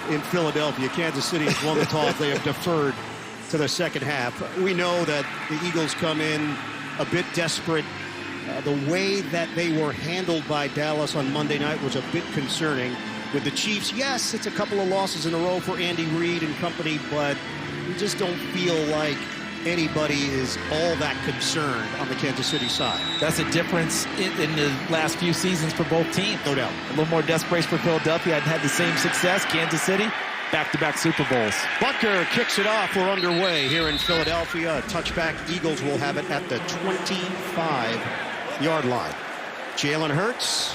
in Philadelphia. Kansas City has won the toss. They have deferred to the second half. We know that the Eagles come in a bit desperate. The way that they were handled by Dallas on Monday night was a bit concerning. With the Chiefs, yes, it's a couple of losses in a row for Andy Reid and company, but we just don't feel like anybody is all that concerned on the Kansas City side. That's a difference in the last few seasons for both teams. No doubt. A little more desperation for Philadelphia. Hadn't had the same success. Kansas City, back-to-back Super Bowls. Butker kicks it off. We're underway here in Philadelphia. A touchback. Eagles will have it at the 25-yard line. Jalen Hurts,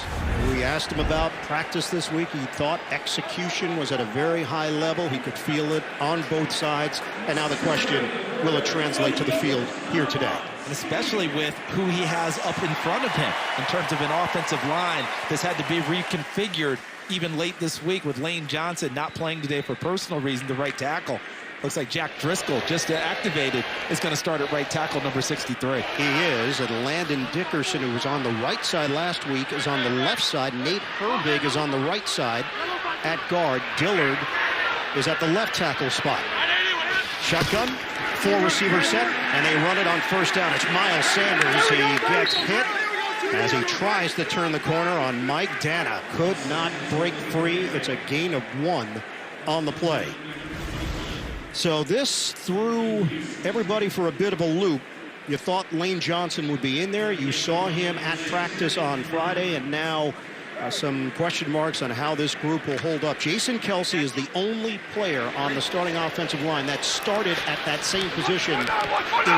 we asked him about practice this week. He thought execution was at a very high level. He could feel it on both sides. And now the question, will it translate to the field here today? And especially with who he has up in front of him in terms of an offensive line that's had to be reconfigured even late this week with Lane Johnson not playing today for personal reason, the right tackle. Looks like Jack Driscoll, just activated, is going to start at right tackle, number 63. He is. And Landon Dickerson, who was on the right side last week, is on the left side. Nate Herbig is on the right side at guard. Dillard is at the left tackle spot. Shotgun, 4-receiver set, and they run it on first down. It's Miles Sanders. He gets hit as he tries to turn the corner on Mike Dana. Could not break free. It's a gain of 1 on the play. So this threw everybody for a bit of a loop. You thought Lane Johnson would be in there. You saw him at practice on Friday, and now some question marks on how this group will hold up. Jason Kelce is the only player on the starting offensive line that started at that same position in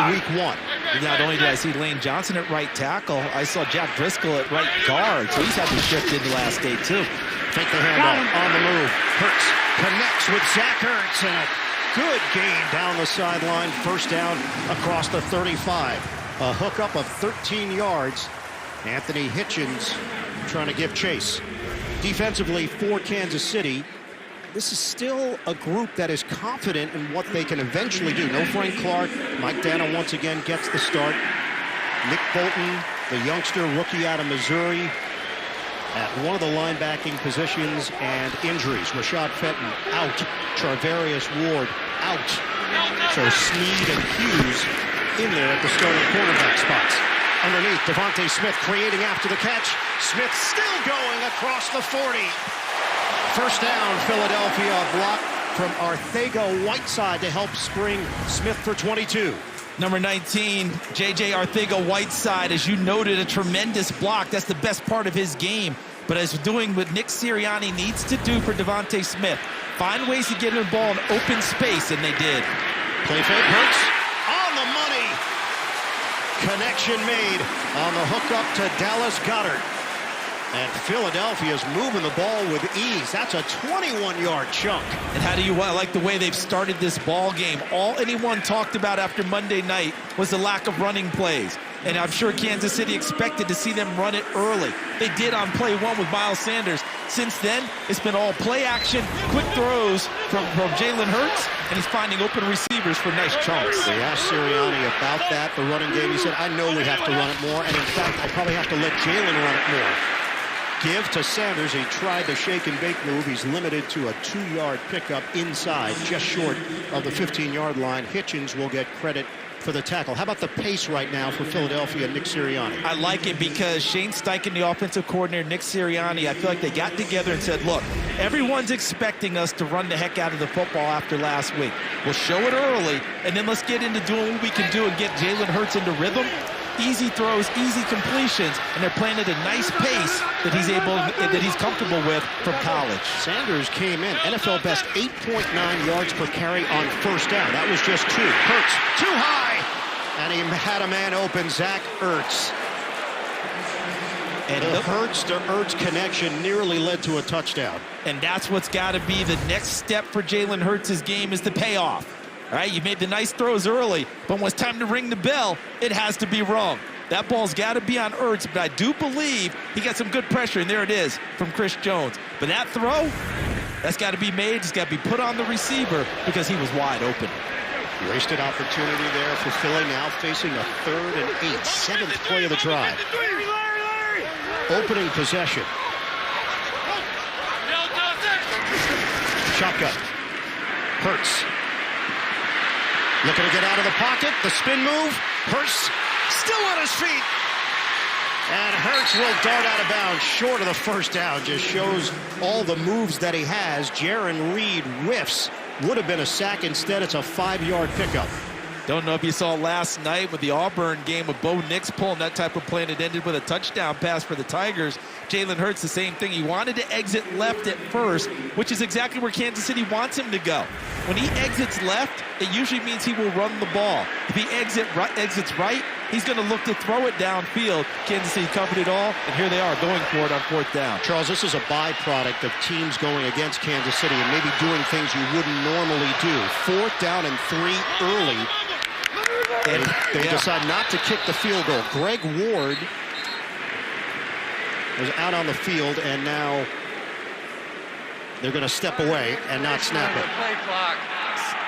week 1. Not only did I see Lane Johnson at right tackle, I saw Jack Driscoll at right guard, so he's had to shift in the last day too. Take the handoff on the move. Hurts connects with Zach Ertz, and a good gain down the sideline. First down across the 35. A hookup of 13 yards. Anthony Hitchens trying to give chase. Defensively for Kansas City, this is still a group that is confident in what they can eventually do. No Frank Clark. Mike Dana once again gets the start. Nick Bolton, the youngster rookie out of Missouri, at one of the linebacking positions, and injuries. Rashad Fenton out. Charvarius Ward out. So Snead and Hughes in there at the starting cornerback spots. Underneath, Devontae Smith creating after the catch. Smith still going across the 40. First down, Philadelphia. A block from Arcega-Whiteside to help spring Smith for 22. Number 19, J.J. Arcega-Whiteside, as you noted, a tremendous block. That's the best part of his game. But as doing what Nick Sirianni needs to do for Devontae Smith, find ways to get him the ball in open space, and they did. Play fake, Hurts on the money. Connection made on the hookup to Dallas Goedert. And Philadelphia's moving the ball with ease. That's a 21-yard chunk. And how do you like the way they've started this ball game? All anyone talked about after Monday night was the lack of running plays. And I'm sure Kansas City expected to see them run it early. They did on play 1 with Miles Sanders. Since then, it's been all play action, quick throws from Jalen Hurts, and he's finding open receivers for nice chunks. They asked Sirianni about that, the running game. He said, I know we have to run it more, and in fact, I'll probably have to let Jalen run it more. Give to Sanders. He tried the shake and bake move. He's limited to a 2-yard pickup inside, just short of the 15-yard line. Hitchens will get credit for the tackle. How about the pace right now for Philadelphia, Nick Sirianni? I like it because Shane Steichen, the offensive coordinator, Nick Sirianni, I feel like they got together and said, look, everyone's expecting us to run the heck out of the football after last week. We'll show it early, and then let's get into doing what we can do and get Jalen Hurts into rhythm. Easy throws, easy completions, and they're playing at a nice pace that he's comfortable with from college. Sanders came in, NFL best 8.9 yards per carry on first down. That was just 2. Hurts too high, and he had a man open, Zach Ertz. And the Hurts to Ertz connection nearly led to a touchdown. And that's what's got to be the next step for Jalen Hurts' game is the payoff. All right, you made the nice throws early, but when it's time to ring the bell, it has to be wrong. That ball's got to be on Ertz, but I do believe he got some good pressure, and there it is from Chris Jones. But that throw, that's got to be made. It's got to be put on the receiver because he was wide open. Wasted opportunity there for Philly, now facing a 3rd and 8, 7th play of the drive. Opening possession. Shotgun. Hurts. Looking to get out of the pocket. The spin move. Hurts still on his feet. And Hurts will dart out of bounds short of the first down. Just shows all the moves that he has. Jaron Reed whiffs. Would have been a sack. Instead, it's a 5-yard pickup. Don't know if you saw last night with the Auburn game of Bo Nix pulling that type of play, and it ended with a touchdown pass for the Tigers. Jalen Hurts, the same thing. He wanted to exit left at first, which is exactly where Kansas City wants him to go. When he exits left, it usually means he will run the ball. If he exits right, he's going to look to throw it downfield. Kansas City covered it all, and here they are going for it on 4th down. Charles, this is a byproduct of teams going against Kansas City and maybe doing things you wouldn't normally do. 4th down and 3 early. And they decide not to kick the field goal. Greg Ward was out on the field, and now they're going to step away and not snap it. Play clock.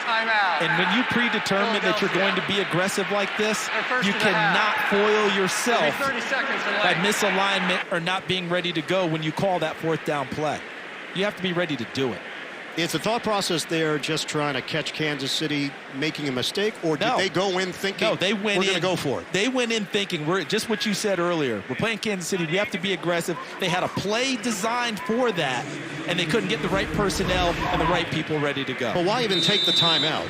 Timeout. And when you predetermine that you're going to be aggressive like this, you cannot foil yourself 30 seconds by misalignment or not being ready to go when you call that 4th down play. You have to be ready to do it. Is the thought process there just trying to catch Kansas City making a mistake, or did they go in thinking, no, they went we're going to in, go for it? They went in thinking, we're just what you said earlier. We're playing Kansas City. We have to be aggressive. They had a play designed for that, and they couldn't get the right personnel and the right people ready to go. But why even take the timeout?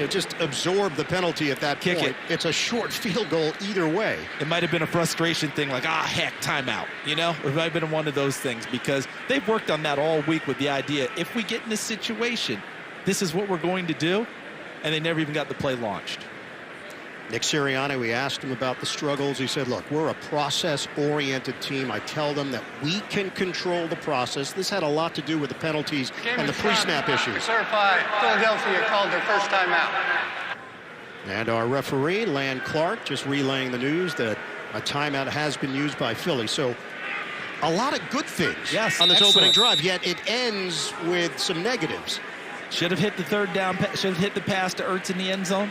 Just absorb the penalty at that Kick point. it. It's a short field goal either way. It might have been a frustration thing like, heck, timeout. You know, it might have been one of those things because they've worked on that all week with the idea, if we get in this situation, this is what we're going to do, and they never even got the play launched. Nick Sirianni, we asked him about the struggles. He said, look, we're a process-oriented team. I tell them that we can control the process. This had a lot to do with the penalties and the pre-snap issues. Certified. Philadelphia called their first timeout. And our referee, Lan Clark, just relaying the news that a timeout has been used by Philly. So a lot of good things on this opening drive, yet it ends with some negatives. Should have hit the 3rd down, should have hit the pass to Ertz in the end zone.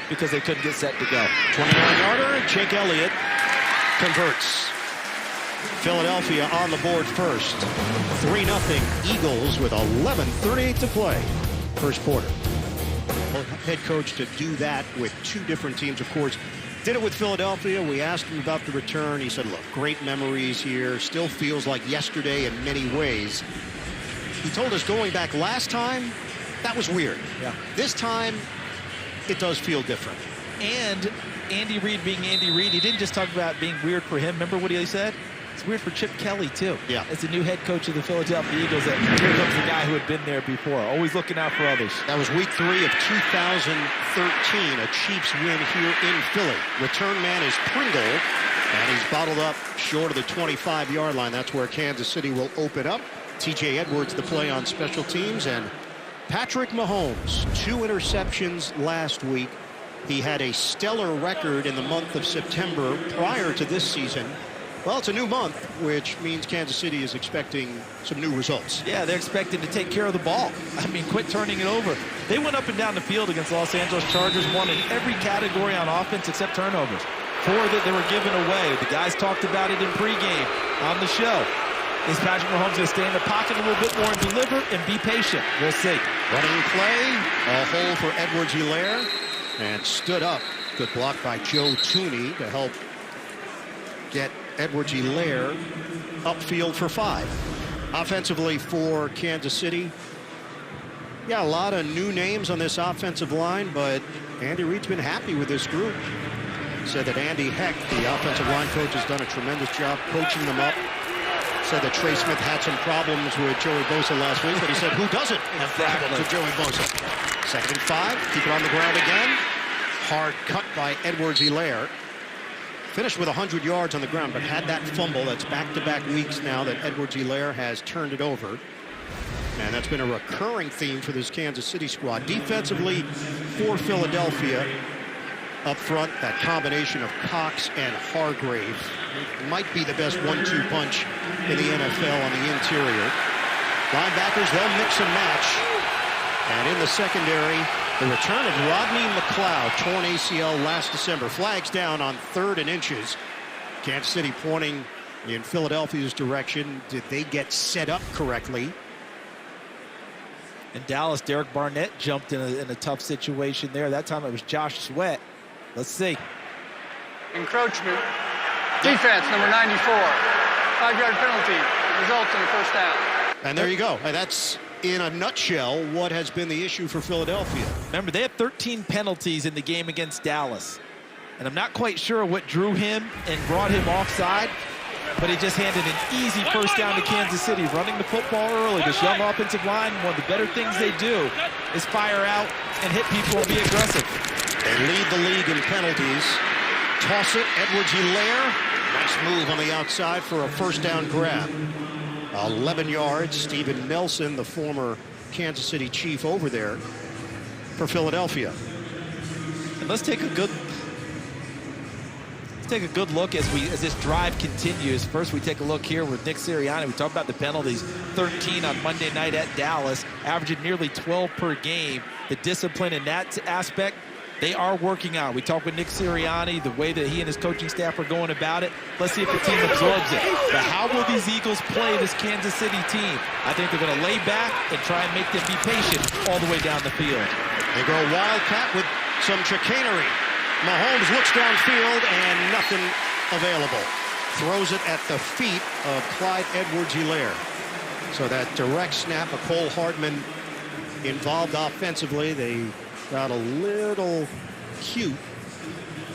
Because they couldn't get set to go. 29-yarder, Jake Elliott converts. Philadelphia on the board first. 3-0 Eagles with 11:38 to play. First quarter. Head coach to do that with 2 different teams, of course. Did it with Philadelphia. We asked him about the return. He said, look, great memories here. Still feels like yesterday in many ways. He told us going back last time, that was weird. Yeah. This time, it does feel different. And Andy Reid being Andy Reid, he didn't just talk about being weird for him. Remember what he said? It's weird for Chip Kelly, too. Yeah. As the new head coach of the Philadelphia Eagles, here comes the guy who had been there before, always looking out for others. That was week 3 of 2013, a Chiefs win here in Philly. Return man is Pringle, and he's bottled up short of the 25-yard line. That's where Kansas City will open up. TJ Edwards, the play on special teams, and Patrick Mahomes, 2 interceptions last week. He had a stellar record in the month of September prior to this season. Well, it's a new month, which means Kansas City is expecting some new results. Yeah, they're expected to take care of the ball. I mean, quit turning it over. They went up and down the field against Los Angeles Chargers, won in every category on offense except turnovers. 4 that they were given away. The guys talked about it in pregame on the show. Is Patrick Mahomes going to stay in the pocket a little bit more and deliver and be patient? We'll see. Running play, a hole for Edwards-Helaire, and stood up. Good block by Joe Thuney to help get Edwards-Helaire upfield for 5. Offensively for Kansas City, yeah, a lot of new names on this offensive line, but Andy Reid's been happy with this group. Said that Andy Heck, the offensive line coach, has done a tremendous job coaching them up. Said that Trey Smith had some problems with Joey Bosa last week, but he said, who doesn't have problems with Joey Bosa? 2nd and 5, keep it on the ground again. Hard cut by Edwards-Helaire. Finished with 100 yards on the ground, but had that fumble. That's back-to-back weeks now that Edwards-Helaire has turned it over. And that's been a recurring theme for this Kansas City squad. Defensively for Philadelphia, up front, that combination of Cox and Hargrave might be the best 1-2 punch in the NFL on the interior. Linebackers, they'll mix and match. And in the secondary, the return of Rodney McLeod, torn ACL last December. Flags down on 3rd and inches. Kansas City pointing in Philadelphia's direction. Did they get set up correctly? In Dallas, Derek Barnett jumped in a tough situation there. That time it was Josh Sweat. Let's see. Encroachment. Defense, number 94. 5-yard penalty. Results in a first down. And there you go. And that's, in a nutshell, what has been the issue for Philadelphia. Remember, they had 13 penalties in the game against Dallas. And I'm not quite sure what drew him and brought him offside, but he just handed an easy first down to Kansas City, running the football early. This young offensive line, one of the better things they do is fire out and hit people and be aggressive. They lead the league in penalties. Toss it, Edwards-Helaire. Nice move on the outside for a first down grab. 11 yards. Steven Nelson, the former Kansas City Chief, over there for Philadelphia. And let's take a good look as this drive continues. First, we take a look here with Nick Sirianni. We talked about the penalties. 13 on Monday night at Dallas, averaging nearly 12 per game. The discipline in that aspect, they are working out. We talked with Nick Sirianni, the way that he and his coaching staff are going about it. Let's see if the team absorbs it. But how will these Eagles play this Kansas City team? I think they're going to lay back and try and make them be patient all the way down the field. They go Wildcat with some chicanery. Mahomes looks downfield and nothing available. Throws it at the feet of Clyde Edwards-Helaire. So that direct snap of Cole Hardman involved offensively. They got a little cute.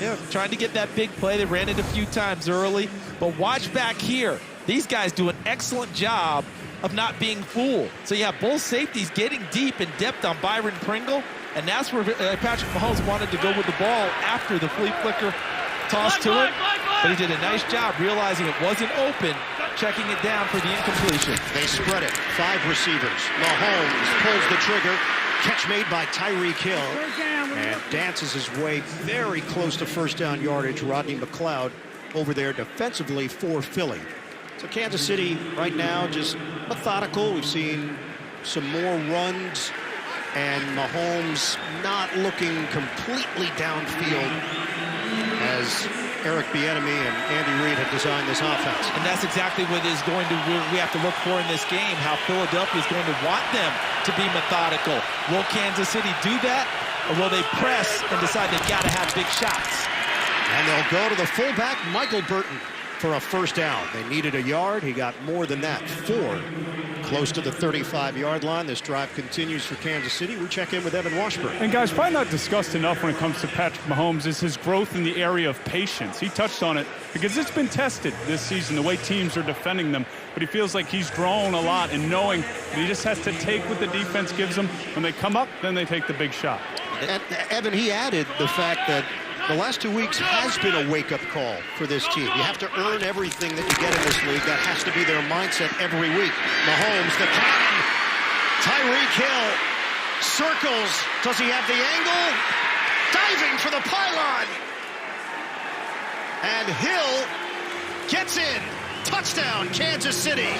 Yeah, trying to get that big play. They ran it a few times early. But watch back here. These guys do an excellent job of not being fooled. So you have both safeties getting deep in depth on Byron Pringle. And that's where Patrick Mahomes wanted to go with the ball after the flea flicker toss to him. But he did a nice job realizing it wasn't open, checking it down for the incompletion. They spread it. 5 receivers. Mahomes pulls the trigger. Catch made by Tyreek Hill. And dances his way very close to first down yardage. Rodney McLeod over there defensively for Philly. So Kansas City right now just methodical. We've seen some more runs. And Mahomes not looking completely downfield as Eric Bieniemy and Andy Reid have designed this offense. And that's exactly what is going to we have to look for in this game, how Philadelphia is going to want them to be methodical. Will Kansas City do that, or will they press and decide they've got to have big shots? And they'll go to the fullback, Michael Burton, for a first down. They needed a yard. He got more than that, 4. Close to the 35-yard line. This drive continues for Kansas City. We check in with Evan Washburn. And guys, probably not discussed enough when it comes to Patrick Mahomes is his growth in the area of patience. He touched on it because it's been tested this season, the way teams are defending them. But he feels like he's grown a lot in knowing that he just has to take what the defense gives him. When they come up, then they take the big shot. And Evan, he added the fact that the last 2 weeks has been a wake-up call for this team. You have to earn everything that you get in this league. That has to be their mindset every week. Mahomes, the cannon. Tyreek Hill circles. Does he have the angle? Diving for the pylon. And Hill gets in. Touchdown, Kansas City.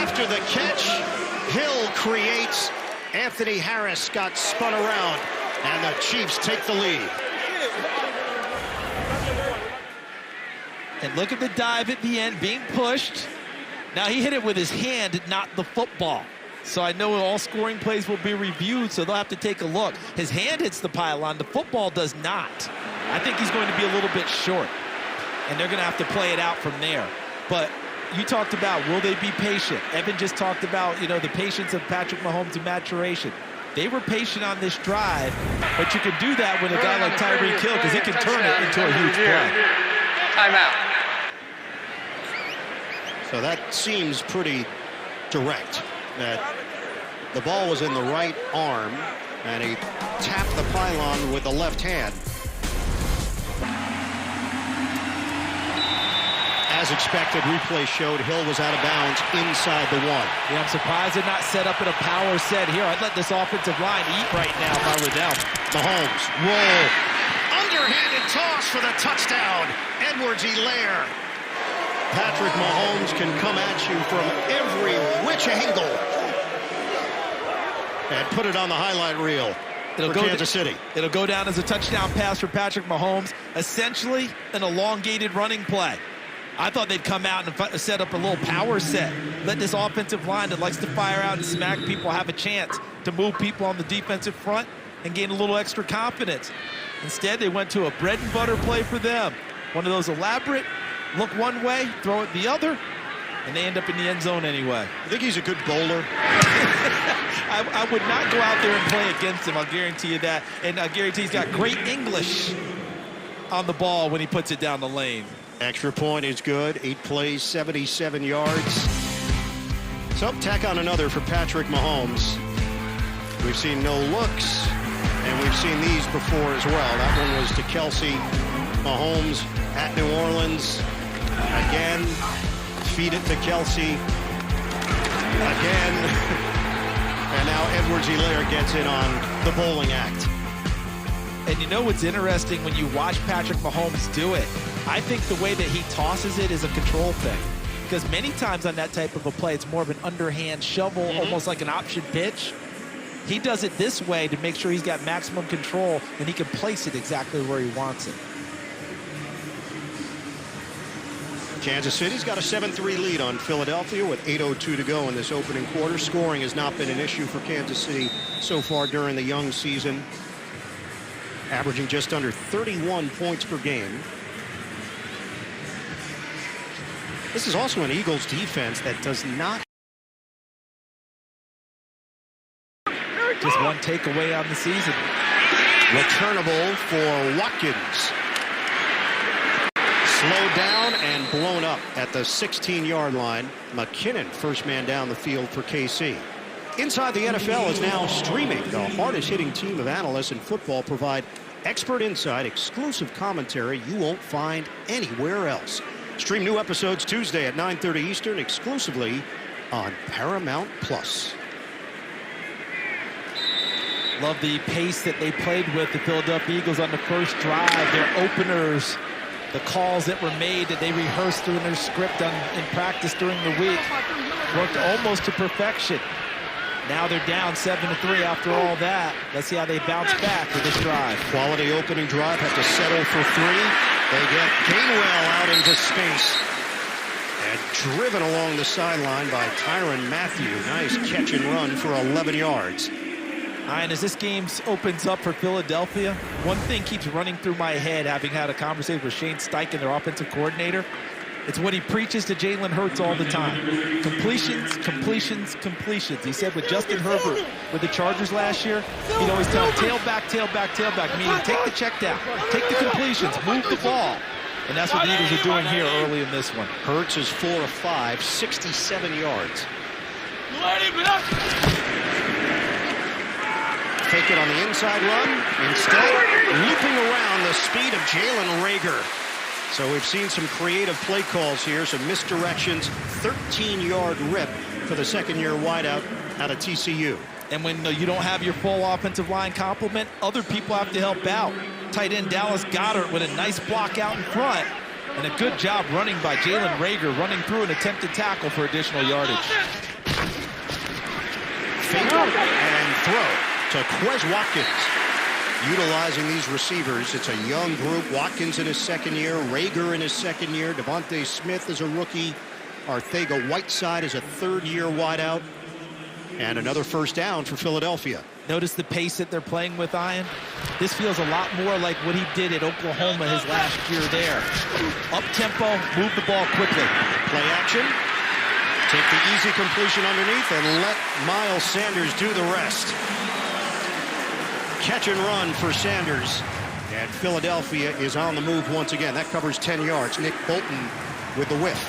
After the catch, Hill creates. Anthony Harris got spun around, and the Chiefs take the lead. And look at the dive at the end, being pushed. Now he hit it with his hand, not the football. So I know all scoring plays will be reviewed, so they'll have to take a look. His hand hits the pylon, the football does not. I think he's going to be a little bit short, and they're going to have to play it out from there. But you talked about, will they be patient? Evan just talked about, the patience of Patrick Mahomes and maturation. They were patient on this drive, but you can do that with a guy like Tyreek Hill because he can turn it into a huge play. Timeout. So that seems pretty direct. That the ball was in the right arm, and he tapped the pylon with the left hand. As expected, replay showed Hill was out of bounds inside the 1. Yeah, I'm surprised they're not set up in a power set here. I'd let this offensive line eat right now if I were them. Mahomes, roll. Underhanded toss for the touchdown. Edwards-Helaire. Patrick Mahomes can come at you from every which angle. And put it on the highlight reel. for Kansas City. It'll go down as a touchdown pass for Patrick Mahomes, essentially an elongated running play. I thought they'd come out and set up a little power set. Let this offensive line that likes to fire out and smack people have a chance to move people on the defensive front and gain a little extra confidence. Instead, they went to a bread and butter play for them. One of those elaborate, look one way, throw it the other, and they end up in the end zone anyway. I think he's a good bowler. I would not go out there and play against him, I'll guarantee you that. And I guarantee he's got great English on the ball when he puts it down the lane. Extra point is good. 8 plays, 77 yards. So tack on another for Patrick Mahomes. We've seen no looks, and we've seen these before as well. That one was to Kelsey. Mahomes at New Orleans. Again, feed it to Kelsey. Again. And now Edwards-Helaire gets in on the bowling act. And you know what's interesting when you watch Patrick Mahomes do it? I think the way that he tosses it is a control thing. Because many times on that type of a play, it's more of an underhand shovel, almost like an option pitch. He does it this way to make sure he's got maximum control and he can place it exactly where he wants it. Kansas City's got a 7-3 lead on Philadelphia with 8:02 to go in this opening quarter. Scoring has not been an issue for Kansas City so far during the young season, averaging just under 31 points per game. This is also an Eagles defense that does not. Just one takeaway on the season. Returnable for Watkins. Slowed down and blown up at the 16-yard line. McKinnon, first man down the field for KC. Inside the NFL is now streaming. The hardest-hitting team of analysts in football provide expert insight, exclusive commentary you won't find anywhere else. Stream new episodes Tuesday at 9:30 Eastern exclusively on Paramount Plus. Love the pace that they played with the Philadelphia Eagles on the first drive. Their openers, the calls that were made that they rehearsed through in their script in practice during the week, worked almost to perfection. Now they're down 7-3 after all that. Let's see how they bounce back with this drive. Quality opening drive, have to settle for 3. They get Gainwell out into space. And driven along the sideline by Tyrann Mathieu. Nice catch and run for 11 yards. And as this game opens up for Philadelphia, one thing keeps running through my head, having had a conversation with Shane Steichen, their offensive coordinator. It's what he preaches to Jalen Hurts all the time. Completions, completions, completions. He said with Justin Herbert with the Chargers last year, he'd always tell him tailback, tailback, tailback, meaning take the check down, take the completions, move the ball. And that's what the Eagles are doing here early in this one. Hurts is 4 of 5, 67 yards. Fake it on the inside run. Instead, looping around the speed of Jalen Reagor. So we've seen some creative play calls here, some misdirections, 13-yard rip for the second-year wideout out of TCU. And when you don't have your full offensive line complement, other people have to help out. Tight end Dallas Goedert with a nice block out in front, and a good job running by Jalen Reagor, running through an attempted tackle for additional yardage. Fake and throw to Quez Watkins. Utilizing these receivers, it's a young group. Watkins in his second year, Reagor in his second year, Devontae Smith is a rookie, Arcega-Whiteside is a third-year wideout, and another first down for Philadelphia. Notice the pace that they're playing with, Ian. This feels a lot more like what he did at Oklahoma his last year there. Up-tempo, move the ball quickly. Play action. Take the easy completion underneath and let Miles Sanders do the rest. Catch and run for Sanders. And Philadelphia is on the move once again. That covers 10 yards. Nick Bolton with the whiff.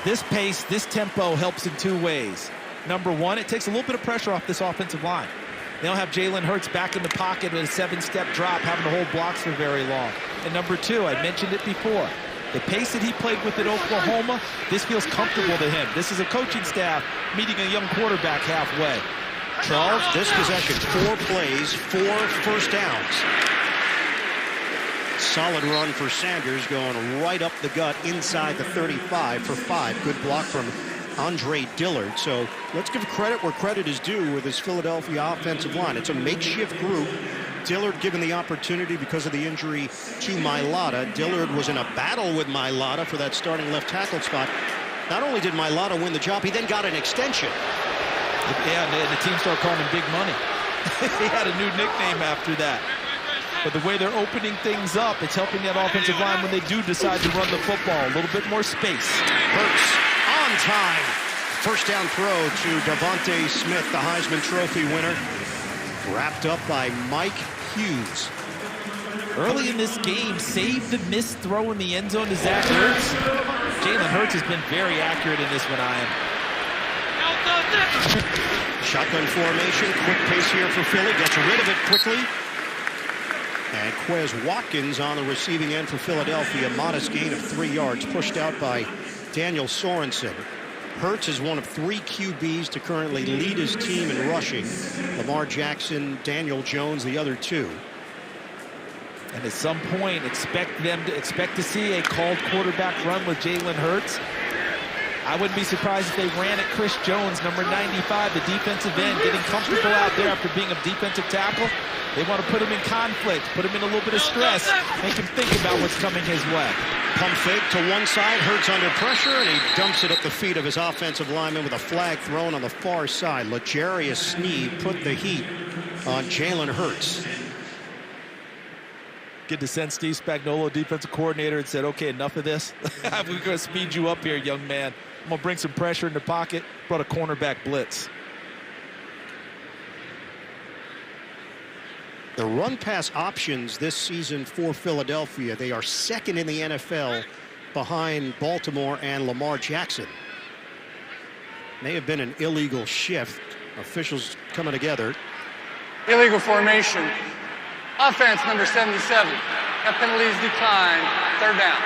This pace, this tempo helps in two ways. Number one, it takes a little bit of pressure off this offensive line. They don't have Jalen Hurts back in the pocket with a 7-step drop, having to hold blocks for very long. And number two, I mentioned it before, the pace that he played with at Oklahoma, this feels comfortable to him. This is a coaching staff meeting a young quarterback halfway. Charles, this possession, 4 plays, 4 first downs. Solid run for Sanders, going right up the gut inside the 35 for 5. Good block from Andre Dillard. So let's give credit where credit is due with this Philadelphia offensive line. It's a makeshift group, Dillard given the opportunity because of the injury to Mailata. Dillard was in a battle with Mailata for that starting left tackle spot. Not only did Mailata win the job, he then got an extension. Yeah, and the team started calling him Big Money. He had a new nickname after that. But the way they're opening things up, it's helping that offensive line when they do decide to run the football. A little bit more space. Hurts on time. First down throw to Devontae Smith, the Heisman Trophy winner. Wrapped up by Mike Hughes. Early in this game, saved the missed throw in the end zone to Zach Ertz. Jalen Hurts has been very accurate in this one, Ian. Shotgun formation, quick pace here for Philly. Gets rid of it quickly. And Quez Watkins on the receiving end for Philadelphia. Modest gain of 3 yards, pushed out by Daniel Sorensen. Hurts is one of 3 QBs to currently lead his team in rushing. Lamar Jackson, Daniel Jones, the other 2. And at some point, expect to see a called quarterback run with Jalen Hurts. I wouldn't be surprised if they ran at Chris Jones, number 95, the defensive end, getting comfortable out there after being a defensive tackle. They want to put him in conflict, put him in a little bit of stress, make him think about what's coming his way. Pump fake to one side, Hurts under pressure, and he dumps it at the feet of his offensive lineman with a flag thrown on the far side. L'Jarius Sneed put the heat on Jalen Hurts. Get to send Steve Spagnuolo, defensive coordinator, and said, okay, enough of this. We're going to speed you up here, young man. I'm going to bring some pressure in the pocket. Brought a cornerback blitz. The run-pass options this season for Philadelphia, they are second in the NFL behind Baltimore and Lamar Jackson. May have been an illegal shift. Officials coming together. Illegal formation. Offense, number 77. That penalties decline. 3rd down.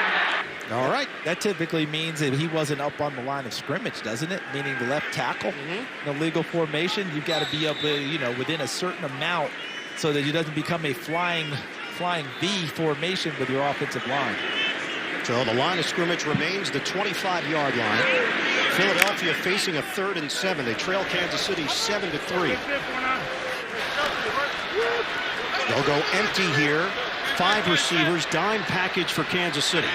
All right. That typically means that he wasn't up on the line of scrimmage, doesn't it? Meaning the left tackle. In a legal formation, you've got to be up, within a certain amount so that it doesn't become a flying V formation with your offensive line. So the line of scrimmage remains the 25-yard line. Philadelphia facing a 3rd and 7. They trail Kansas City 7-3. They'll go empty here. 5 receivers, dime package for Kansas City.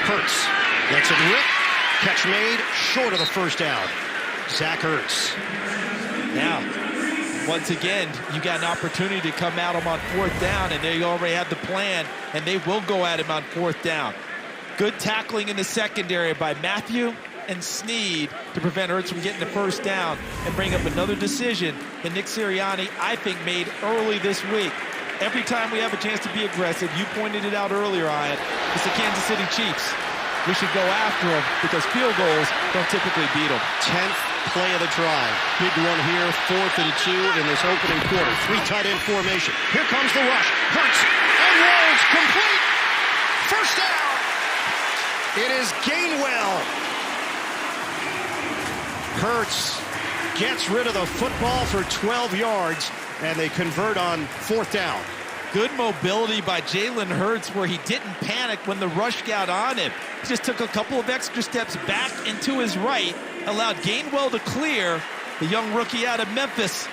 Hurts lets it rip. Catch made, short of the first down. Zach Ertz. Now, once again, you got an opportunity to come at him on 4th down, and they already have the plan, and they will go at him on 4th down. Good tackling in the secondary by Matthew and Sneed to prevent Ertz from getting the first down and bring up another decision that Nick Sirianni, I think, made early this week. Every time we have a chance to be aggressive, you pointed it out earlier, Ian, it's the Kansas City Chiefs. We should go after them because field goals don't typically beat them. 10th play of the drive. Big one here, 4th and 2 in this opening quarter. 3 tight end formation. Here comes the rush. Hurts and rolls complete. First down. It is Gainwell. Hurts gets rid of the football for 12 yards, and they convert on 4th down. Good mobility by Jalen Hurts where he didn't panic when the rush got on him. He just took a couple of extra steps back and to his right, allowed Gainwell to clear, the young rookie out of Memphis,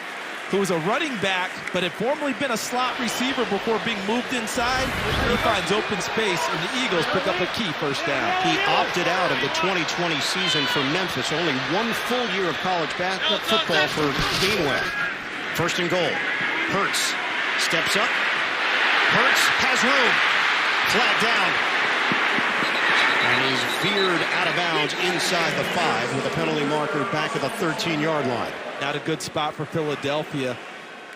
who was a running back but had formerly been a slot receiver before being moved inside. He finds open space, and the Eagles pick up a key first down. He opted out of the 2020 season for Memphis. Only 1 full year of college football for Gainwell. 1st and goal. Hurts steps up. Hurts has room. Flag down. And he's veered out of bounds inside the 5 with a penalty marker back at the 13-yard line. Not a good spot for Philadelphia.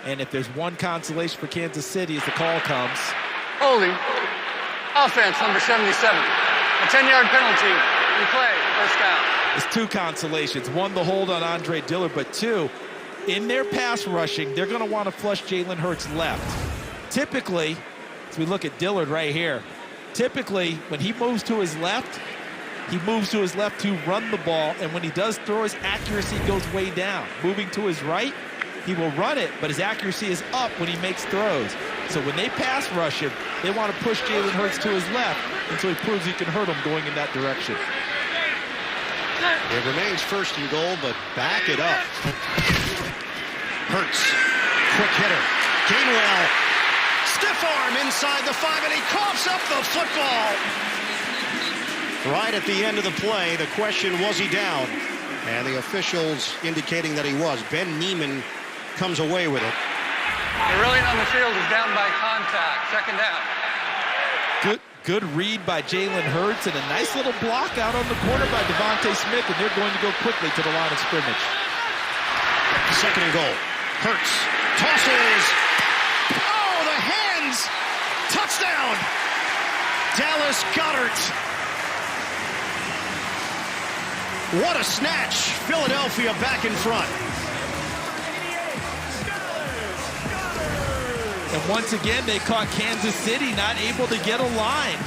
And if there's one consolation for Kansas City as the call comes. Holding. Offense, number 77. A 10-yard penalty. Replay. First down. It's 2 consolations. 1, the hold on Andre Dillard, but 2, in their pass rushing, they're going to want to flush Jalen Hurts left. Typically, as we look at Dillard right here, typically when he moves to his left, he moves to his left to run the ball, and when he does throw, his accuracy goes way down. Moving to his right, he will run it, but his accuracy is up when he makes throws. So when they pass rush him, they want to push Jalen Hurts to his left until he proves he can hurt him going in that direction. It remains 1st and goal, but back it up. Hurts quick hitter. Gainwell, stiff arm inside the 5, and he coughs up the football. Right at the end of the play, the question, was he down? And the officials indicating that he was. Ben Niemann comes away with it. The railing on the field is down by contact. Second down. Good read by Jalen Hurts and a nice little block out on the corner by Devontae Smith, and they're going to go quickly to the line of scrimmage. Second and goal. Hurts tosses. Oh, the hands! Touchdown! Dallas Goedert. What a snatch. Philadelphia back in front. And once again, they caught Kansas City not able to get a line.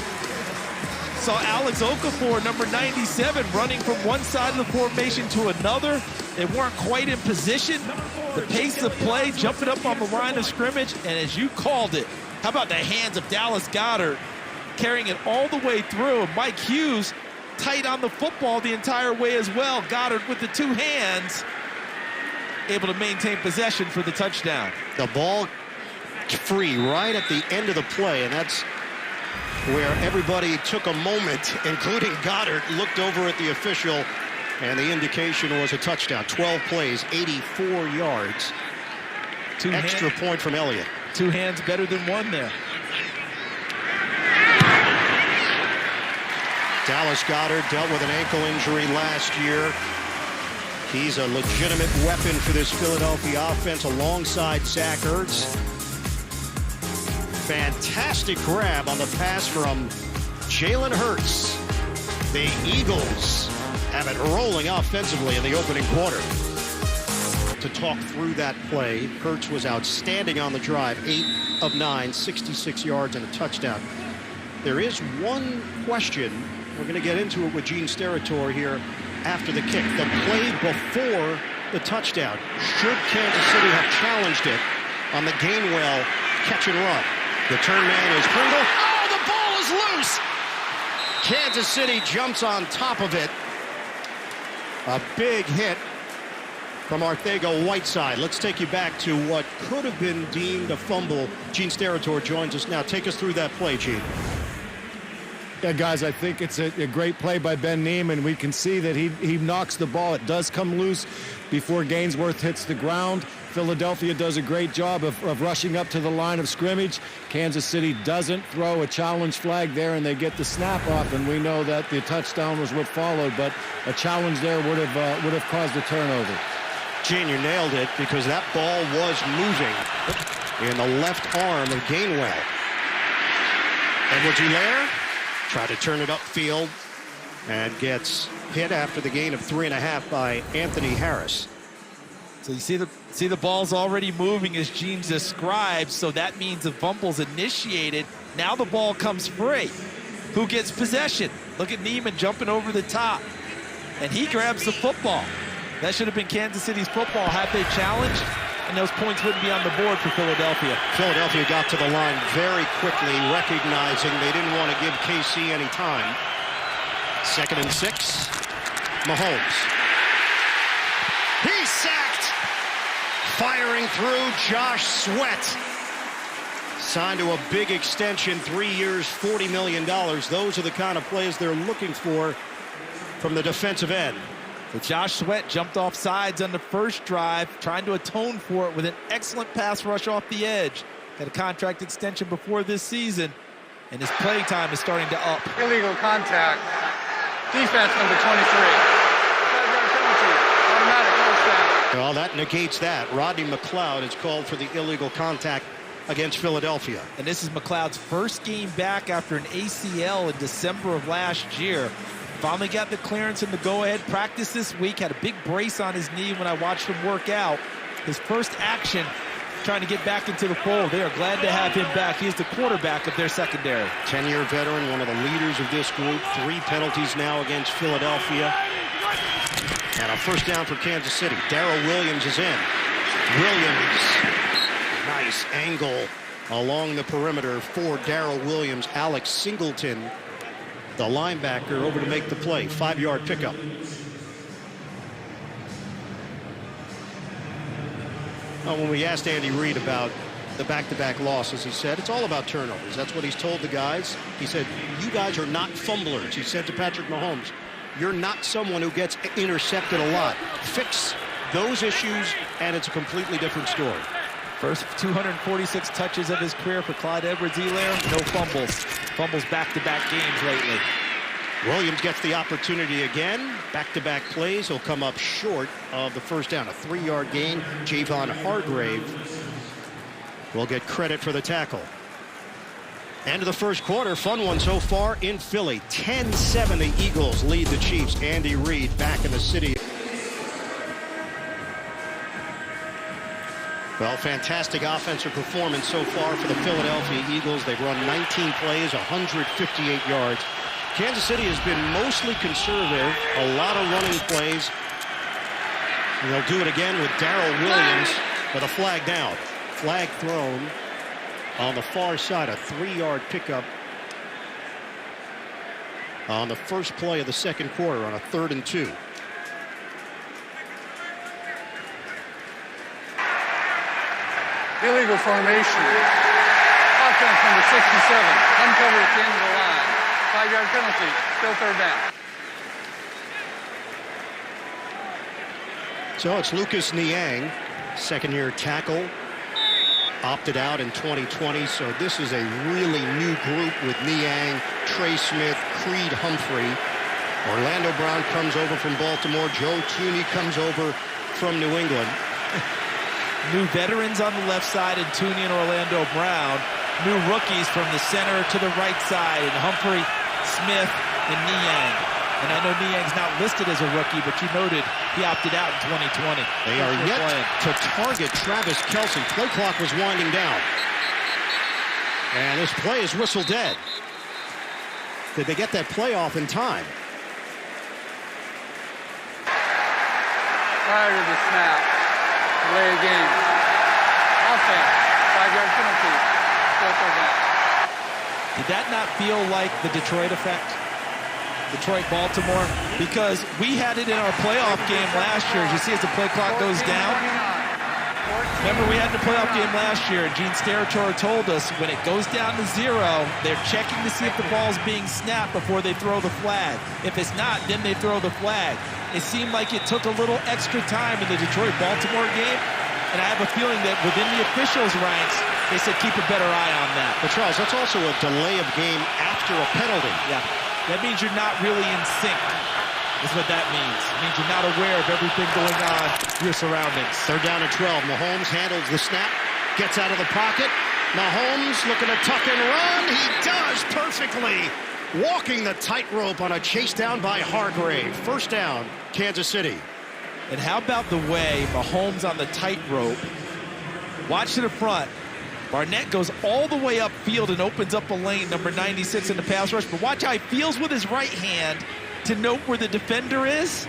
Saw Alex Okafor, number 97, running from one side of the formation to another. They weren't quite in position. The pace of play, jumping up on the line of scrimmage, and as you called it, how about the hands of Dallas Goedert carrying it all the way through? Mike Hughes tight on the football the entire way as well. Goedert with the two hands, able to maintain possession for the touchdown. The ball free right at the end of the play, and that's where everybody took a moment, including Goedert, looked over at the official, and the indication was a touchdown. 12 plays, 84 yards. Extra point from Elliott. Two hands better than one there. Dallas Goedert dealt with an ankle injury last year. He's a legitimate weapon for this Philadelphia offense alongside Zach Ertz. Fantastic grab on the pass from Jalen Hurts. The Eagles have it rolling offensively in the opening quarter. To talk through that play, Hurts was outstanding on the drive. 8 of 9, 66 yards and a touchdown. There is one question. We're going to get into it with Gene Steratore here after the kick. The play before the touchdown. Should Kansas City have challenged it on the Gainwell catch and run? The turn man is Pringle. Oh, the ball is loose! Kansas City jumps on top of it. A big hit from Arcega-Whiteside. Let's take you back to what could have been deemed a fumble. Gene Steratore joins us now. Take us through that play, Gene. Yeah, guys, I think it's a great play by Ben Niemann. We can see that he knocks the ball. It does come loose before Gainsworth hits the ground. Philadelphia does a great job of rushing up to the line of scrimmage. Kansas City doesn't throw a challenge flag there, and they get the snap off, and we know that the touchdown was what followed, but a challenge there would have caused a turnover. Gene, you nailed it, because that ball was moving in the left arm of Gainwell. Edwards-Helaire tried to turn it upfield and gets hit after the gain of 3.5 by Anthony Harris. So you see the ball's already moving as Gene described, so that means the fumble's initiated. Now the ball comes free. Who gets possession? Look at Niemann jumping over the top, and he grabs the football. That should have been Kansas City's football had they challenged, and those points wouldn't be on the board for Philadelphia. Philadelphia got to the line very quickly, recognizing they didn't want to give KC any time. 2nd and 6. Mahomes. He's sacked. Firing through Josh Sweat. Signed to a big extension, 3 years, $40 million. Those are the kind of plays they're looking for from the defensive end. So Josh Sweat jumped off sides on the first drive, trying to atone for it with an excellent pass rush off the edge. Had a contract extension before this season, and his playing time is starting to up. Illegal contact. Defense number 23. 5-yard penalty. Automatic first down. Well, that negates that. Rodney McLeod is called for the illegal contact against Philadelphia. And this is McLeod's first game back after an ACL in December of last year. Finally got the clearance and the go-ahead practice this week. Had a big brace on his knee when I watched him work out. His first action trying to get back into the fold. They are glad to have him back. He is the quarterback of their secondary. 10-year veteran, one of the leaders of this group. 3 penalties now against Philadelphia. And a first down for Kansas City. Darrell Williams is in. Williams. Nice angle along the perimeter for Darrell Williams. Alex Singleton, the linebacker, over to make the play. 5-yard pickup. When we asked Andy Reid about the back-to-back losses, he said it's all about turnovers. That's what he's told the guys. He said, you guys are not fumblers. He said to Patrick Mahomes, you're not someone who gets intercepted a lot. Fix those issues, and it's a completely different story. First 246 touches of his career for Clyde Edwards-Helaire. No fumbles. Fumbles back-to-back games lately. Williams gets the opportunity again. Back-to-back plays. He'll come up short of the first down. A 3-yard gain. Javon Hargrave will get credit for the tackle. End of the first quarter. Fun one so far in Philly. 10-7 the Eagles lead the Chiefs. Andy Reid back in the city. Well, fantastic offensive performance so far for the Philadelphia Eagles. They've run 19 plays, 158 yards. Kansas City has been mostly conservative, a lot of running plays. And they'll do it again with Darrell Williams with a flag down. Flag thrown on the far side, a 3-yard pickup on the first play of the second quarter on a 3rd and 2. Illegal formation. Offense number 67. Uncovered at the end of the line. 5-yard penalty. Still 3rd down. So it's Lucas Niang, second-year tackle. Opted out in 2020, so this is a really new group with Niang, Trey Smith, Creed Humphrey. Orlando Brown comes over from Baltimore. Joe Thuney comes over from New England. New veterans on the left side in Thuney and Orlando Brown. New rookies from the center to the right side in Humphrey, Smith, and Niang. And I know Niang's not listed as a rookie, but you noted he opted out in 2020. They are yet to target Travis Kelce. Play clock was winding down. And this play is whistle dead. Did they get that play off in time? Prior to the snap. Delay of game. Offense. 5-yard penalty. Still 3rd down. Did that not feel like the Detroit effect? Detroit-Baltimore? Because we had it in our playoff game last year. As you see, as the play clock goes down. Remember, we had the playoff game last year, and Gene Steratore told us when it goes down to 0, they're checking to see if the ball's being snapped before they throw the flag. If it's not, then they throw the flag. It seemed like it took a little extra time in the Detroit-Baltimore game, and I have a feeling that within the officials' ranks, they said keep a better eye on that. But Charles, that's also a delay of game after a penalty. Yeah, that means you're not really in sync, is what that means. It means you're not aware of everything going on in your surroundings. 3rd down and 12. Mahomes handles the snap, gets out of the pocket. Mahomes looking to tuck and run. He does perfectly. Walking the tightrope on a chase down by Hargrave. 1st down, Kansas City. And how about the way Mahomes on the tightrope, watch to the front. Barnett goes all the way upfield and opens up a lane, number 96 in the pass rush. But watch how he feels with his right hand to note where the defender is.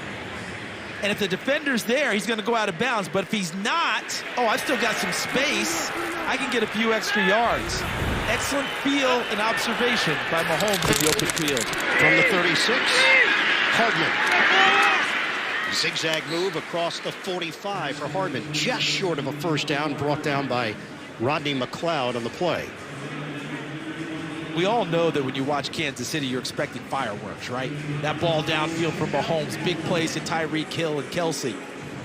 And if the defender's there, he's going to go out of bounds. But if he's not, oh, I've still got some space. I can get a few extra yards. Excellent feel and observation by Mahomes in the open field. From the 36, Hardman. Zigzag move across the 45 for Hardman. Just short of a 1st down, brought down by Rodney McLeod on the play. We all know that when you watch Kansas City, you're expecting fireworks, right? That ball downfield from Mahomes, big plays to Tyreek Hill and Kelce.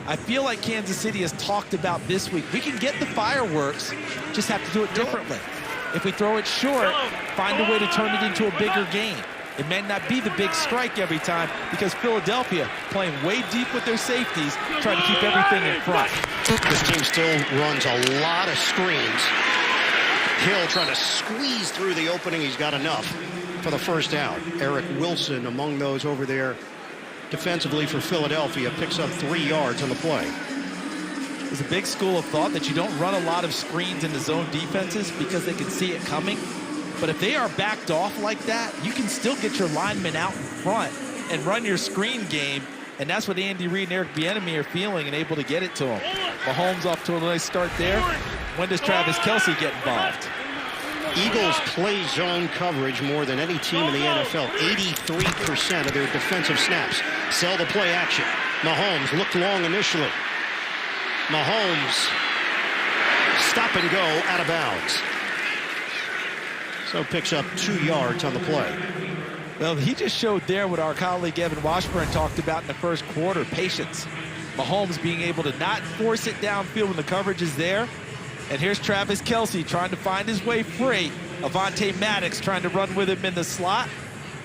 I feel like Kansas City has talked about this week. We can get the fireworks, just have to do it differently. If we throw it short, find a way to turn it into a bigger game. It may not be the big strike every time because Philadelphia playing way deep with their safeties, trying to keep everything in front. This team still runs a lot of screens. Hill trying to squeeze through the opening. He's got enough for the 1st down. Eric Wilson among those over there defensively for Philadelphia picks up 3 yards on the play. There's a big school of thought that you don't run a lot of screens into zone defenses because they can see it coming. But if they are backed off like that, you can still get your linemen out in front and run your screen game. And that's what Andy Reid and Eric Bieniemy are feeling and able to get it to them. Mahomes off to a nice start there. When does Travis Kelce get involved? Eagles play zone coverage more than any team in the NFL. 83% of their defensive snaps. Sell the play action. Mahomes looked long initially. Mahomes Stop and go out of bounds. So picks up 2 yards on the play. Well, he just showed there what our colleague Evan Washburn talked about in the first quarter, patience. Mahomes being able to not force it downfield when the coverage is there. And here's Travis Kelce trying to find his way free. Avonte Maddox trying to run with him in the slot.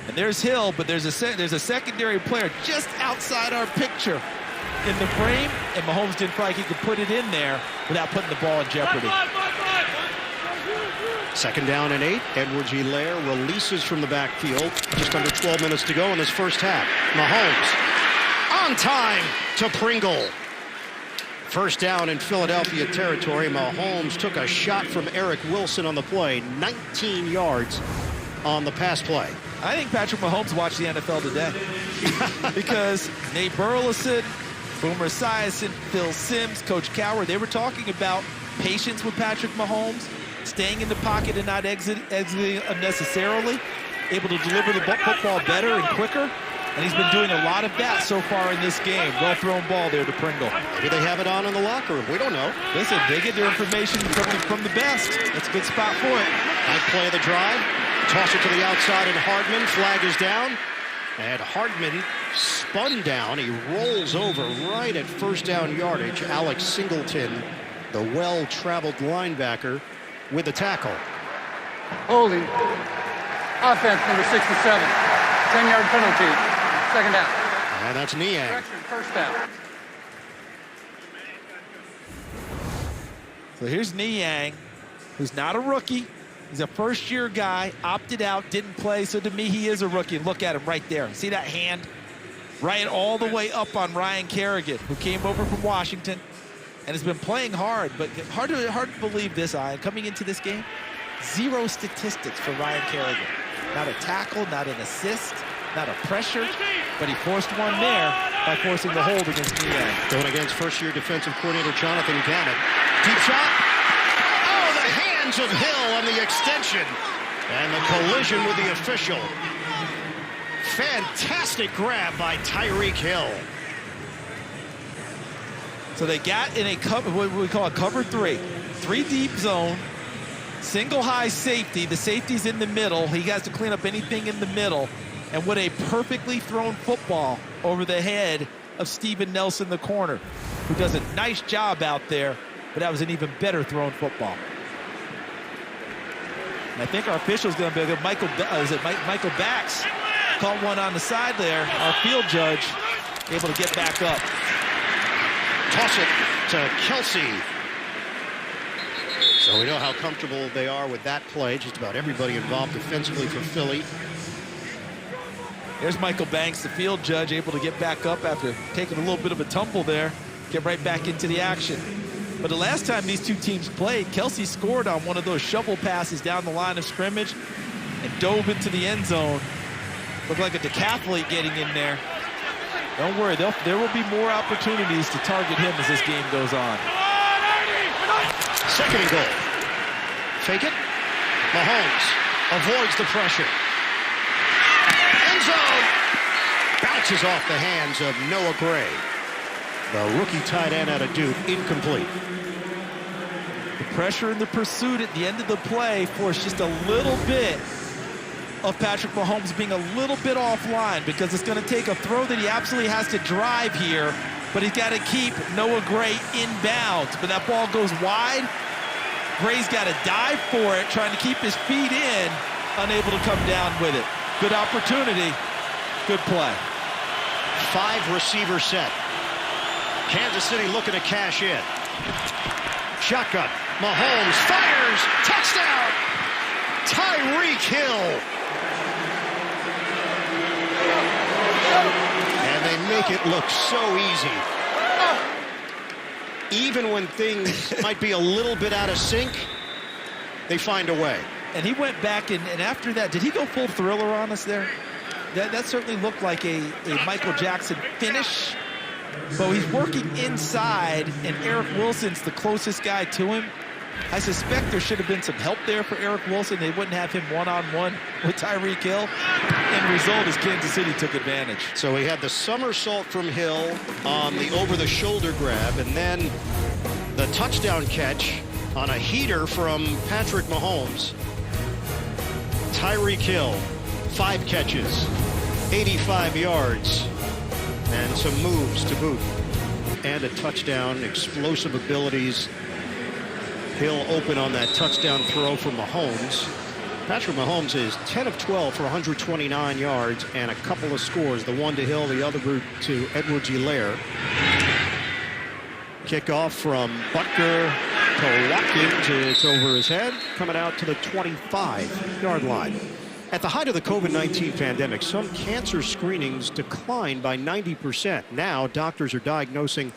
And there's Hill, but there's a secondary player just outside our picture in the frame, and Mahomes didn't feel like he could put it in there without putting the ball in jeopardy. 2nd down and 8. Edwards-Helaire releases from the backfield. Just under 12 minutes to go in this first half. Mahomes on time to Pringle. First down in Philadelphia territory. Mahomes took a shot from Eric Wilson on the play. 19 yards on the pass play. I think Patrick Mahomes watched the NFL today because Nate Burleson, Boomer Esiason, Phil Simms, Coach Cowher, they were talking about patience with Patrick Mahomes, staying in the pocket and not exiting unnecessarily, able to deliver the football better and quicker. And he's been doing a lot of that so far in this game. Well-thrown ball there to Pringle. Maybe they have it on in the locker room. We don't know. Listen, they get their information from the best. It's a good spot for it. Nice play of the drive. Toss it to the outside, and Hardman. Flag is down. And Hardman spun down. He rolls over right at first down yardage. Alex Singleton, the well-traveled linebacker, with the tackle. Holding. Offense, number 67. 10-yard penalty. 2nd down. And that's Niang. Correction, 1st down. So here's Niang, who's not a rookie. He's a first-year guy, opted out, didn't play, so to me he is a rookie. Look at him right there. See that hand? Right all the way up on Ryan Kerrigan, who came over from Washington and has been playing hard, but hard to believe this, coming into this game, 0 statistics for Ryan Kerrigan. Not a tackle, not an assist, not a pressure, but he forced one there by forcing the hold against Niang. Going against first-year defensive coordinator Jonathan Gannon. Deep shot. Oh, the hands of Hill on the extension. And the collision with the official. Fantastic grab by Tyreek Hill. So they got in a cover, what we call a cover 3. 3 deep zone. Single high safety. The safety's in the middle. He has to clean up anything in the middle. And what a perfectly thrown football over the head of Steven Nelson, the corner, who does a nice job out there, but that was an even better thrown football. And I think our official's going to be Michael Bax caught one on the side there. Our field judge able to get back up. Toss it to Kelce. So we know how comfortable they are with that play. Just about everybody involved defensively for Philly. There's Michael Banks, the field judge, able to get back up after taking a little bit of a tumble there, get right back into the action. But the last time these two teams played, Kelce scored on one of those shovel passes down the line of scrimmage and dove into the end zone. Looked like a decathlete getting in there. Don't worry, there will be more opportunities to target him as this game goes on. 2nd and goal. Fake it. Mahomes avoids the pressure. End zone. Bounces off the hands of Noah Gray. The rookie tight end out of Duke, incomplete. The pressure and the pursuit at the end of the play forced just a little bit of Patrick Mahomes being a little bit offline, because it's going to take a throw that he absolutely has to drive here, but he's got to keep Noah Gray inbounds. But that ball goes wide. Gray's got to dive for it, trying to keep his feet in, unable to come down with it. Good opportunity, good play. 5 receiver set. Kansas City looking to cash in. Shotgun. Mahomes fires. Touchdown. Tyreek Hill. And they make it look so easy. Even when things might be a little bit out of sync, they find a way. And he went back, and after that, did he go full Thriller on us there? That certainly looked like a Michael Jackson finish. But he's working inside, and Eric Wilson's the closest guy to him. I suspect there should have been some help there for Eric Wilson. They wouldn't have him one-on-one with Tyreek Hill. End result is Kansas City took advantage. So he had the somersault from Hill on the over-the-shoulder grab, and then the touchdown catch on a heater from Patrick Mahomes. Tyreek Hill, 5 catches, 85 yards, and some moves to boot. And a touchdown, explosive abilities. Hill open on that touchdown throw from Mahomes. Patrick Mahomes is 10 of 12 for 129 yards and a couple of scores. The one to Hill, the other to Edwards-Helaire. Kickoff from Butker to Watkins. It's over his head, coming out to the 25-yard line. At the height of the COVID-19 pandemic, some cancer screenings declined by 90%. Now, doctors are diagnosing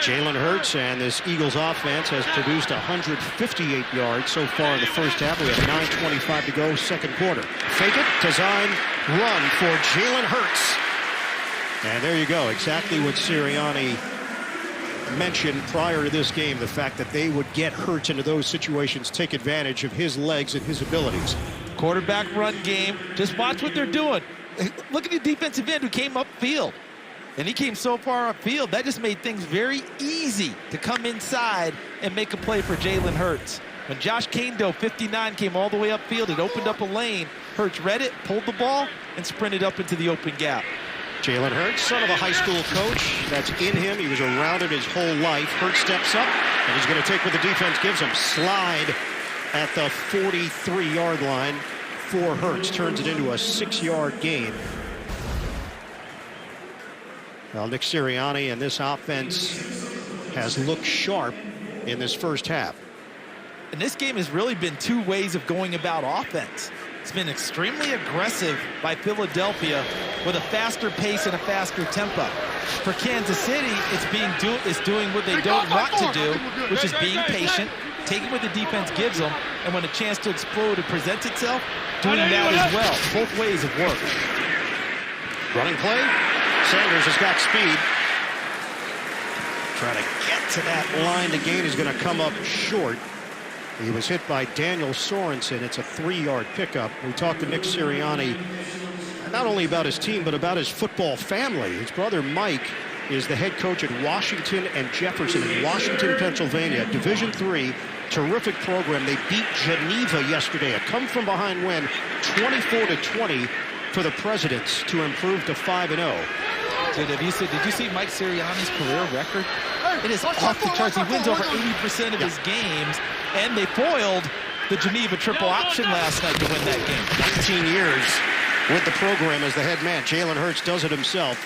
Jalen Hurts, and this Eagles offense has produced 158 yards so far in the first half. We have 9:25 to go, second quarter. Fake it, design, run for Jalen Hurts. And there you go, exactly what Sirianni mentioned prior to this game, the fact that they would get Hurts into those situations, take advantage of his legs and his abilities. Quarterback run game. Just watch what they're doing. Look at the defensive end who came upfield. And he came so far upfield, that just made things very easy to come inside and make a play for Jalen Hurts. When Josh Kaindoh, 59, came all the way upfield, it opened up a lane. Hurts read it, pulled the ball, and sprinted up into the open gap. Jalen Hurts, son of a high school coach. That's in him. He was around it his whole life. Hurts steps up, and he's going to take what the defense gives him. Slide at the 43-yard line for Hurts. Turns it into a 6-yard gain. Well, Nick Sirianni and this offense has looked sharp in this first half. And this game has really been two ways of going about offense. It's been extremely aggressive by Philadelphia with a faster pace and a faster tempo. For Kansas City, it's doing what they don't want to do, which is being patient, taking what the defense gives them, and when a chance to explode and presents itself, doing that as well. Both ways have worked. Running play. Sanders has got speed. Trying to get to that line to gain is going to come up short. He was hit by Daniel Sorensen. It's a 3-yard pickup. We talked to Nick Sirianni not only about his team, but about his football family. His brother Mike is the head coach at Washington and Jefferson in Washington, Pennsylvania. Division III, terrific program. They beat Geneva yesterday. A come-from-behind win, 24-20 for the Presidents to improve to 5-0. Did you see Mike Sirianni's career record? It is off the charts. He wins over 80% of his games, and they foiled the Geneva triple option last night to win that game. 19 years with the program as the head man. Jalen Hurts does it himself.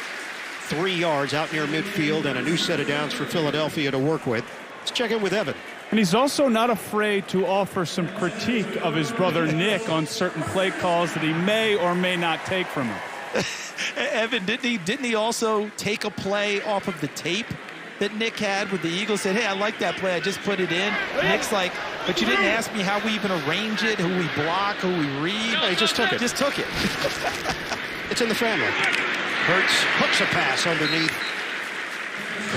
3 yards out near midfield and a new set of downs for Philadelphia to work with. Let's check in with Evan. And he's also not afraid to offer some critique of his brother Nick on certain play calls that he may or may not take from him. Evan, didn't he also take a play off of the tape that Nick had with the Eagles? Said, hey, I like that play, I just put it in. Nick's like, but you didn't ask me how we even arrange it, who we block, who we read. No, he just took it. Just took it. It's in the family. Hurts hooks a pass underneath.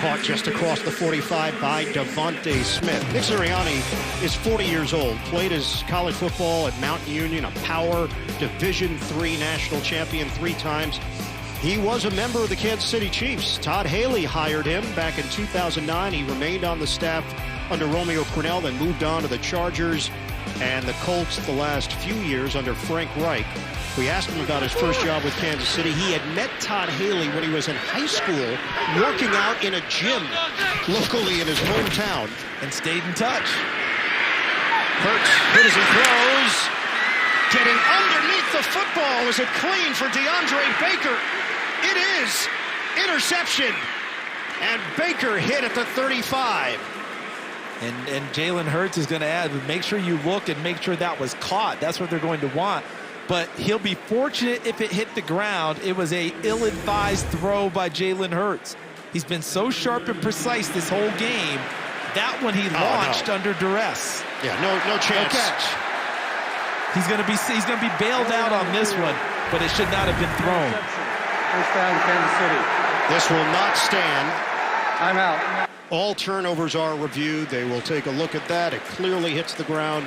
Caught just across the 45 by Devontae Smith. Nick Sirianni is 40 years old. Played his college football at Mount Union, a power Division III national champion 3 times. He was a member of the Kansas City Chiefs. Todd Haley hired him back in 2009. He remained on the staff under Romeo Crennel, then moved on to the Chargers and the Colts the last few years under Frank Reich. We asked him about his first job with Kansas City. He had met Todd Haley when he was in high school, working out in a gym locally in his hometown. And stayed in touch. Hurts hit as he throws. Getting underneath the football. Was it clean for DeAndre Baker? It is. Interception. And Baker hit at the 35. And Jalen Hurts is going to add, make sure you look and make sure that was caught. That's what they're going to want. But he'll be fortunate if it hit the ground. It was a ill-advised throw by Jalen Hurts. He's been so sharp and precise this whole game. That one he launched under duress. Yeah, no chance. No catch. He's going to be bailed out on this one, but it should not have been thrown. First down, Kansas City. This will not stand. I'm out. All turnovers are reviewed. They will take a look at that. It clearly hits the ground,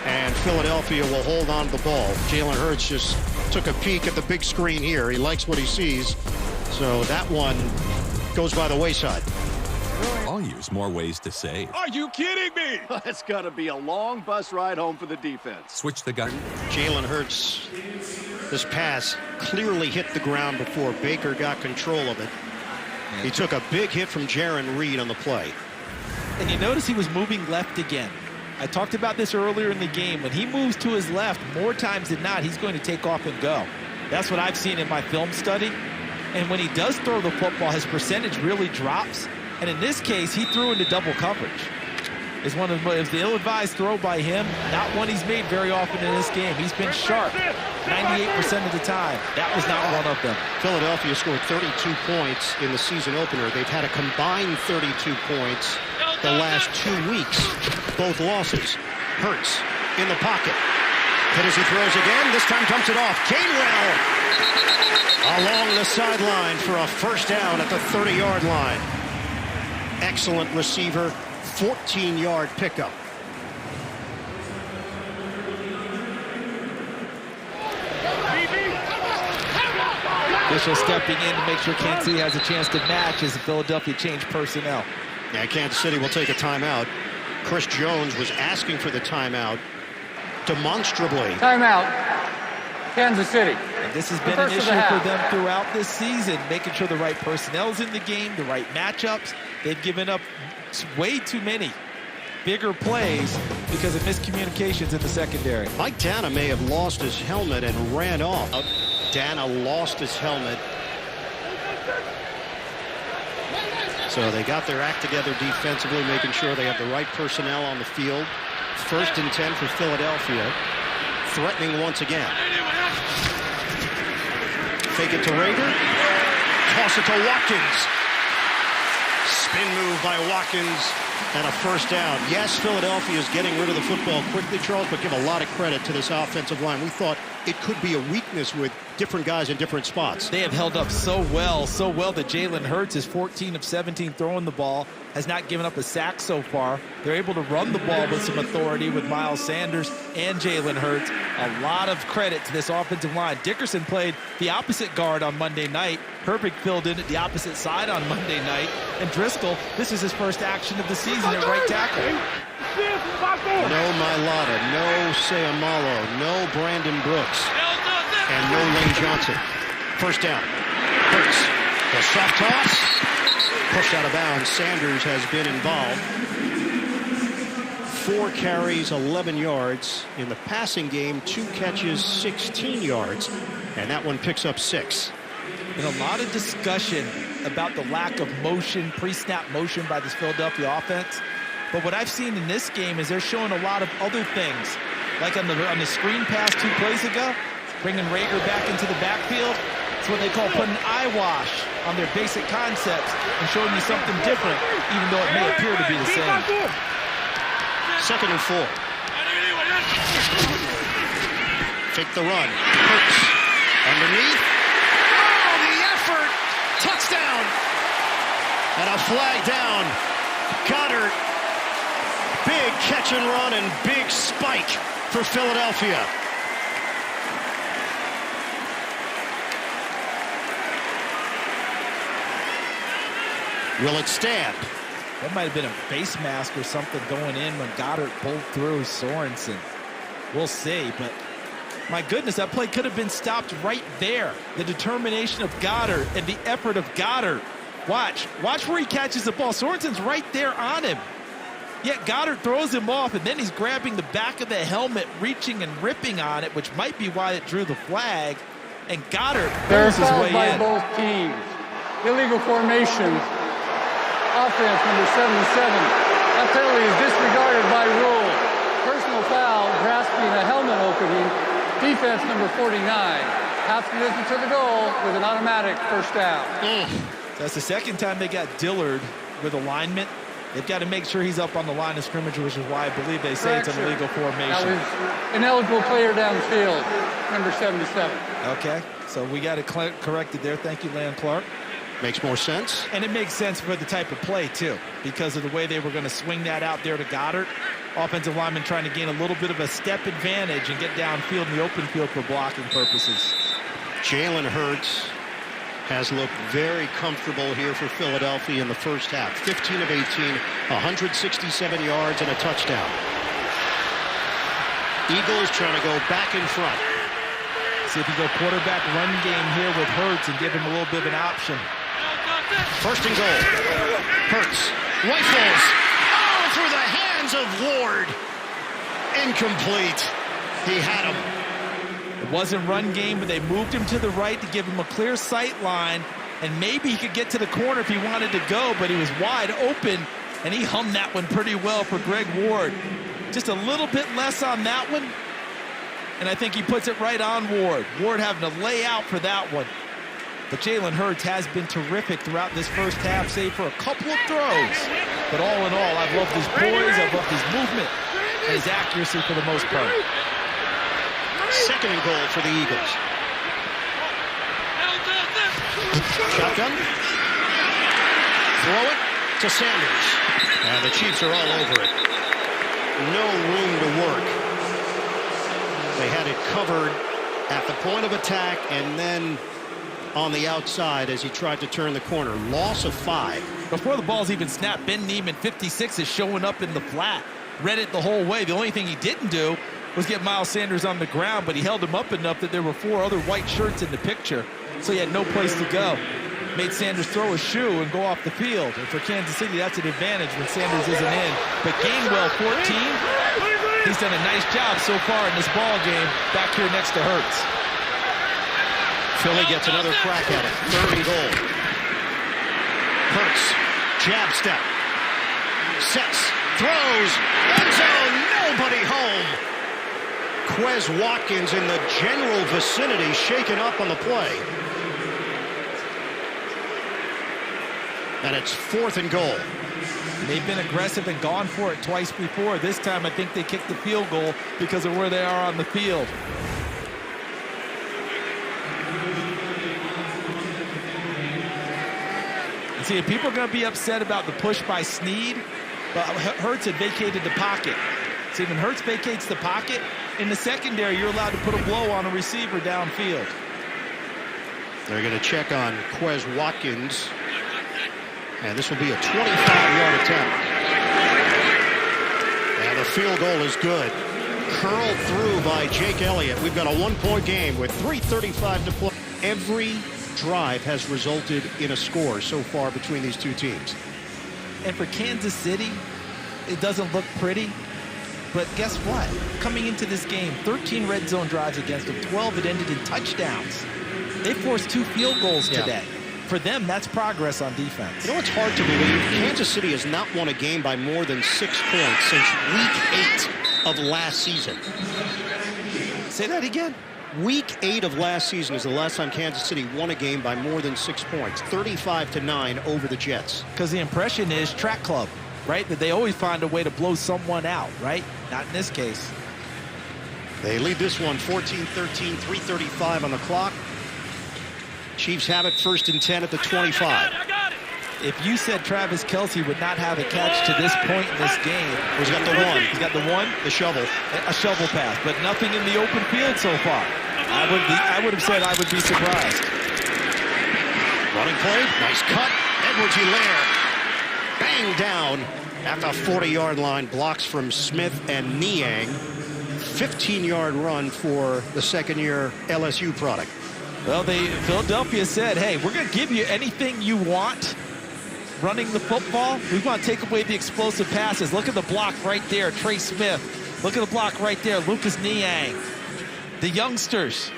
and Philadelphia will hold on to the ball. Jalen Hurts just took a peek at the big screen here. He likes what he sees, so that one goes by the wayside. all use more ways to save. Are you kidding me? It's got to be a long bus ride home for the defense. Switch the gun. Jalen Hurts, this pass clearly hit the ground before Baker got control of it. He took a big hit from Jaron Reed on the play. And you notice he was moving left again. I talked about this earlier in the game. When he moves to his left, more times than not, he's going to take off and go. That's what I've seen in my film study. And when he does throw the football, his percentage really drops. And in this case, he threw into double coverage. It was the ill-advised throw by him, not one he's made very often in this game. He's been sharp 98% of the time. That was not one of them. Philadelphia scored 32 points in the season opener. They've had a combined 32 points the last 2 weeks, both losses. Hurts in the pocket. Hit as he throws again. This time dumps it off. Gainwell along the sideline for a first down at the 30-yard line. Excellent receiver, 14-yard pickup. Official stepping in to make sure Kansas City has a chance to match as the Philadelphia changed personnel. Yeah, Kansas City will take a timeout. Chris Jones was asking for the timeout demonstrably. Timeout. Kansas City. And this has been an issue for them throughout this season, making sure the right personnel is in the game, the right matchups. They've given up way too many bigger plays because of miscommunications in the secondary. Mike Dana may have lost his helmet and ran off. Dana lost his helmet. So they got their act together defensively, making sure they have the right personnel on the field. 1st and 10 for Philadelphia. Threatening once again. Fake it to Rager. Toss it to Watkins. Spin move by Watkins and a first down. Yes, Philadelphia is getting rid of the football quickly, Charles, but give a lot of credit to this offensive line. We thought it could be a weakness with different guys in different spots. They have held up so well that Jalen Hurts is 14 of 17 throwing the ball, has not given up a sack so far. They're able to run the ball with some authority with Miles Sanders and Jalen Hurts. A lot of credit to this offensive line. Dickerson played the opposite guard on Monday night. Herbig filled in at the opposite side on Monday night. And Driscoll, this is his first action of the season at right tackle. No Mailata, no Seumalo, no Brandon Brooks, and no Lane Johnson. First down. Hurts. The soft toss. Pushed out of bounds. Sanders has been involved. 4 carries, 11 yards. In the passing game, 2 catches, 16 yards. And that one picks up 6. And a lot of discussion about the lack of motion, pre-snap motion by this Philadelphia offense. But what I've seen in this game is they're showing a lot of other things. Like on the screen pass 2 plays ago, bringing Rager back into the backfield. It's what they call putting eyewash on their basic concepts and showing you something different, even though it may appear to be the same. 2nd and 4. Fake the run. Hurts. Underneath. Oh, the effort. Touchdown. And a flag down. Goddard. Big catch and run and big spike for Philadelphia. Will it stand? That might have been a face mask or something going in when Goddard pulled through Sorensen. We'll see, but my goodness, that play could have been stopped right there. The determination of Goddard and the effort of Goddard. Watch where he catches the ball. Sorensen's right there on him. Yet Goddard throws him off, and then he's grabbing the back of the helmet, reaching and ripping on it, which might be why it drew the flag. And Goddard throws his way by in. both teams. Illegal formation. Offense number 77. That penalty is disregarded by rule. Personal foul, grasping a helmet opening. Defense number 49. Half position to the goal with an automatic first down. That's the second time they got Dillard with alignment. They've got to make sure he's up on the line of scrimmage, which is why I believe they say it's an illegal formation. That was ineligible player downfield, number 77. Okay, so we got it corrected there. Thank you, Land Clark. Makes more sense. And it makes sense for the type of play, too, because of the way they were going to swing that out there to Goddard. Offensive lineman trying to gain a little bit of a step advantage and get downfield in the open field for blocking purposes. Jalen Hurts has looked very comfortable here for Philadelphia in the first half. 15 of 18, 167 yards and a touchdown. Eagles trying to go back in front. See if you go quarterback run game here with Hurts and give him a little bit of an option. First and goal. Hurts rifles. Oh, through the hands of Ward. Incomplete. He had him. It wasn't run game, but they moved him to the right to give him a clear sight line, and maybe he could get to the corner if he wanted to go, but he was wide open, and he hummed that one pretty well for Greg Ward. Just a little bit less on that one, and I think he puts it right on Ward. Ward having to lay out for that one. But Jalen Hurts has been terrific throughout this first half, save for a couple of throws. But all in all, I've loved his poise, I've loved his movement, and his accuracy for the most part. Second and goal for the Eagles. Shotgun. Throw it to Sanders. And the Chiefs are all over it. No room to work. They had it covered at the point of attack and then on the outside as he tried to turn the corner. Loss of 5. Before the ball's even snapped, Ben Neiman, 56, is showing up in the flat. Read it the whole way. The only thing he didn't do was get Miles Sanders on the ground, but he held him up enough that there were 4 other white shirts in the picture, so he had no place to go. Made Sanders throw a shoe and go off the field. And for Kansas City, that's an advantage when Sanders isn't in. But Gainwell, 14, he's done a nice job so far in this ball game back here next to Hurts. Philly gets another crack at it. Third and goal. Hurts, jab step, sets, throws, end zone, nobody home. Quez Watkins in the general vicinity, shaken up on the play. And it's 4th and goal. They've been aggressive and gone for it twice before. This time I think they kicked the field goal because of where they are on the field. See, people are going to be upset about the push by Snead, but Hurts had vacated the pocket. See, when Hurts vacates the pocket, in the secondary, you're allowed to put a blow on a receiver downfield. They're going to check on Quez Watkins. And this will be a 25-yard attempt. And the field goal is good. Curled through by Jake Elliott. We've got a 1-point game with 3:35 to play. Every drive has resulted in a score so far between these two teams. And for Kansas City, it doesn't look pretty. But guess what? Coming into this game, 13 red zone drives against them, 12 that ended in touchdowns. They forced 2 field goals today. For them, that's progress on defense. You know, it's hard to believe. Kansas City has not won a game by more than 6 points since week 8 of last season. Say that again? Week 8 of last season is the last time Kansas City won a game by more than 6 points. 35-9 over the Jets. Because the impression is track club, right? That they always find a way to blow someone out, right? Not in this case. They lead this one 14-13, 3:35 on the clock. Chiefs have it 1st and 10 at the 25. If you said Travis Kelce would not have a catch to this point in this game. He's got the one. He's got the one. The shovel. A shovel pass, but nothing in the open field so far. I would have said I would be surprised. Running play. Nice cut. Edwards-Helaire. Bang down at the 40-yard line. Blocks from Smith and Niang. 15-yard run for the second-year LSU product. Well, Philadelphia said, hey, we're going to give you anything you want running the football. We want to take away the explosive passes. Look at the block right there, Trey Smith. Look at the block right there, Lucas Niang. The youngsters.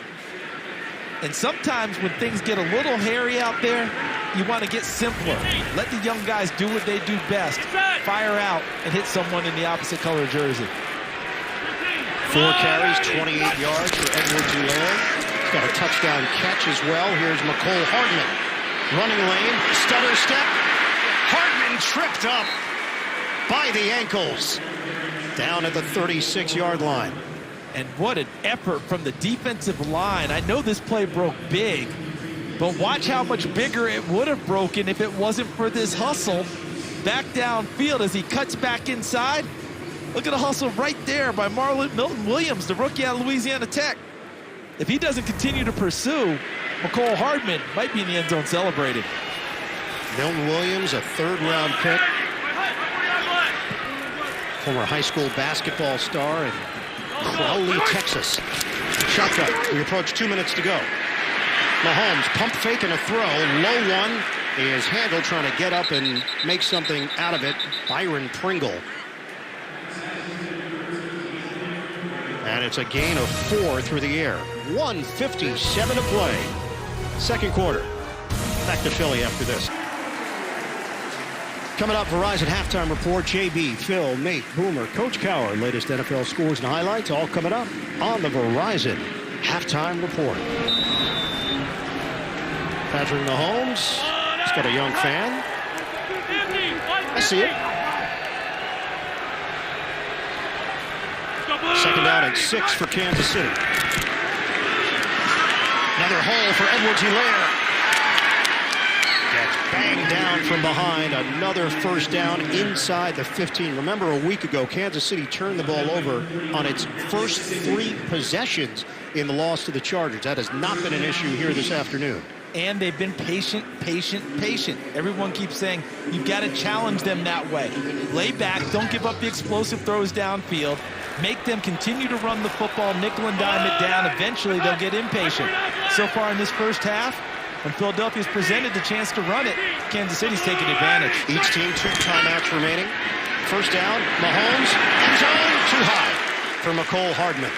And sometimes when things get a little hairy out there, you want to get simpler. Let the young guys do what they do best. Fire out and hit someone in the opposite color jersey. 4 carries, 28 yards for Edwards-Helaire. He's got a touchdown catch as well. Here's Mecole Hardman. Running lane, stutter step. Hardman tripped up by the ankles. Down at the 36-yard line. And what an effort from the defensive line. I know this play broke big, but watch how much bigger it would have broken if it wasn't for this hustle back downfield as he cuts back inside. Look at the hustle right there by Milton Williams, the rookie out of Louisiana Tech. If he doesn't continue to pursue, McCole Hardman might be in the end zone celebrating. Milton Williams, a third-round pick. Former high school basketball star in Crowley, Texas. Shotgun. We approach 2 minutes to go. Mahomes, pump fake and a throw. Low one is handled, trying to get up and make something out of it. Byron Pringle. And it's a gain of 4 through the air. 1:57 to play. Second quarter. Back to Philly after this. Coming up, Verizon Halftime Report. JB, Phil, Nate, Boomer, Coach Cowher. Latest NFL scores and highlights all coming up on the Verizon Halftime Report. Patrick Mahomes. He's got a young fan. I see it. Second down and 6 for Kansas City. Another hole for Edwards-Helaire. Gets banged down from behind. Another first down inside the 15. Remember, a week ago, Kansas City turned the ball over on its first 3 possessions in the loss to the Chargers. That has not been an issue here this afternoon. And they've been patient. Everyone keeps saying, you've got to challenge them that way. Lay back, don't give up the explosive throws downfield. Make them continue to run the football, nickel and dime it down. Eventually, they'll get impatient. So far in this first half, when Philadelphia's presented the chance to run it, Kansas City's taking advantage. Each team 2 timeouts remaining. First down, Mahomes, end zone, too high for McCole Hardman.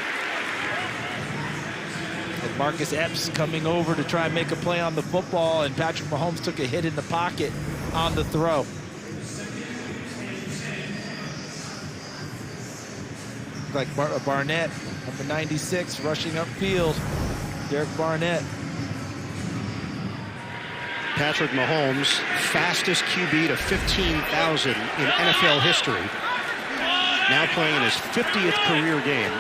And Marcus Epps coming over to try and make a play on the football, and Patrick Mahomes took a hit in the pocket on the throw. Like Barnett, number 96, rushing upfield. Derek Barnett. Patrick Mahomes, fastest QB to 15,000 in NFL history. Now playing in his 50th career game.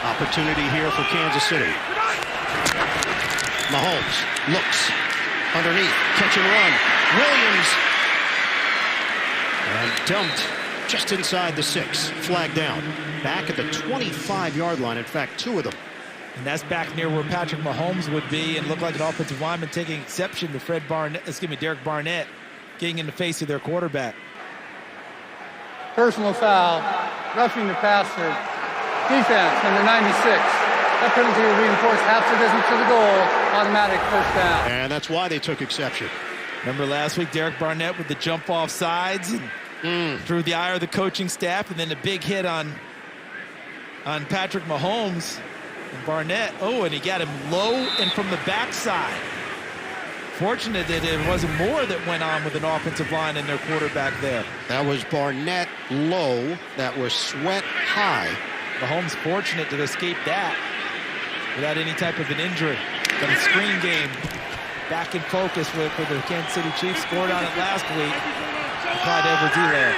Opportunity here for Kansas City. Mahomes looks underneath, catch and run. Williams. And dumped just inside the 6. Flag down. Back at the 25-yard line. In fact, 2 of them. And that's back near where Patrick Mahomes would be, and looked like an offensive lineman taking exception to Derek Barnett getting in the face of their quarterback. Personal foul, roughing the passer. Defense, number 96. That penalty will reinforce half the distance to the goal. Automatic first down. And that's why they took exception. Remember last week, Derek Barnett with the jump off sides and through the eye of the coaching staff, and then a big hit on Patrick Mahomes. And Barnett, and he got him low and from the backside. Fortunate that it wasn't more that went on with an offensive line and their quarterback there. That was Barnett low. That was Sweat high. Mahomes fortunate to escape that without any type of an injury. But a screen game back in focus for the Kansas City Chiefs. Scored on it last week. Clyde Edwards-Helaire.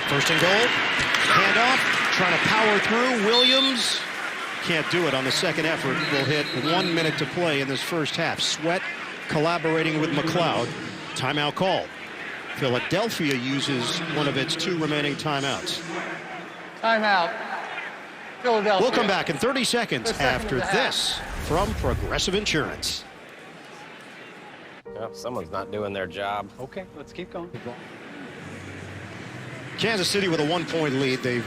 First and goal. Handoff. Trying to power through. Williams can't do it on the second effort. Will hit 1 minute to play in this first half. Sweat collaborating with McLeod. Timeout call. Philadelphia uses one of its 2 remaining timeouts. Timeout. Philadelphia. We'll come back in 30 seconds after this from Progressive Insurance. Well, someone's not doing their job. Okay, let's keep going. Kansas City with a 1-point lead. They've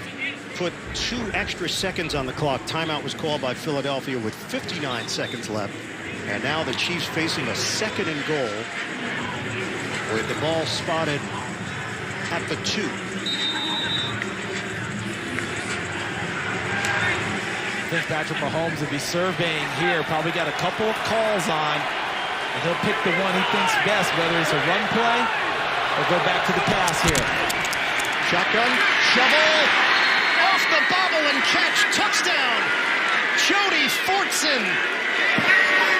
put 2 extra seconds on the clock. Timeout was called by Philadelphia with 59 seconds left. And now the Chiefs facing a second and goal with the ball spotted at the 2. I think Patrick Mahomes will be surveying here. Probably got a couple of calls on. And he'll pick the one he thinks best, whether it's a run play or go back to the pass here. Shotgun, shovel, off the bobble and catch, touchdown. Jody Fortson,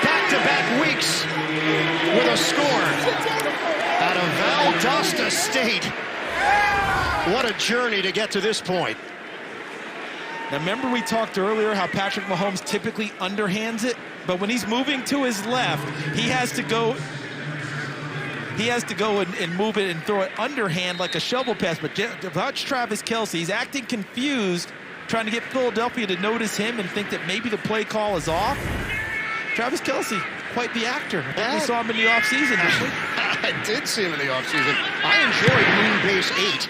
back-to-back weeks with a score out of Valdosta State. What a journey to get to this point. Now remember we talked earlier how Patrick Mahomes typically underhands it, but when he's moving to his left, he has to go and move it and throw it underhand like a shovel pass. But watch Travis Kelce. He's acting confused, trying to get Philadelphia to notice him and think that maybe the play call is off. Travis Kelce, quite the actor. I think we Yeah. saw him in the offseason, didn't we? I did see him in the offseason. I enjoyed Moonbase 8.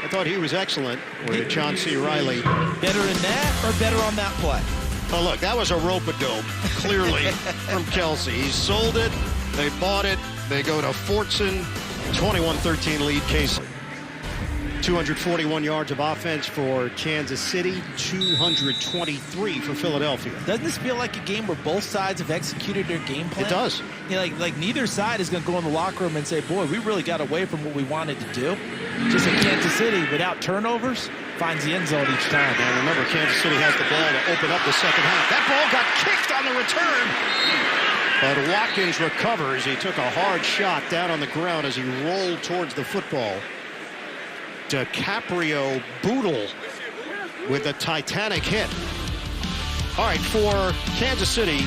I thought he was excellent with John C. Reilly. Better in that or better on that play? Oh, look, that was a rope-a-dope, clearly, from Kelce. He sold it. They bought it. They go to Fortson. 21-13 lead, Casey. 241 yards of offense for Kansas City, 223 for Philadelphia. Doesn't this feel like a game where both sides have executed their game plan? It does. You know, like neither side is going to go in the locker room and say, boy, we really got away from what we wanted to do. Just in Kansas City, without turnovers, finds the end zone each time. And remember, Kansas City has the ball to open up the second half. That ball got kicked on the return. But Watkins recovers. He took a hard shot down on the ground as he rolled towards the football. DiCaprio Boodle with a Titanic hit. All right, for Kansas City,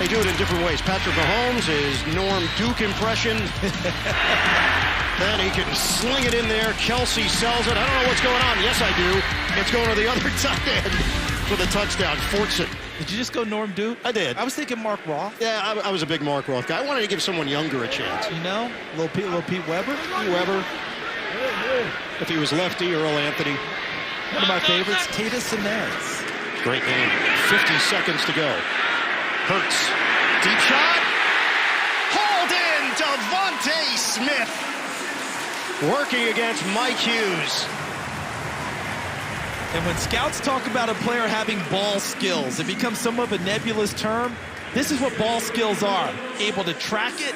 they do it in different ways. Patrick Mahomes, his Norm Duke impression. Then he can sling it in there. Kelce sells it. I don't know what's going on. Yes, I do. It's going to the other tight end for the touchdown. Fortson. Did you just go Norm Duke? I did. I was thinking Mark Roth. Yeah, I was a big Mark Roth guy. I wanted to give someone younger a chance. You know, little Pete Weber. Whoever. If he was lefty, Earl Anthony. One of my favorites, Tatus Sanez. Great game. 50 seconds to go. Hurts. Deep shot. Hauled in. Devontae Smith. Working against Mike Hughes. And when scouts talk about a player having ball skills, it becomes somewhat of a nebulous term. This is what ball skills are. Able to track it,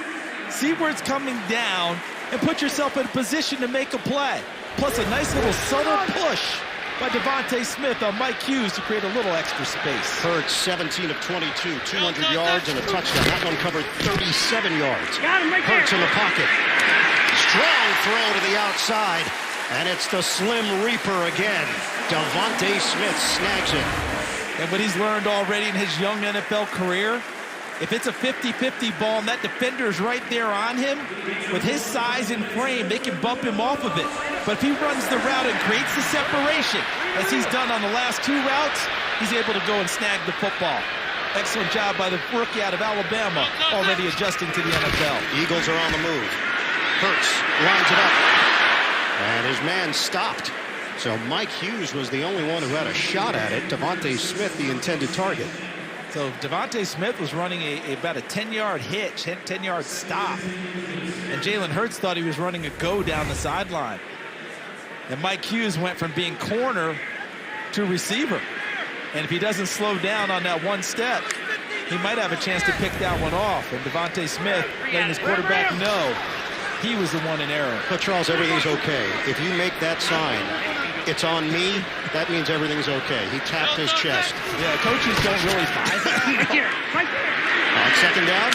see where it's coming down, and put yourself in a position to make a play. Plus a nice little subtle push by Devontae Smith on Mike Hughes to create a little extra space. Hurts 17 of 22, 200 yards and a touchdown. That one covered 37 yards. Hurts in the pocket. Strong throw to the outside. And it's the Slim Reaper again. Devontae Smith snags it. And what he's learned already in his young NFL career, if it's a 50-50 ball and that defender's right there on him, with his size and frame, they can bump him off of it. But if he runs the route and creates the separation, as he's done on the last two routes, he's able to go and snag the football. Excellent job by the rookie out of Alabama, already adjusting to the NFL. Eagles are on the move. Hurts lines it up. And his man stopped. So Mike Hughes was the only one who had a shot at it. Devontae Smith, the intended target. So Devontae Smith was running about a 10-yard hitch, 10-yard stop. And Jalen Hurts thought he was running a go down the sideline. And Mike Hughes went from being corner to receiver. And if he doesn't slow down on that one step, he might have a chance to pick that one off. And Devontae Smith letting his quarterback know he was the one in error. But Charles, everything's okay. If you make that sign, it's on me, that means everything's okay. He tapped his chest. Yeah, coaches don't really buy that. On second down.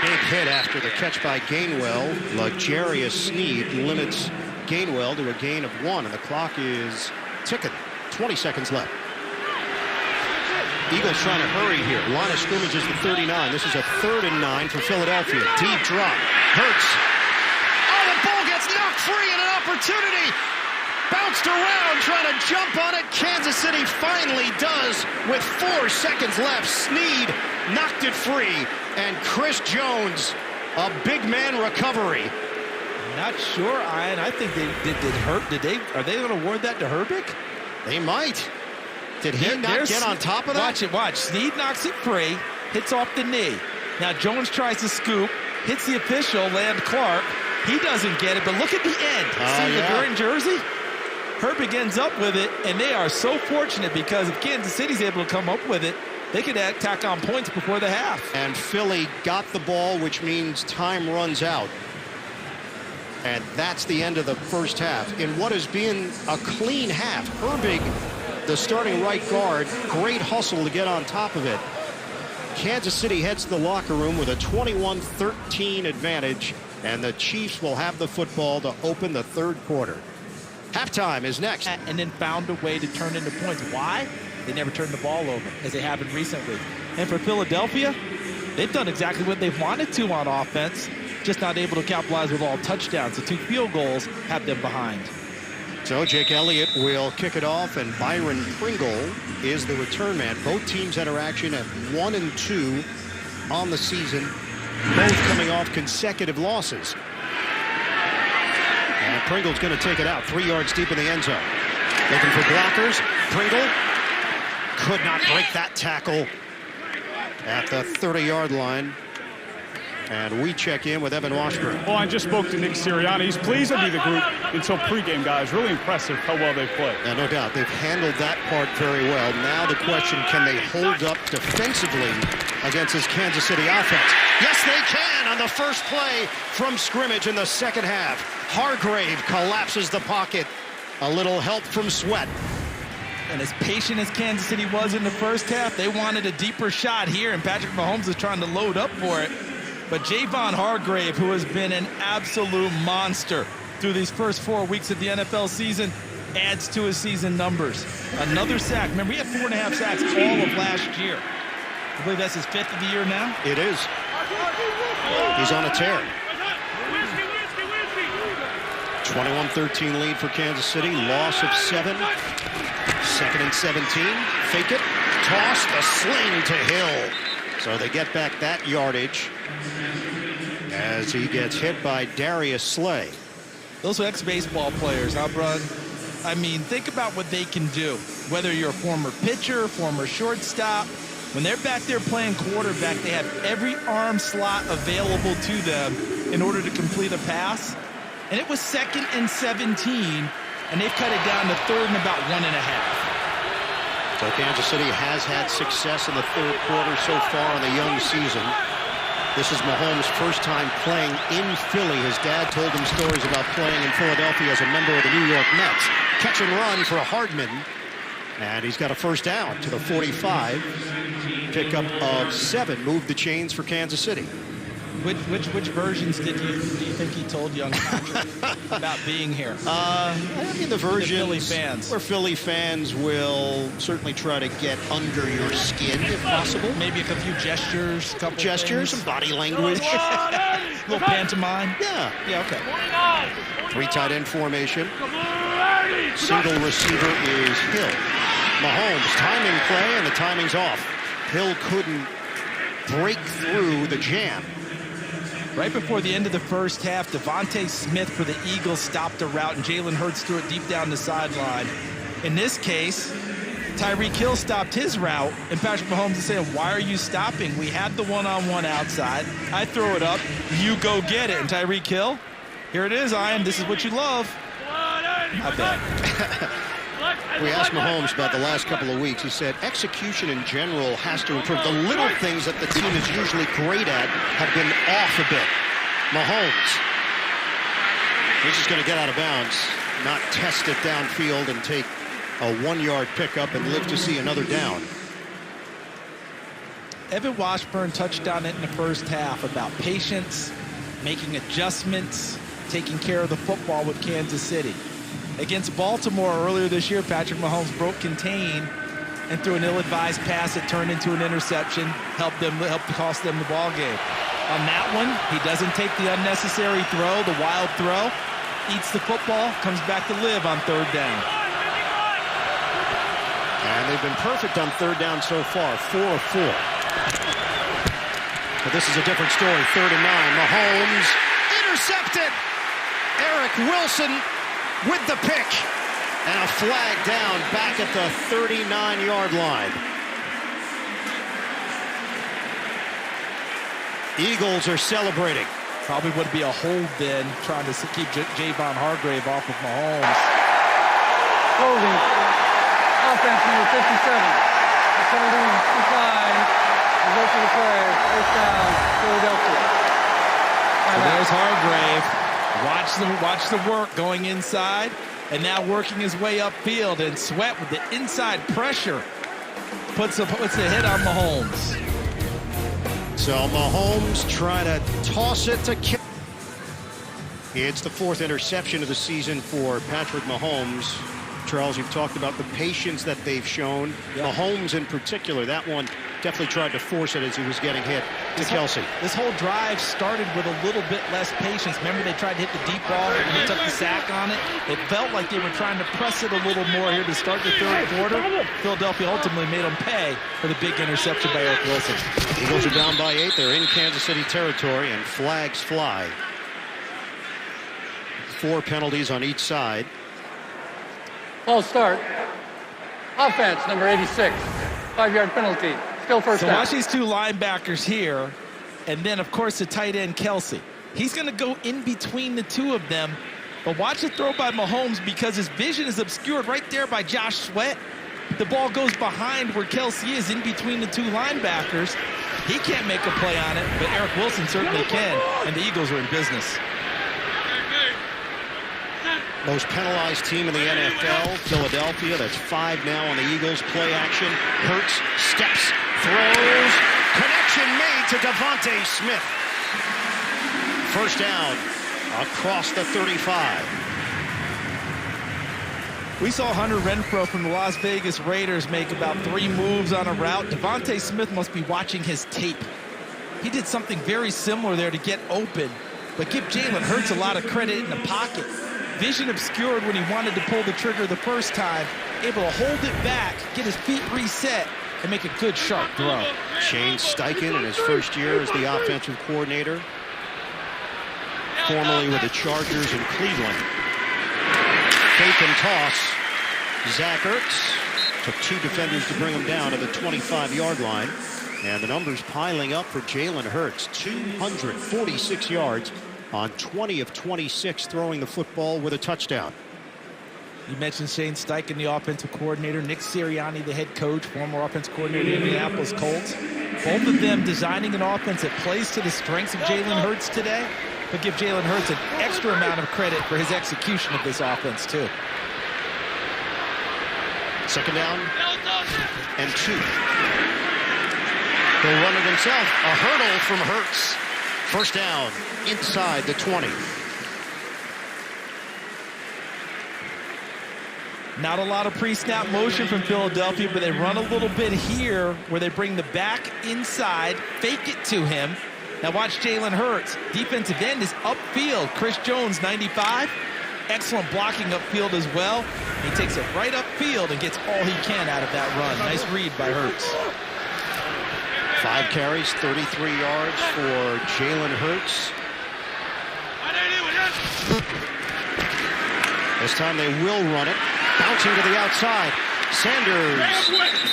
Big hit after the catch by Gainwell. L'Jarius Sneed limits Gainwell to a gain of 1, and the clock is ticking. 20 seconds left. Eagles trying to hurry here. Line of scrimmage is the 39. This is a 3rd and 9 for Philadelphia. Deep drop. Hurts. Oh, the ball gets knocked free and an opportunity. Bounced around trying to jump on it. Kansas City finally does with 4 seconds left. Sneed knocked it free. And Chris Jones, a big man recovery. Not sure, Ian. I think are they going to award that to Herbig? They might. Did he not get on top of that? Watch it, watch. Sneed knocks it free, hits off the knee. Now Jones tries to scoop, hits the official, Land Clark. He doesn't get it, but look at the end. See the green jersey? Herbig ends up with it, and they are so fortunate because if Kansas City's able to come up with it, they could tack on points before the half. And Philly got the ball, which means time runs out. And that's the end of the first half. In what has been a clean half, Herbig, the starting right guard, great hustle to get on top of it. Kansas City heads to the locker room with a 21-13 advantage, and the Chiefs will have the football to open the third quarter. Halftime is next. And then found a way to turn into points. Why? They never turned the ball over, as they have recently. And for Philadelphia, they've done exactly what they've wanted to on offense, just not able to capitalize with all touchdowns. The 2 field goals have them behind. So Jake Elliott will kick it off, and Byron Pringle is the return man. Both teams interaction at 1-2 on the season, both coming off consecutive losses. And Pringle's going to take it out 3 yards deep in the end zone. Looking for blockers. Pringle could not break that tackle at the 30-yard line. And we check in with Evan Washburn. Well, I just spoke to Nick Sirianni. He's pleased to be the group until pregame, guys. Really impressive how well they play. Yeah, no doubt. They've handled that part very well. Now the question, can they hold up defensively against this Kansas City offense? Yes, they can on the first play from scrimmage in the second half. Hargrave collapses the pocket. A little help from Sweat. And as patient as Kansas City was in the first half, they wanted a deeper shot here, and Patrick Mahomes is trying to load up for it. But Javon Hargrave, who has been an absolute monster through these first 4 weeks of the NFL season, adds to his season numbers. Another sack. Remember, he had 4.5 sacks all of last year. I believe that's his 5th of the year now. It is. He's on a tear. 21-13 lead for Kansas City. Loss of 7. 2nd and 17. Fake it. Toss the sling to Hill. So they get back that yardage as he gets hit by Darius Slay. Those are ex-baseball players, huh, Brad? I mean, think about what they can do. Whether you're a former pitcher, former shortstop, when they're back there playing quarterback, they have every arm slot available to them in order to complete a pass. And it was 2nd and 17, and they've cut it down to 3rd and about 1.5. So Kansas City has had success in the third quarter so far in the young season. This is Mahomes' first time playing in Philly. His dad told him stories about playing in Philadelphia as a member of the New York Mets. Catch and run for Hardman. And he's got a first down to the 45. Pickup of 7. Moved the chains for Kansas City. Which versions do you think he told young Patrick about being here? I mean, the versions Philly fans. where Philly fans will certainly try to get under your skin if possible. Maybe a few gestures, couple Gestures, things. some body language. A little pantomime. Yeah. Yeah, okay. 3 tight end formation. Single receiver is Hill. Mahomes, timing play, and the timing's off. Hill couldn't break through the jam. Right before the end of the first half, Devontae Smith for the Eagles stopped a route, and Jalen Hurts threw it deep down the sideline. In this case, Tyreek Hill stopped his route, and Patrick Mahomes is saying, why are you stopping? We had the one-on-one outside. I throw it up. You go get it. And Tyreek Hill, here it is, Ian. This is what you love. I bet. We asked Mahomes about the last couple of weeks. He said execution in general has to improve. The little things that the team is usually great at have been off a bit. Mahomes. He's just going to get out of bounds, not test it downfield and take a 1-yard pickup and live to see another down. Evan Washburn touched on it in the first half about patience, making adjustments, taking care of the football with Kansas City. Against Baltimore earlier this year, Patrick Mahomes broke contain and threw an ill-advised pass that turned into an interception, helped cost them the ball game. On that one, he doesn't take the unnecessary throw, the wild throw, eats the football, comes back to live on 3rd down. And they've been perfect on 3rd down so far, 4 of 4. But this is a different story, 3rd and 9. Mahomes intercepted. Eric Wilson with the pick, and a flag down back at the 39-yard line. Eagles are celebrating. Probably would be a hold then, trying to keep Javon Hargrave off of Mahomes. Holding. Offense number 57. The penalty declined. Result of the play. First down, Philadelphia. So there's Hargrave. Watch the work going inside, and now working his way upfield, and Sweat with the inside pressure puts a hit on Mahomes. So Mahomes trying to toss it to kick. It's the 4th interception of the season for Patrick Mahomes. Charles, you've talked about the patience that they've shown. Mahomes in particular, that one definitely tried to force it as he was getting hit to Kelce. This whole drive started with a little bit less patience. Remember, they tried to hit the deep ball and they took the sack on it. It felt like they were trying to press it a little more here to start the third quarter. Philadelphia ultimately made them pay for the big interception by Eric Wilson. Eagles are down by 8. They're in Kansas City territory, and flags fly. 4 penalties on each side. False start. Offense, number 86. 5-yard penalty. Still first So down. watch these two linebackers here, and then, of course, the tight end, Kelce. He's going to go in between the two of them, but watch the throw by Mahomes because his vision is obscured right there by Josh Sweat. The ball goes behind where Kelce is, in between the two linebackers. He can't make a play on it, but Eric Wilson certainly can, and the Eagles are in business. Most penalized team in the NFL, Philadelphia. That's 5 now on the Eagles. Play action. Hurts, steps, throws. Connection made to Devontae Smith. First down across the 35. We saw Hunter Renfrow from the Las Vegas Raiders make about 3 moves on a route. Devontae Smith must be watching his tape. He did something very similar there to get open, but give Jalen Hurts a lot of credit in the pocket. Vision obscured when he wanted to pull the trigger the first time, able to hold it back, get his feet reset, and make a good, sharp throw. Shane Steichen in his first year as the offensive coordinator, formerly with the Chargers in Cleveland. Fake and toss. Zach Ertz took 2 defenders to bring him down to the 25-yard line. And the numbers piling up for Jalen Hurts. 246 yards on 20 of 26 throwing the football with a touchdown. You mentioned Shane Steichen, the offensive coordinator, Nick Sirianni, the head coach, former offensive coordinator of the Indianapolis Colts. Both of them designing an offense that plays to the strengths of Jalen Hurts today, but give Jalen Hurts an extra amount of credit for his execution of this offense, too. Second down and 2. He'll run it himself. A hurdle from Hurts. First down inside the 20. Not a lot of pre-snap motion from Philadelphia, but they run a little bit here where they bring the back inside, fake it to him. Now watch Jalen Hurts. Defensive end is upfield. Chris Jones, 95. Excellent blocking upfield as well. He takes it right upfield and gets all he can out of that run. Nice read by Hurts. 5 carries, 33 yards for Jalen Hurts. This time they will run it. Bouncing to the outside. Sanders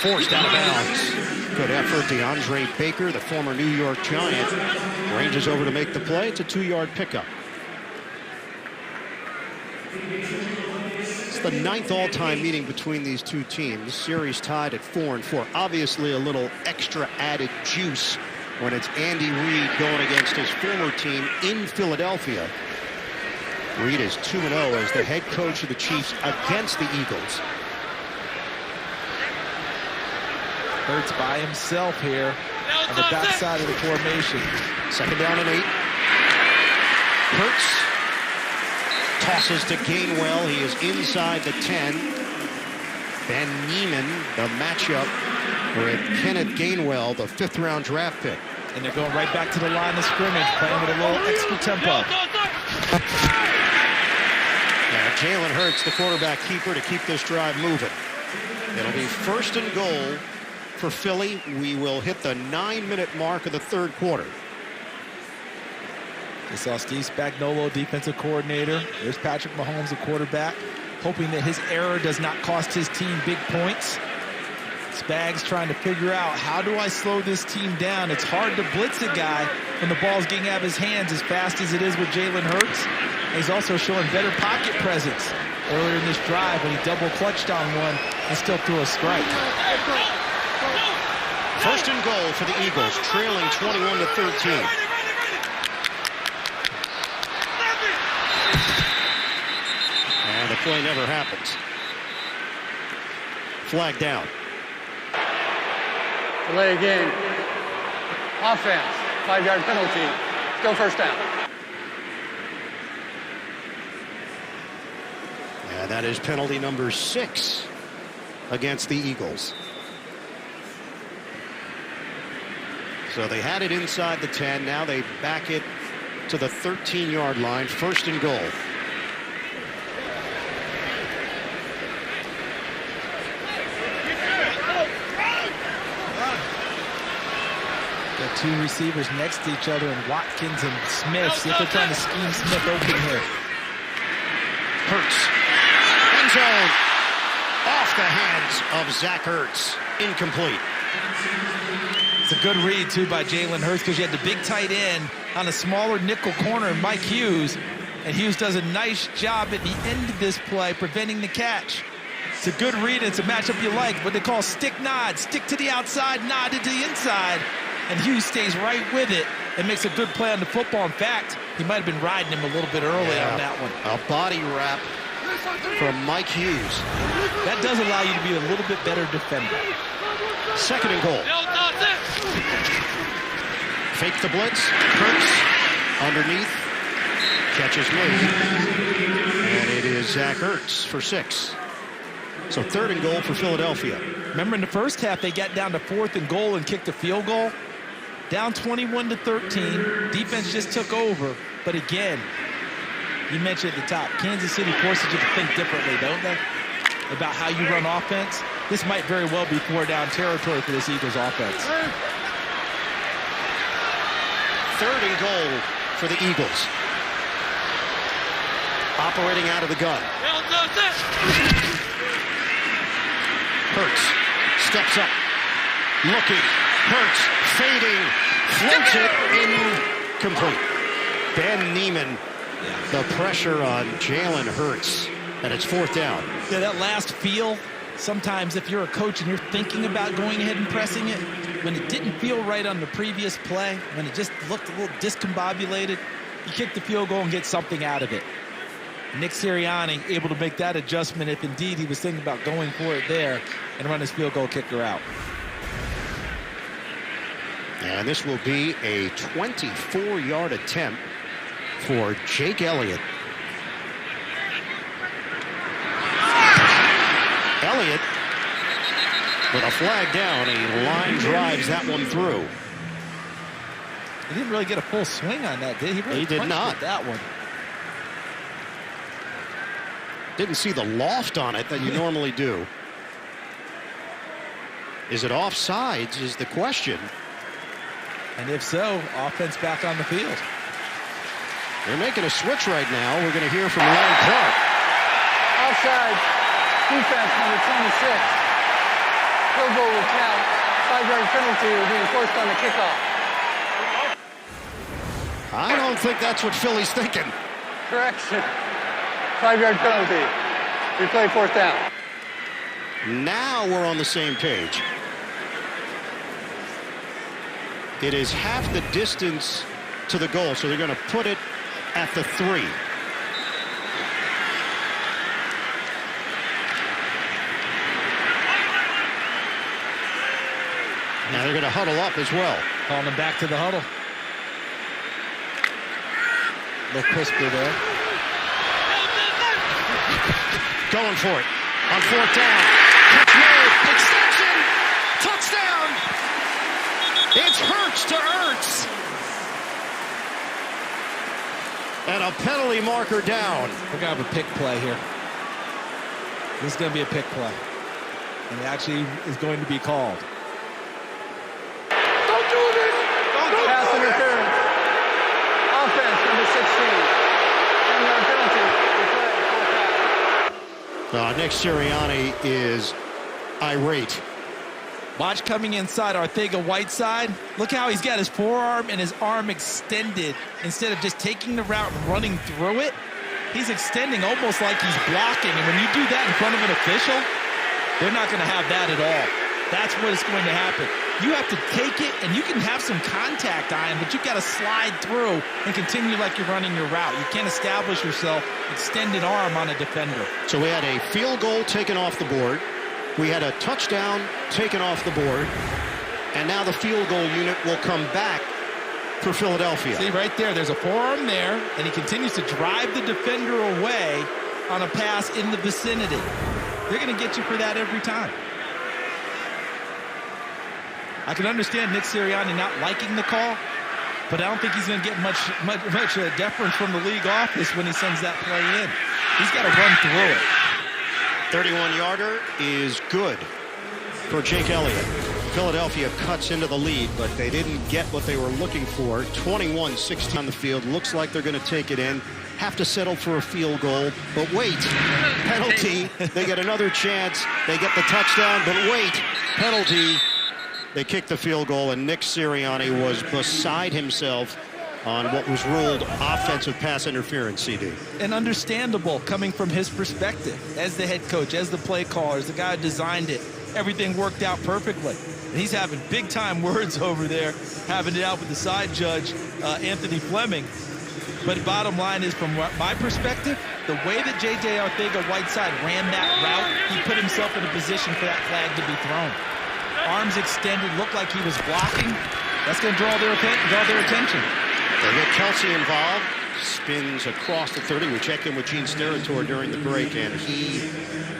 forced out of bounds. Good effort. DeAndre Baker, the former New York Giant, ranges over to make the play. It's a 2-yard pickup. It's the 9th all-time meeting between these two teams. Series tied at 4-4. Obviously a little extra added juice when it's Andy Reid going against his former team in Philadelphia. Reid is 2-0 as the head coach of the Chiefs against the Eagles. Hurts by himself here on the backside of the formation. Second down and 8. Hurts tosses to Gainwell. He is inside the 10. Ben Niemann, the matchup with Kenneth Gainwell, the 5th-round draft pick. And they're going right back to the line of scrimmage, playing with a little extra tempo. Now Jalen Hurts, the quarterback keeper, to keep this drive moving. It'll be 1st and goal for Philly. We will hit the 9-minute mark of the 3rd quarter. We saw Steve Spagnuolo, defensive coordinator. There's Patrick Mahomes, the quarterback, hoping that his error does not cost his team big points. Spags trying to figure out, how do I slow this team down? It's hard to blitz a guy when the ball's getting out of his hands as fast as it is with Jalen Hurts. And he's also showing better pocket presence earlier in this drive when he double clutched on one and still threw a strike. 1st and goal for the Eagles, trailing 21-13. And the play never happens. Flag down. Delay game. Offense. 5-yard penalty. Still first down. And that is penalty number 6 against the Eagles. So they had it inside the 10. Now they back it to the 13-yard line. 1st and goal. Got 2 receivers next to each other, and Watkins and Smith. See if they're trying to scheme Smith open here. Hurts. End zone. Off the hands of Zach Ertz. Incomplete. It's a good read, too, by Jalen Hurts, because you had the big tight end on a smaller nickel corner, Mike Hughes, and Hughes does a nice job at the end of this play preventing the catch. It's a good read. It's a matchup you like. What they call stick nod. Stick to the outside, nod to the inside. And Hughes stays right with it and makes a good play on the football. In fact, he might have been riding him a little bit early on that one. A body wrap from Mike Hughes. That does allow you to be a little bit better defender. 2nd and goal. Fake the blitz. Hurts underneath. Catch is made. And it is Zach Ertz for 6. So 3rd and goal for Philadelphia. Remember in the first half, they got down to 4th and goal and kicked a field goal. Down 21-13. Defense just took over. But again, you mentioned at the top, Kansas City forces you to think differently, don't they? About how you run offense. This might very well be 4-down territory for this Eagles offense. 3rd and goal for the Eagles. Operating out of the gun. Hurts steps up. Looking. Hurts fading. Floats it incomplete. Ben Niemann. The pressure on Jalen Hurts. And it's 4th down. Yeah, that last feel. Sometimes if you're a coach and you're thinking about going ahead and pressing it, when it didn't feel right on the previous play, when it just looked a little discombobulated, you kick the field goal and get something out of it. Nick Sirianni able to make that adjustment if indeed he was thinking about going for it there and run his field goal kicker out. And this will be a 24-yard attempt for Jake Elliott. Elliott with a flag down. A line drives that one through. He didn't really get a full swing on that, did he? Really did not. With that one. Didn't see the loft on it that you normally do. Is it offsides is the question. And if so, offense back on the field. They're making a switch right now. We're going to hear from Larry Clark. Offside. Defense number 26. Field goal will count. 5-yard penalty will be enforced on the kickoff. I don't think that's what Philly's thinking. Correction. 5-yard penalty. Replay 4th down. Now we're on the same page. It is half the distance to the goal, so they're going to put it at the 3. Now they're going to huddle up as well. Calling them back to the huddle. A little crisper there. Going for it on 4th down. Catch made. Extension. Touchdown. It's Hurts to Ertz. And a penalty marker down. We're going to have a pick play here. This is going to be a pick play. And it actually is going to be called. Pass interference. Offense number 16. 10-yard penalty. Replay 4th down. Nick Sirianni is irate. Watch coming inside Arcega-Whiteside. Look how he's got his forearm and his arm extended. Instead of just taking the route and running through it, he's extending almost like he's blocking. And when you do that in front of an official, they're not going to have that at all. That's what is going to happen. You have to take it, and you can have some contact on him, but you've got to slide through and continue like you're running your route. You can't establish yourself extended arm on a defender. So we had a field goal taken off the board. We had a touchdown taken off the board. And now the field goal unit will come back for Philadelphia. See, right there, there's a forearm there, and he continues to drive the defender away, on a pass in the vicinity. They're going to get you for that every time. I can understand Nick Sirianni not liking the call, but I don't think he's going to get much deference from the league office when he sends that play in. He's got to run through it. 31-yarder is good for Jake Elliott. Philadelphia cuts into the lead, but they didn't get what they were looking for. 21-16 on the field. Looks like they're going to take it in. Have to settle for a field goal, but wait, penalty. They get another chance. They get the touchdown, but wait, penalty. They kick the field goal, and Nick Sirianni was beside himself on what was ruled offensive pass interference, CD. And understandable coming from his perspective as the head coach, as the play caller, as the guy who designed it. Everything worked out perfectly. And he's having big-time words over there, having it out with the side judge, Anthony Fleming. But bottom line is, from my perspective, the way that J.J. Arcega-Whiteside ran that route, he put himself in a position for that flag to be thrown. Arms extended, looked like he was blocking. That's going to draw their attention. They get Kelce involved, spins across the 30. We checked in with Gene Steratore during the break, and he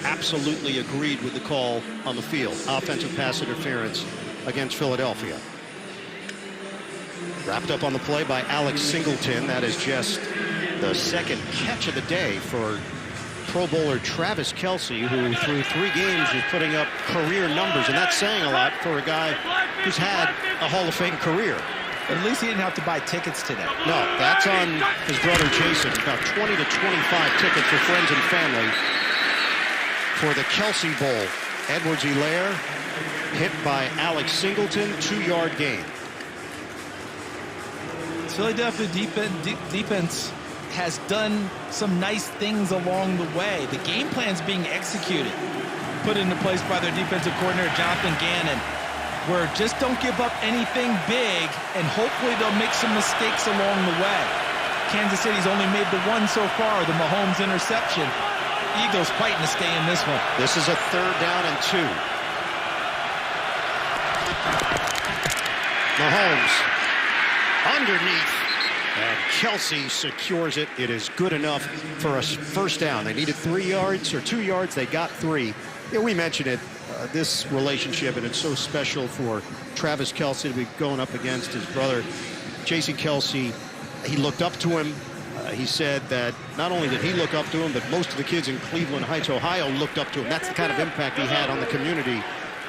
absolutely agreed with the call on the field. Offensive pass interference against Philadelphia. Wrapped up on the play by Alex Singleton. That is just the second catch of the day for Pro Bowler Travis Kelce, who through 3 games is putting up career numbers, and that's saying a lot for a guy who's had a Hall of Fame career. At least he didn't have to buy tickets today. No, that's on his brother Jason. About 20 to 25 tickets for friends and family for the Kelce Bowl. Edwards-Helaire hit by Alex Singleton, 2-yard gain. Philadelphia defense has done some nice things along the way. The game plan's being executed, put into place by their defensive coordinator, Jonathan Gannon, where just don't give up anything big, and hopefully they'll make some mistakes along the way. Kansas City's only made the one so far, the Mahomes interception. Eagles fighting to stay in this one. This is a 3rd down and 2. Mahomes underneath, and Kelce secures it. It is good enough for a first down. They needed 3 yards or 2 yards. They got 3. Yeah, we mentioned it, this relationship, and it's so special for Travis Kelce to be going up against his brother, Jason Kelce. He looked up to him. He said that not only did he look up to him, but most of the kids in Cleveland Heights, Ohio, looked up to him. That's the kind of impact he had on the community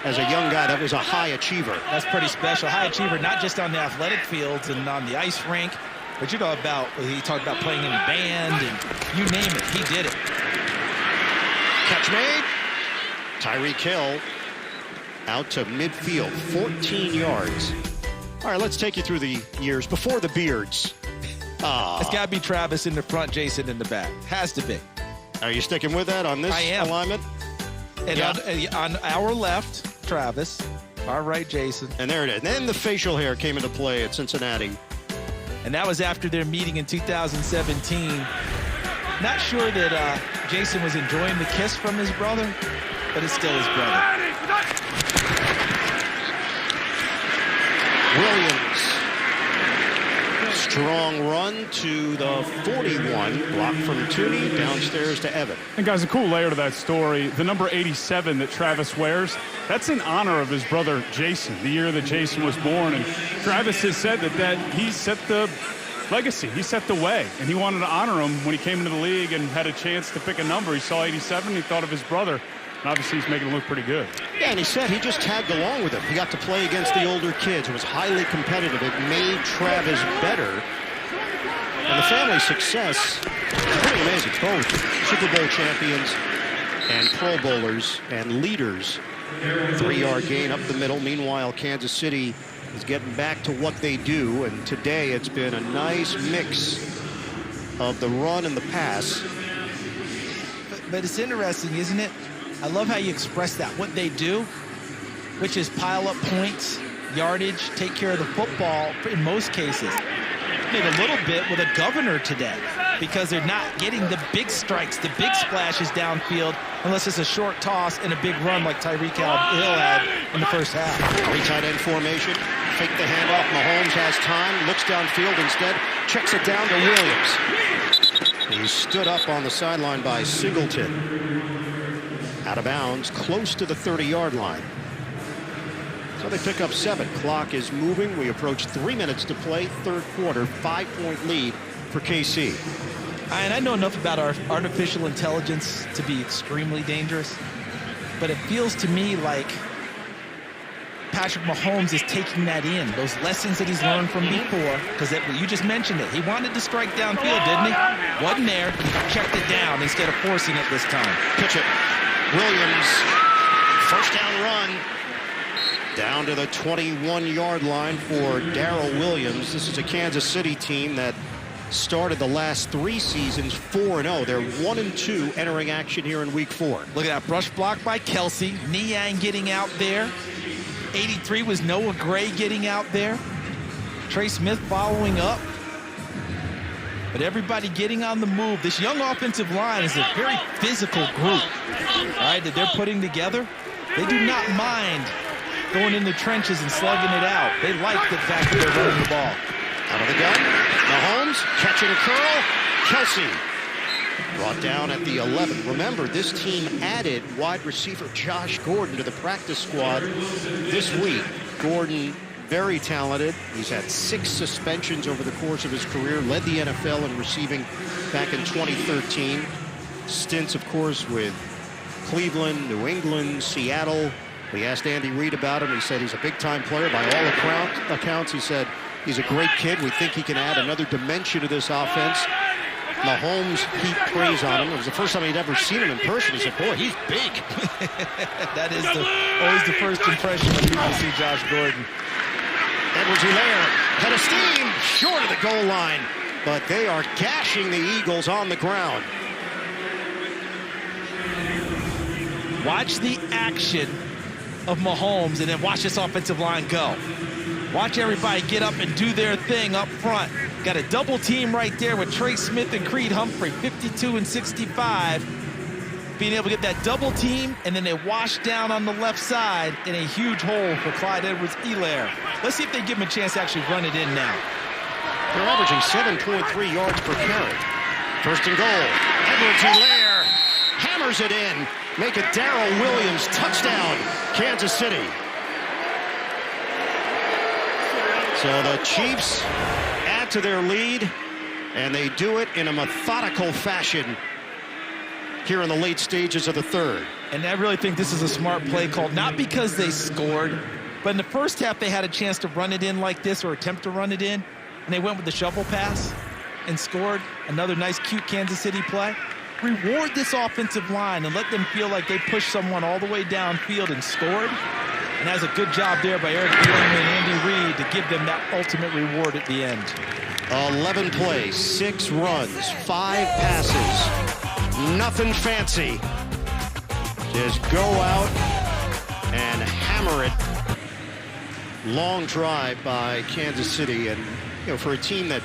as a young guy that was a high achiever. That's pretty special. High achiever, not just on the athletic fields and on the ice rink, but you know about, he talked about playing in a band and you name it, he did it. Catch made. Tyreek Hill out to midfield, 14 yards. All right, let's take you through the years before the beards. It's got to be Travis in the front, Jason in the back. Has to be. Are you sticking with that on this alignment? And yeah. on our left, Travis. Our right, Jason. And there it is. And then the facial hair came into play at Cincinnati. And that was after their meeting in 2017. Not sure that Jason was enjoying the kiss from his brother, but it's still his brother. Williams. Strong run to the 41. Block from Tooney, downstairs to Evan. And guys, a cool layer to that story. The number 87 that Travis wears, that's in honor of his brother Jason, the year that Jason was born. And Travis has said that he set the legacy. He set the way, and he wanted to honor him when he came into the league and had a chance to pick a number. He saw 87, he thought of his brother, and obviously he's making it look pretty good. Yeah, and he said he just tagged along with him. He got to play against the older kids. It was highly competitive. It made Travis better. And the family's success is pretty amazing. Both Super Bowl champions and Pro Bowlers and leaders. 3-yard gain up the middle. Meanwhile, Kansas City is getting back to what they do, and today it's been a nice mix of the run and the pass. But it's interesting, isn't it? I love how you express that. What they do, which is pile up points, yardage, take care of the football in most cases. Did a little bit with a governor today because they're not getting the big strikes, the big splashes downfield, unless it's a short toss and a big run like Tyreek Hill had in the first half. 3 tight end formation. Fake the handoff. Mahomes has time, looks downfield instead, checks it down to Williams. He He's stood up on the sideline by Singleton. Out of bounds, close to the 30-yard line. So they pick up 7. Clock is moving. We approach 3 minutes to play. Third quarter, 5-point lead for KC. And I know enough about our artificial intelligence to be extremely dangerous, but it feels to me like Patrick Mahomes is taking that in, those lessons that he's learned from before, because you just mentioned it. He wanted to strike downfield, didn't he? Wasn't there. He checked it down instead of forcing it this time. Pitch it. Williams, first down run. Down to the 21-yard line for Darrell Williams. This is a Kansas City team that started the last 3 seasons 4-0. They're 1-2 entering action here in week 4. Look at that brush block by Kelsey. Niang getting out there. 83 was Noah Gray getting out there. Trey Smith following up. But everybody getting on the move. This young offensive line is a very physical group, right, that they're putting together. They do not mind going in the trenches and slugging it out. They like the fact that they're running the ball. Out of the gun, Mahomes, catch and curl. Kelsey brought down at the 11. Remember, this team added wide receiver Josh Gordon to the practice squad this week. Gordon, very talented. He's had 6 suspensions over the course of his career, led the NFL in receiving back in 2013. Stints, of course, with Cleveland, New England, Seattle. We asked Andy Reid about him. He said he's a big-time player by all accounts. He said he's a great kid. We think he can add another dimension to this offense. Mahomes heaped praise on him. It was the first time he'd ever seen him in person. He said, boy, he's big. That is always the first impression when people see Josh Gordon. Edwards-Helaire, head of steam, short of the goal line. But they are gashing the Eagles on the ground. Watch the action of Mahomes and then watch this offensive line go. Watch everybody get up and do their thing up front. Got a double team right there with Trey Smith and Creed Humphrey, 52 and 65. Being able to get that double team, and then they wash down on the left side in a huge hole for Clyde Edwards-Helaire. Let's see if they give him a chance to actually run it in now. They're averaging 7.3 yards per carry. First and goal. Edwards-Helaire hammers it in. Make it Darrell Williams. Touchdown, Kansas City. So the Chiefs add to their lead, and they do it in a methodical fashion here in the late stages of the third. And I really think this is a smart play call, not because they scored, but in the first half they had a chance to run it in like this or attempt to run it in, and they went with the shovel pass and scored. Another nice, cute Kansas City play. Reward this offensive line and let them feel like they pushed someone all the way downfield and scored. And that's a good job there by Eric Bieniemy and Andy Reid to give them that ultimate reward at the end. 11 plays, 6 runs, 5 passes. Nothing fancy. Just go out and hammer it. Long drive by Kansas City. And, for a team that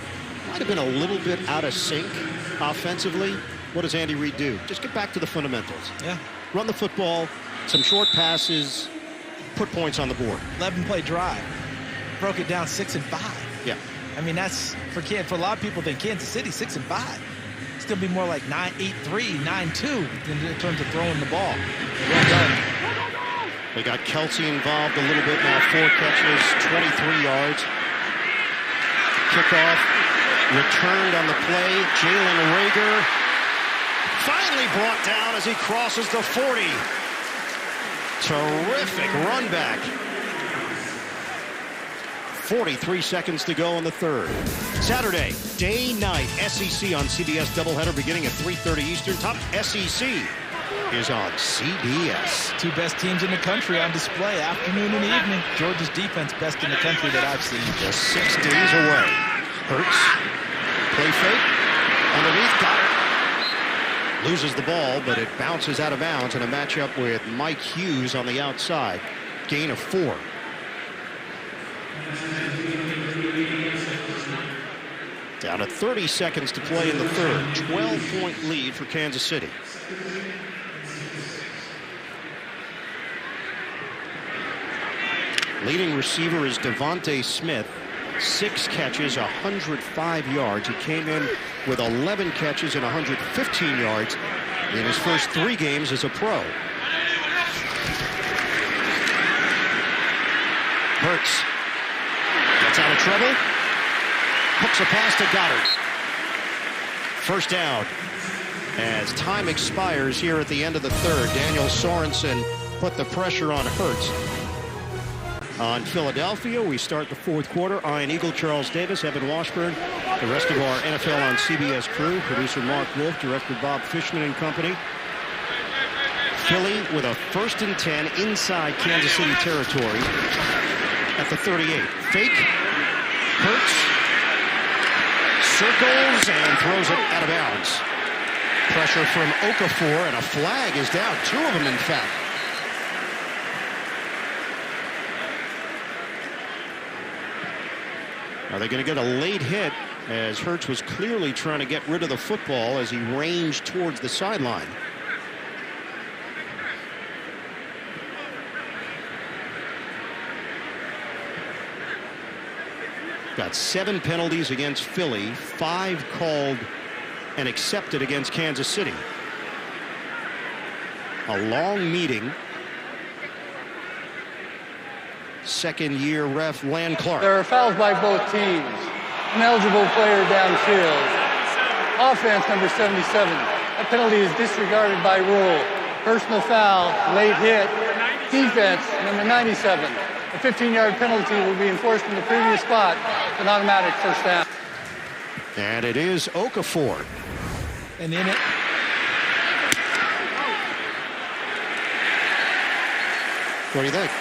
might have been a little bit out of sync offensively, what does Andy Reid do? Just get back to the fundamentals. Yeah. Run the football, some short passes, put points on the board. 11-play drive. Broke it down 6 and 5. Yeah. I mean, that's for a lot of people think Kansas City 6 and 5. It's going to be more like 9-8-3, 9-2 in terms of throwing the ball. Well done. They got Kelsey involved a little bit now. 4 catches, 23 yards. Kickoff returned on the play. Jalen Reagor finally brought down as he crosses the 40. Terrific run back. 43 seconds to go in the third. Saturday, day night, SEC on CBS doubleheader beginning at 3:30 Eastern. Top SEC is on CBS. 2 best teams in the country on display, afternoon and evening. Georgia's defense best in the country that I've seen. Just 6 days away. Hurts, play fake, underneath, got it. Loses the ball, but it bounces out of bounds in a matchup with Mike Hughes on the outside. Gain of 4. Down to 30 seconds to play in the third. 12-point lead for Kansas City. Leading receiver is Devontae Smith. 6 catches, 105 yards. He came in with 11 catches and 115 yards in his first 3 games as a pro. Hurts gets out of trouble. Hooks a pass to Goddard. First down. As time expires here at the end of the 3rd, Daniel Sorensen put the pressure on Hurts. On Philadelphia, we start the 4th quarter. Ian Eagle, Charles Davis, Evan Washburn, the rest of our NFL on CBS crew, producer Mark Wolf, director Bob Fishman and company. Philly with a 1st and 10 inside Kansas City territory at the 38. Fake. Hurts circles and throws it out of bounds. Pressure from Okafor, and a flag is down. 2 of them, in fact. Are they going to get a late hit, as Hurts was clearly trying to get rid of the football as he ranged towards the sideline? Got 7 penalties against Philly, 5 called and accepted against Kansas City. A long meeting. Second-year ref Lan Clark. There are fouls by both teams. An eligible player downfield. Offense number 77. That penalty is disregarded by rule. Personal foul, late hit. Defense number 97. A 15-yard penalty will be enforced in the previous spot. It's an automatic first down. And it is Okafor. And in it. What do you think?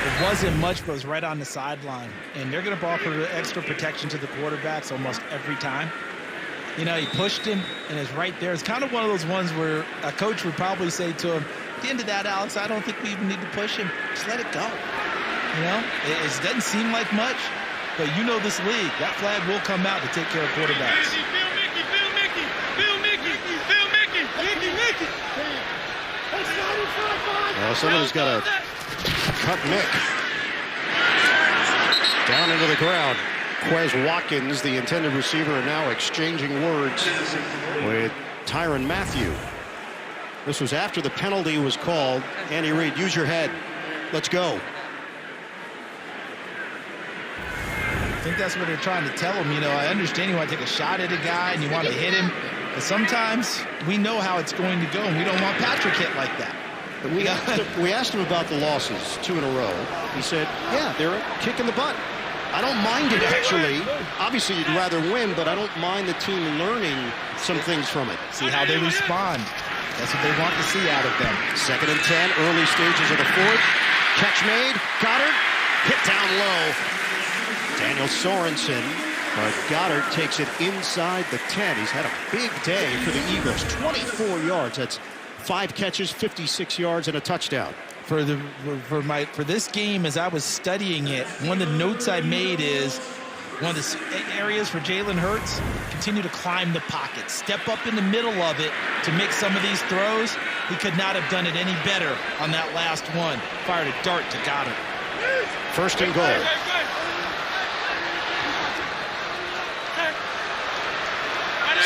It wasn't much, but it was right on the sideline. And they're going to offer extra protection to the quarterbacks almost every time. You know, he pushed him, and it's right there. It's kind of one of those ones where a coach would probably say to him, at the end of that, Alex, I don't think we even need to push him. Just let it go. You know, it doesn't seem like much, but you know this league. That flag will come out to take care of quarterbacks. Well, somebody's got to cut Mick. Down into the ground. Quez Watkins, the intended receiver, are now exchanging words with Tyrann Mathieu. This was after the penalty was called. Andy Reid, use your head. Let's go. I think that's what they're trying to tell him. You know, I understand you want to take a shot at a guy and you want to hit him, but sometimes we know how it's going to go, and we don't want Patrick hit like that. We asked him about the losses, 2 in a row. He said, yeah, they're a kick in the butt. I don't mind it, actually. Obviously, you'd rather win, but I don't mind the team learning some things from it. See how they respond. That's what they want to see out of them. 2nd and 10, early stages of the 4th. Catch made. Goddard hit down low. Daniel Sorensen, but Goddard takes it inside the 10. He's had a big day for the Eagles. 24 yards. That's 5 catches, 56 yards, and a touchdown. For this game, as I was studying it, one of the notes I made is one of the areas for Jalen Hurts, continue to climb the pocket, step up in the middle of it to make some of these throws. He could not have done it any better on that last one. Fired a dart to Goddard. 1st and goal.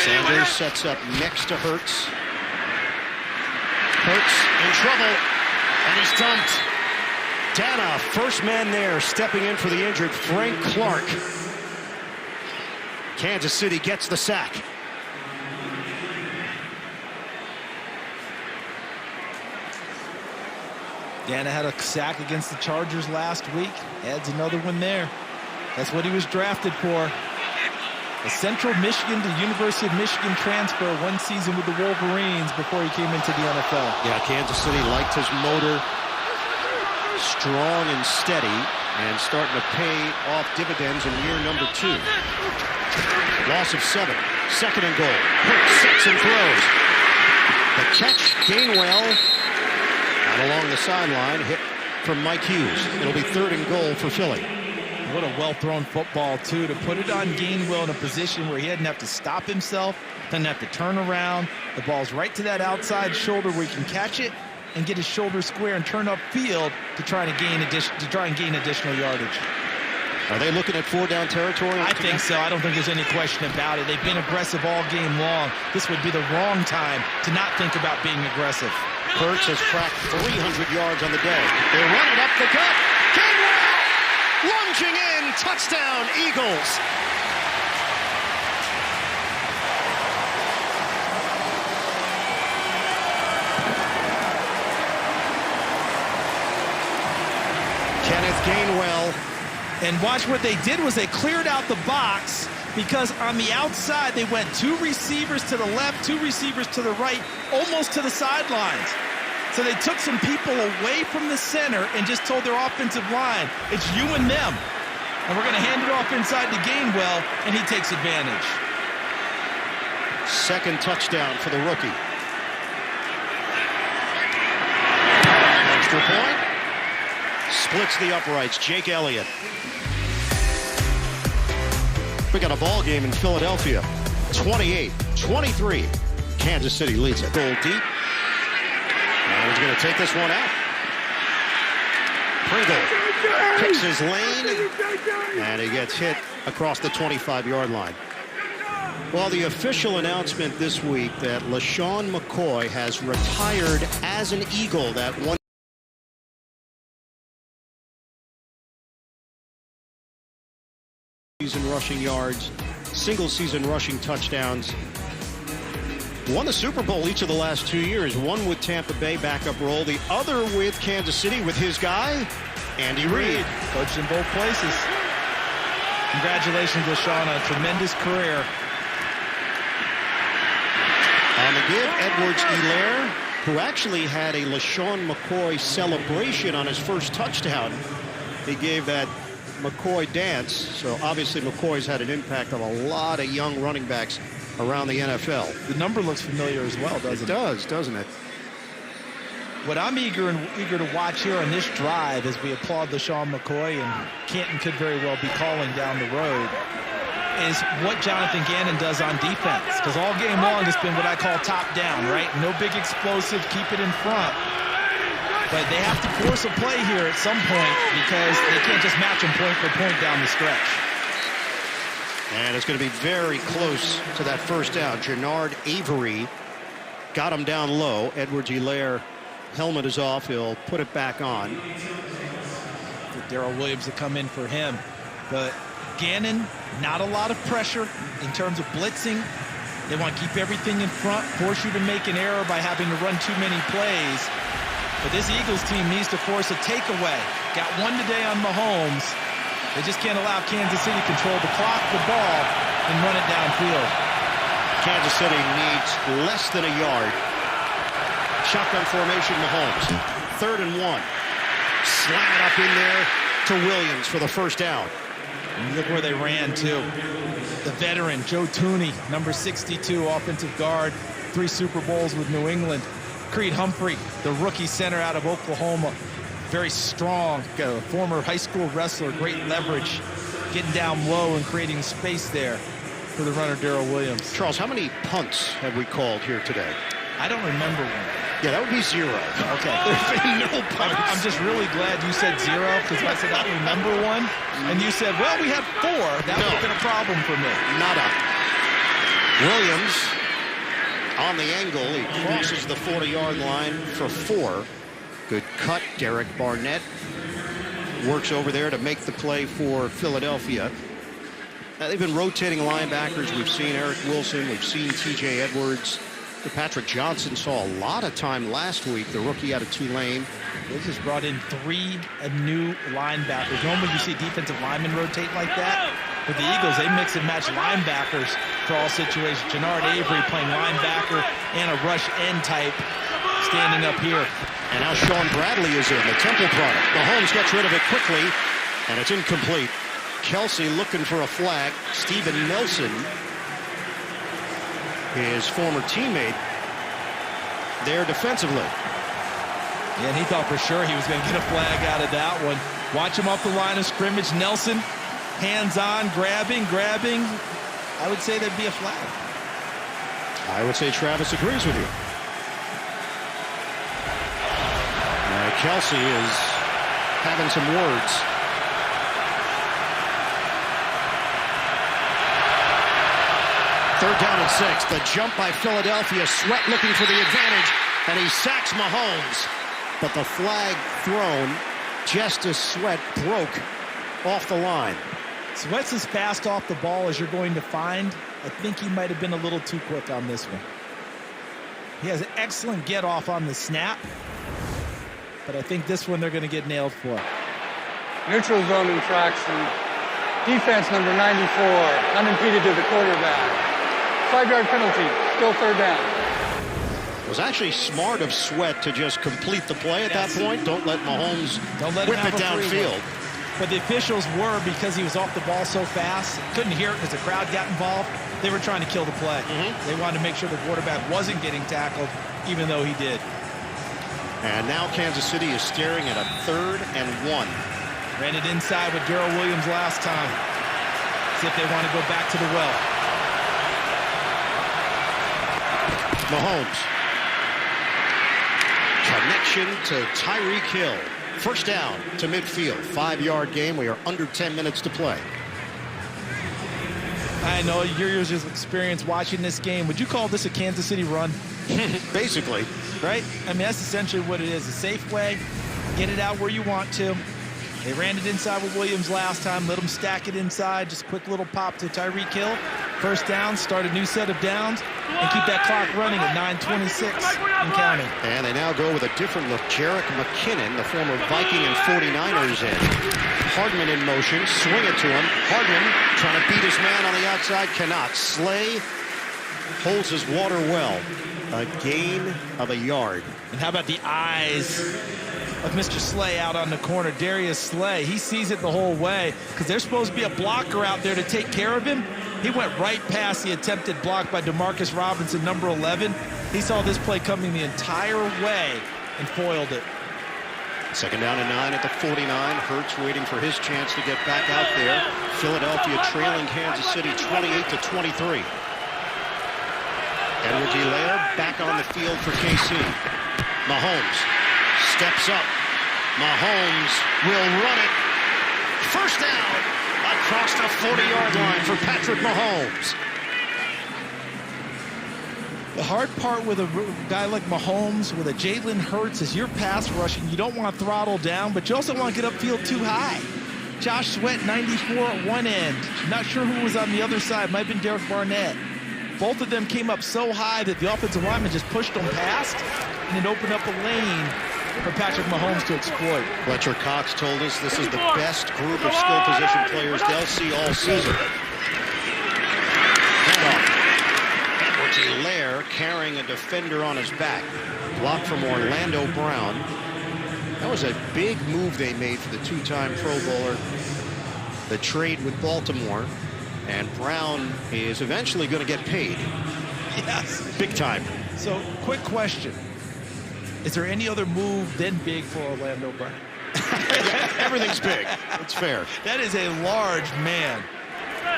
Sanders sets up next to Hurts. Hurts in trouble, and he's dumped. Dana, first man there, stepping in for the injured Frank Clark. Kansas City gets the sack. Dana had a sack against the Chargers last week. Adds another one there. That's what he was drafted for. A Central Michigan to University of Michigan transfer, 1 season with the Wolverines before he came into the NFL. Yeah, Kansas City liked his motor. Strong and steady, and starting to pay off dividends in year number 2. Loss of 7. 2nd and goal. Hurts sets and throws. The catch, Gainwell out along the sideline, hit from Mike Hughes. It'll be 3rd and goal for Philly. What a well-thrown football, too, to put it on Gainwell in a position where he didn't have to stop himself, doesn't have to turn around. The ball's right to that outside shoulder where he can catch it and get his shoulder square and turn upfield to try and gain additional yardage. Are they looking at 4-down territory? I think so. I don't think there's any question about it. They've been aggressive all game long. This would be the wrong time to not think about being aggressive. Hurts has cracked 300 yards on the day. They run it up the gut. Gainwell lunging in. Touchdown, Eagles. Kenneth Gainwell. And watch what they did was they cleared out the box because on the outside they went 2 receivers to the left, 2 receivers to the right, almost to the sidelines. So they took some people away from the center and just told their offensive line, it's you and them. And we're going to hand it off inside to Gainwell, and he takes advantage. Second touchdown for the rookie. Extra point. Splits the uprights. Jake Elliott. We got a ball game in Philadelphia. 28-23. Kansas City leads it. Goal deep. And he's going to take this one out. Pringle picks his lane. And he gets hit across the 25-yard line. Well, the official announcement this week that LeSean McCoy has retired as an Eagle, that one season rushing yards, single season rushing touchdowns. Won the Super Bowl each of the last 2 years. One with Tampa Bay, backup role. The other with Kansas City with his guy, Andy Reid. Coached in both places. Congratulations, LeSean, on a tremendous career. On the give, Edwards-Helaire, who actually had a LeSean McCoy celebration on his first touchdown. He gave that McCoy dance, so obviously McCoy's had an impact on a lot of young running backs around the NFL. The number looks familiar as well, doesn't it? It does, doesn't it? What I'm eager to watch here on this drive as we applaud LeSean McCoy, and Canton could very well be calling down the road, is what Jonathan Gannon does on defense. Because all game long it's been what I call top down, right? No big explosive, keep it in front. But they have to force a play here at some point because they can't just match them point for point down the stretch. And it's going to be very close to that first down. Jernard Avery got him down low. Edwards-Helaire, helmet is off. He'll put it back on. Darrell Williams to come in for him. But Gannon, not a lot of pressure in terms of blitzing. They want to keep everything in front, force you to make an error by having to run too many plays. But this Eagles team needs to force a takeaway. Got one today on Mahomes. They just can't allow Kansas City to control the clock, the ball, and run it downfield. Kansas City needs less than a yard. Shotgun formation, Mahomes. 3rd and 1. Slam it up in there to Williams for the first down. And look where they ran, too. The veteran, Joe Thuney, number 62, offensive guard, 3 Super Bowls with New England. Creed Humphrey, the rookie center out of Oklahoma. Very strong, former high school wrestler, great leverage, getting down low and creating space there for the runner, Darrell Williams. Charles, how many punts have we called here today? I don't remember one. Yeah, that would be 0. Okay. There's been no punts. I'm just really glad you said 0 because I said I don't remember one. And you said, well, we had 4. That would have been a problem for me. Nada. Williams on the angle. He crosses the 40-yard line for 4. Good cut. Derek Barnett works over there to make the play for Philadelphia. They've been rotating linebackers. We've seen Eric Wilson. We've seen T.J. Edwards. Patrick Johnson saw a lot of time last week, the rookie out of Tulane. This has brought in 3 new linebackers. Normally you see defensive linemen rotate like that. With the Eagles, they mix and match linebackers for all situations. Jernard Avery playing linebacker and a rush end type standing up here. And now Sean Bradley is in, the Temple product. Mahomes gets rid of it quickly, and it's incomplete. Kelsey looking for a flag. Steven Nelson, his former teammate, there defensively. Yeah, and he thought for sure he was going to get a flag out of that one. Watch him off the line of scrimmage. Nelson, hands-on, grabbing. I would say there'd be a flag. I would say Travis agrees with you. Kelsey is having some words. Third down and 6. The jump by Philadelphia. Sweat looking for the advantage, and he sacks Mahomes. But the flag thrown just as Sweat broke off the line. Sweat's as fast off the ball as you're going to find. I think he might have been a little too quick on this one. He has an excellent get off on the snap, but I think this one they're going to get nailed for. Neutral zone infraction. Defense number 94, unimpeded to the quarterback. 5-yard penalty, still third down. It was actually smart of Sweat to just complete the play at that point. Don't let Mahomes whip it downfield. But the officials were, because he was off the ball so fast, couldn't hear it because the crowd got involved. They were trying to kill the play. They wanted to make sure the quarterback wasn't getting tackled, even though he did. And now Kansas City is staring at a 3rd and 1. Ran it inside with Darrell Williams last time. See if they want to go back to the well. Mahomes. Connection to Tyreek Hill. First down to midfield. 5-yard game. We are under 10 minutes to play. I know your years of experience watching this game. Would you call this a Kansas City run? Basically. Right? I mean, that's essentially what it is. A safe way. Get it out where you want to. They ran it inside with Williams last time. Let them stack it inside. Just a quick little pop to Tyreek Hill. First down. Start a new set of downs. And keep that clock running at 9:26 and counting. And they now go with a different look. Jerick McKinnon, the former Viking and 49ers in. Hardman in motion. Swing it to him. Hardman trying to beat his man on the outside. Cannot. Slay holds his water well. A gain of a yard. And how about the eyes of Mr. Slay out on the corner? Darius Slay, he sees it the whole way because there's supposed to be a blocker out there to take care of him. He went right past the attempted block by Demarcus Robinson, number 11. He saw this play coming the entire way and foiled it. Second down and 9 at the 49. Hurts waiting for his chance to get back out there. Philadelphia trailing Kansas City 28-23. Edwards-Helaire back on the field for KC. Mahomes steps up. Mahomes will run it. First down across the 40-yard line for Patrick Mahomes. The hard part with a guy like Mahomes, with a Jalen Hurts, is your pass rushing. You don't want to throttle down, but you also want to get upfield too high. Josh Sweat, 94 at one end. Not sure who was on the other side. Might have been Derek Barnett. Both of them came up so high that the offensive lineman just pushed them past, and it opened up a lane for Patrick Mahomes to exploit. Fletcher Cox told us this is the best group of skill position players they'll see all season. Edwards-Helaire carrying a defender on his back. Block from Orlando Brown. That was a big move they made for the two-time Pro Bowler. The trade with Baltimore. And Brown is eventually going to get paid. Yes. Big time. So, quick question. Is there any other move than big for Orlando Brown? Everything's big. It's fair. That is a large man.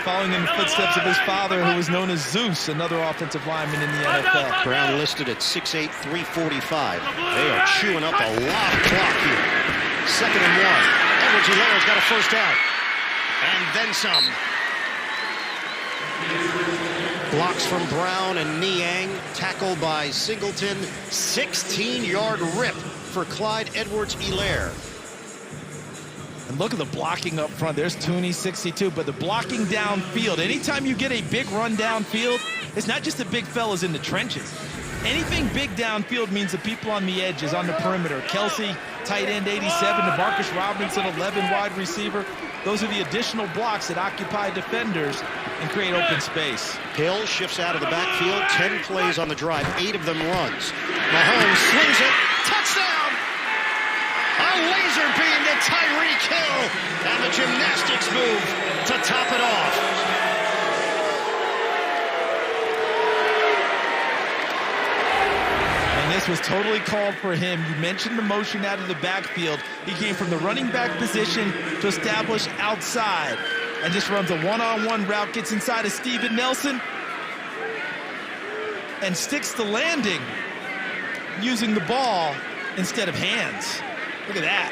Following in the footsteps of his father, who was known as Zeus, another offensive lineman in the NFL. Brown listed at 6'8", 345. They are chewing up a lot of clock here. Second and 1. Edwards-Helaire's got a first down. And then some. Blocks from Brown and Niang. Tackle by Singleton. 16-yard rip for Clyde Edwards-Helaire. And look at the blocking up front. There's Tooney, 62, but the blocking downfield. Anytime you get a big run downfield, it's not just the big fellas in the trenches. Anything big downfield means the people on the edges, on the perimeter. Kelsey, tight end, 87. Demarcus Robinson, 11, wide receiver. Those are the additional blocks that occupy defenders and create open space. Hill shifts out of the backfield. 10 plays on the drive. 8 of them runs. Mahomes swings it. Touchdown! A laser beam to Tyreek Hill. And the gymnastics move to top it off. This was totally called for him. You mentioned the motion out of the backfield. He came from the running back position to establish outside and just runs a one-on-one route, gets inside of Steven Nelson and sticks the landing using the ball instead of hands. Look at that.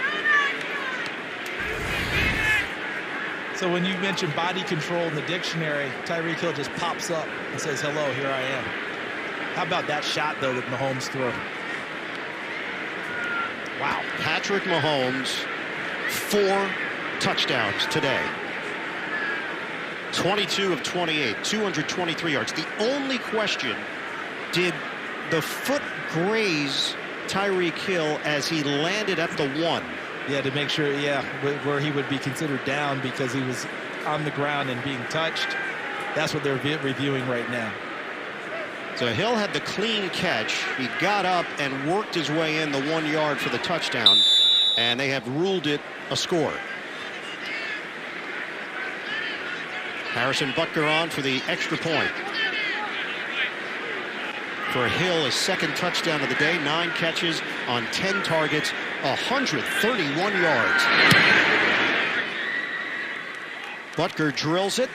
So when you mention body control in the dictionary, Tyreek Hill just pops up and says, hello, here I am. How about that shot, though, that Mahomes threw? Wow. Patrick Mahomes, 4 touchdowns today. 22 of 28, 223 yards. The only question, did the foot graze Tyreek Hill as he landed at the 1? Yeah, to make sure, where he would be considered down because he was on the ground and being touched. That's what they're reviewing right now. So Hill had the clean catch. He got up and worked his way in the 1 yard for the touchdown, and they have ruled it a score. Harrison Butker on for the extra point. For Hill, his second touchdown of the day, 9 catches on 10 targets, 131 yards. Butker drills it.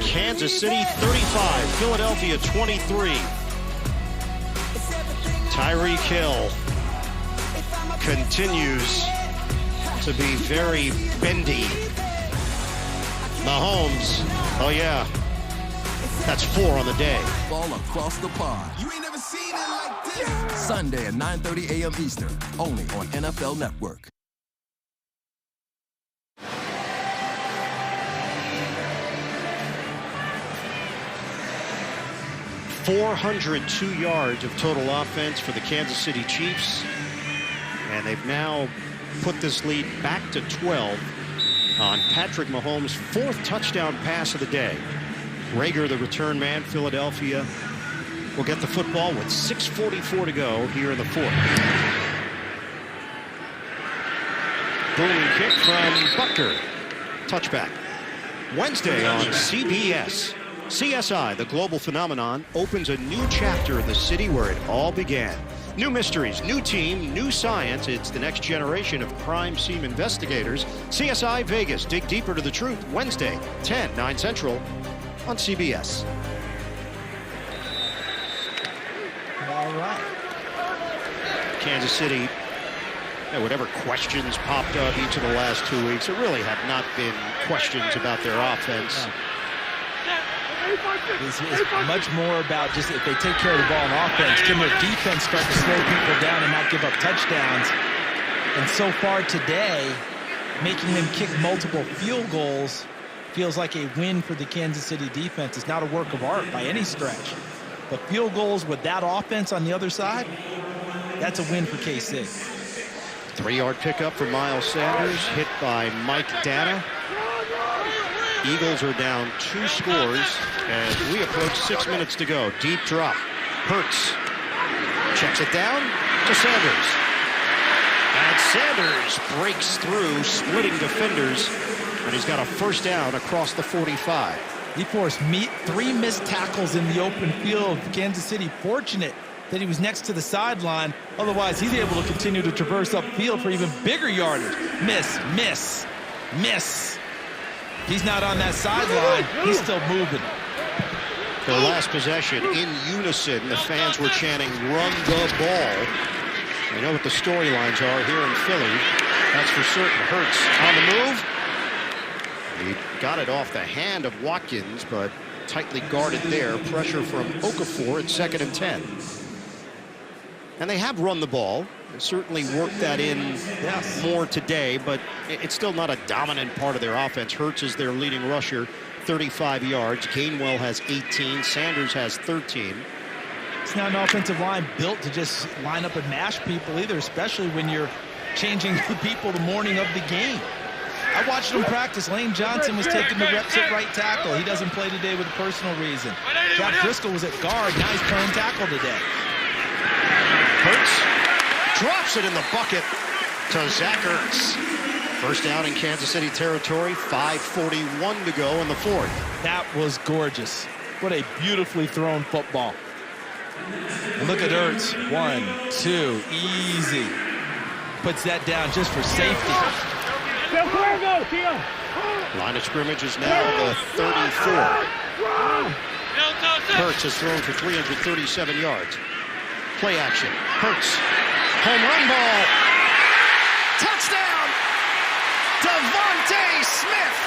Kansas City 35, Philadelphia 23. Tyreek Hill continues to be very bendy. Mahomes, oh yeah, that's 4 on the day. Ball across the pond. You ain't never seen it like this. Sunday at 9:30 a.m. Eastern, only on NFL Network. 402 yards of total offense for the Kansas City Chiefs. And they've now put this lead back to 12 on Patrick Mahomes' 4th touchdown pass of the day. Rager, the return man, Philadelphia, will get the football with 6:44 to go here in the 4th. Booming kick from Butker. Touchback. Wednesday on CBS. CSI, the global phenomenon, opens a new chapter in the city where it all began. New mysteries, new team, new science. It's the next generation of crime scene investigators. CSI Vegas, dig deeper to the truth. Wednesday, 10, 9 Central on CBS. All right. Kansas City, whatever questions popped up each of the last 2 weeks, it really have not been questions about their offense. It's much more about just if they take care of the ball on offense, can their defense start to slow people down and not give up touchdowns? And so far today, making them kick multiple field goals feels like a win for the Kansas City defense. It's not a work of art by any stretch. But field goals with that offense on the other side, that's a win for KC. 3-yard pickup for Miles Sanders, hit by Mike Dana. Eagles are down 2 scores as we approach 6 minutes to go. Deep drop. Hurts checks it down to Sanders. And Sanders breaks through, splitting defenders, and he's got a first down across the 45. He forced 3 missed tackles in the open field. Kansas City fortunate that he was next to the sideline. Otherwise, he's able to continue to traverse upfield for even bigger yardage. Miss, miss, miss. He's not on that sideline. He's still moving. Their last possession, in unison, the fans were chanting, "Run the ball." We know what the storylines are here in Philly. That's for certain. Hurts on the move. He got it off the hand of Watkins, but tightly guarded there. Pressure from Okafor at 2nd and 10. And they have run the ball. They certainly worked that in more today, but it's still not a dominant part of their offense. Hurts is their leading rusher, 35 yards. Gainwell has 18. Sanders has 13. It's not an offensive line built to just line up and mash people either, especially when you're changing the people the morning of the game. I watched them practice. Lane Johnson was taking the reps at right tackle. He doesn't play today with a personal reason. Jack Driscoll was at guard. Now he's playing tackle today. Hurts drops it in the bucket to Zach Ertz. First down in Kansas City territory, 5:41 to go in the 4th. That was gorgeous. What a beautifully thrown football. And look at Ertz. 1, 2, easy. Puts that down just for safety. Line of scrimmage is now the 34. Hurts has thrown for 337 yards. Play action. Hurts. Home run ball. Touchdown. Devontae Smith.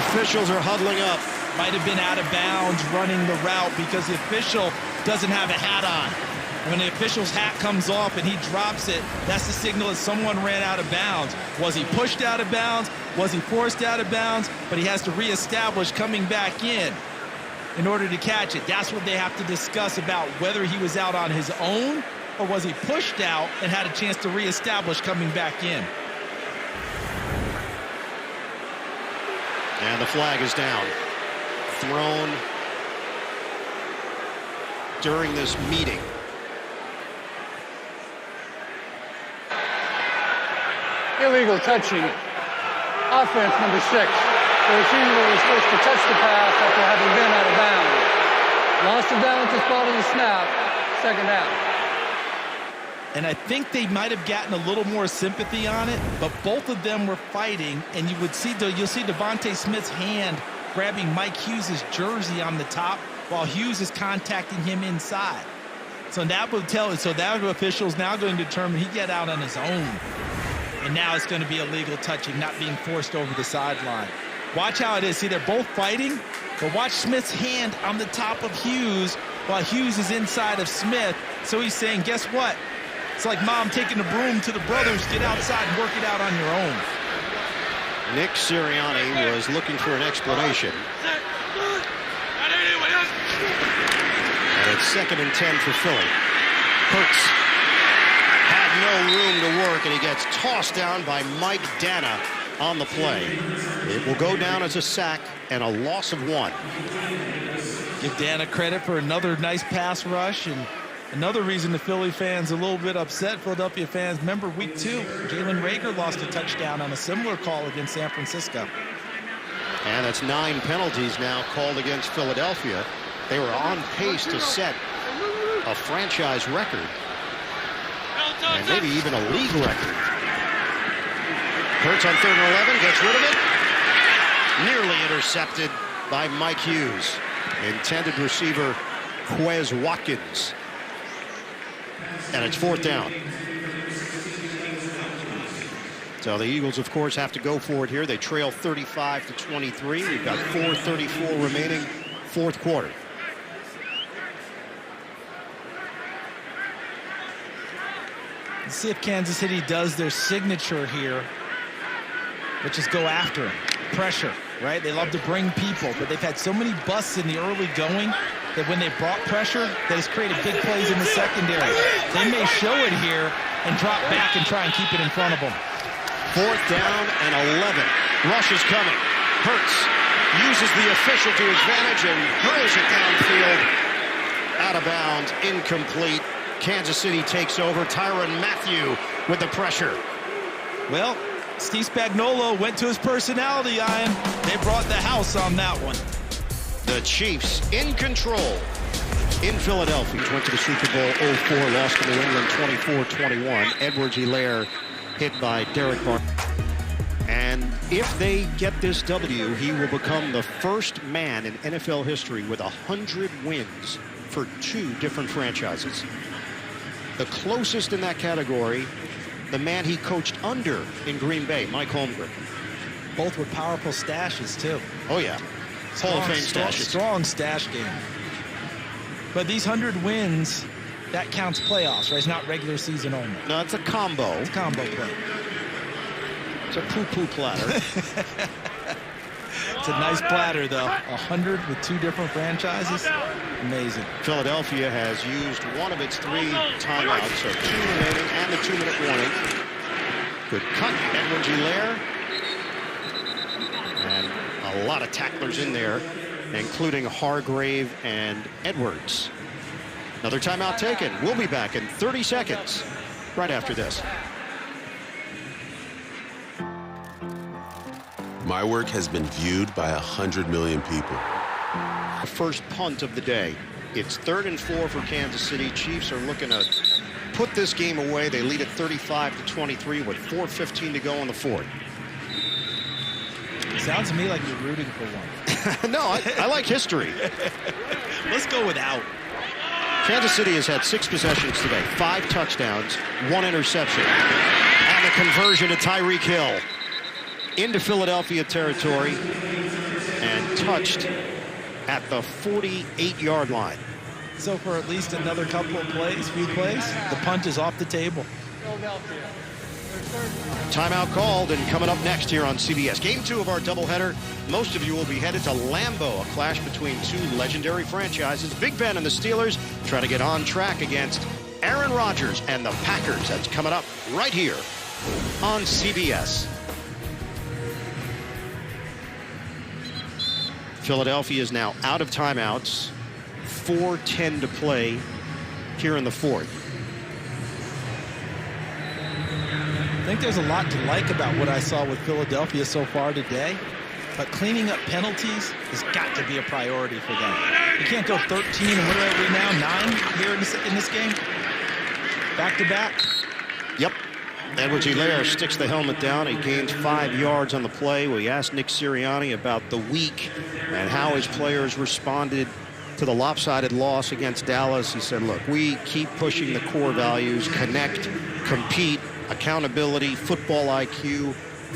officials are huddling up. Might have been out of bounds running the route because the official doesn't have a hat on. When the official's hat comes off and he drops it, that's the signal that someone ran out of bounds. Was he pushed out of bounds? Was he forced out of bounds? But he has to reestablish coming back in order to catch it. That's what they have to discuss about whether he was out on his own or was he pushed out and had a chance to reestablish coming back in. And the flag is down. Thrown during this meeting. Illegal touching. Offense number 6. The receiver was supposed to touch the pass after having been out of bounds. Lost of balance at the spot of the snap. Second down. And I think they might have gotten a little more sympathy on it, but both of them were fighting, and you'll see Devontae Smith's hand grabbing Mike Hughes' jersey on the top while Hughes is contacting him inside. So that will tell us. So that official's now going to determine he get out on his own. And now it's going to be illegal touching, not being forced over the sideline. Watch how it is. See, they're both fighting, but watch Smith's hand on the top of Hughes while Hughes is inside of Smith. So he's saying, guess what? It's like mom taking the broom to the brothers. Get outside and work it out on your own. Nick Sirianni was looking for an explanation. And it's 2nd and 10 for Philly. Hurts had no room to work, and he gets tossed down by Mike Dana on the play. It will go down as a sack and a loss of 1. Give Dana credit for another nice pass rush, and another reason the Philly fans a little bit upset. Philadelphia fans, remember week 2, Jalen Reagor lost a touchdown on a similar call against San Francisco. And that's 9 penalties now called against Philadelphia. They were on pace to set a franchise record, and maybe even a league record. Hurts on 3rd and 11, gets rid of it. Nearly intercepted by Mike Hughes. Intended receiver Quez Watkins. And it's 4th down. So the Eagles, of course, have to go for it here. They trail 35-23. We've got 4:34 remaining, 4th quarter. Let's see if Kansas City does their signature here, which is go after him. Pressure, right? They love to bring people, but they've had so many busts in the early going that when they brought pressure, that has created big plays in the secondary. They may show it here and drop back and try and keep it in front of them. 4th down and 11. Rush is coming. Hurts uses the official to his advantage and hurls it downfield. Out of bounds, incomplete. Kansas City takes over. Tyrann Mathieu with the pressure. Well, Steve Spagnuolo went to his personality, Ian. They brought the house on that one. The Chiefs in control in Philadelphia. Went to the Super Bowl 04, lost to New England 24-21. Edwards-Helaire hit by Derek Barr. And if they get this W, he will become the first man in NFL history with 100 wins for 2 different franchises. The closest in that category, the man he coached under in Green Bay, Mike Holmgren. Both with powerful stashes, too. Oh, yeah. Hall of Fame stashes. Strong stash game. But these 100 wins, that counts playoffs, right? It's not regular season only. No, it's a combo. It's a combo play. It's a poo-poo platter. It's a nice platter, though. 100 with 2 different franchises. Amazing. Philadelphia has used one of its 3 timeouts, so 2 remaining and the 2-minute warning. Good cut, Edwards-Helaire. And a lot of tacklers in there, including Hargrave and Edwards. Another timeout taken. We'll be back in 30 seconds right after this. My work has been viewed by 100 million people. First punt of the day. It's 3rd and 4 for Kansas City. Chiefs are looking to put this game away. They lead at 35-23 with 4:15 to go in the 4th. Sounds to me like you're rooting for one. No, I like history. Let's go without. Kansas City has had 6 possessions today, 5 touchdowns, 1 interception, and a conversion to Tyreek Hill into Philadelphia territory. untouched at the 48-yard line. So for at least another couple of plays, few plays, the punt is off the table. Philadelphia. Timeout called, and coming up next here on CBS. Game 2 of our doubleheader. Most of you will be headed to Lambeau, a clash between two legendary franchises. Big Ben and the Steelers try to get on track against Aaron Rodgers and the Packers. That's coming up right here on CBS. Philadelphia is now out of timeouts. 4:10 to play here in the fourth. I think there's a lot to like about what I saw with Philadelphia so far today, but cleaning up penalties has got to be a priority for them. You can't go 13 and what are we now, 9 here in this game? Back to back? Yep. Edwards-Helaire sticks the helmet down. He gains 5 yards on the play. We asked Nick Sirianni about the week and how his players responded to the lopsided loss against Dallas. He said, look, we keep pushing the core values, connect, compete, accountability, football IQ,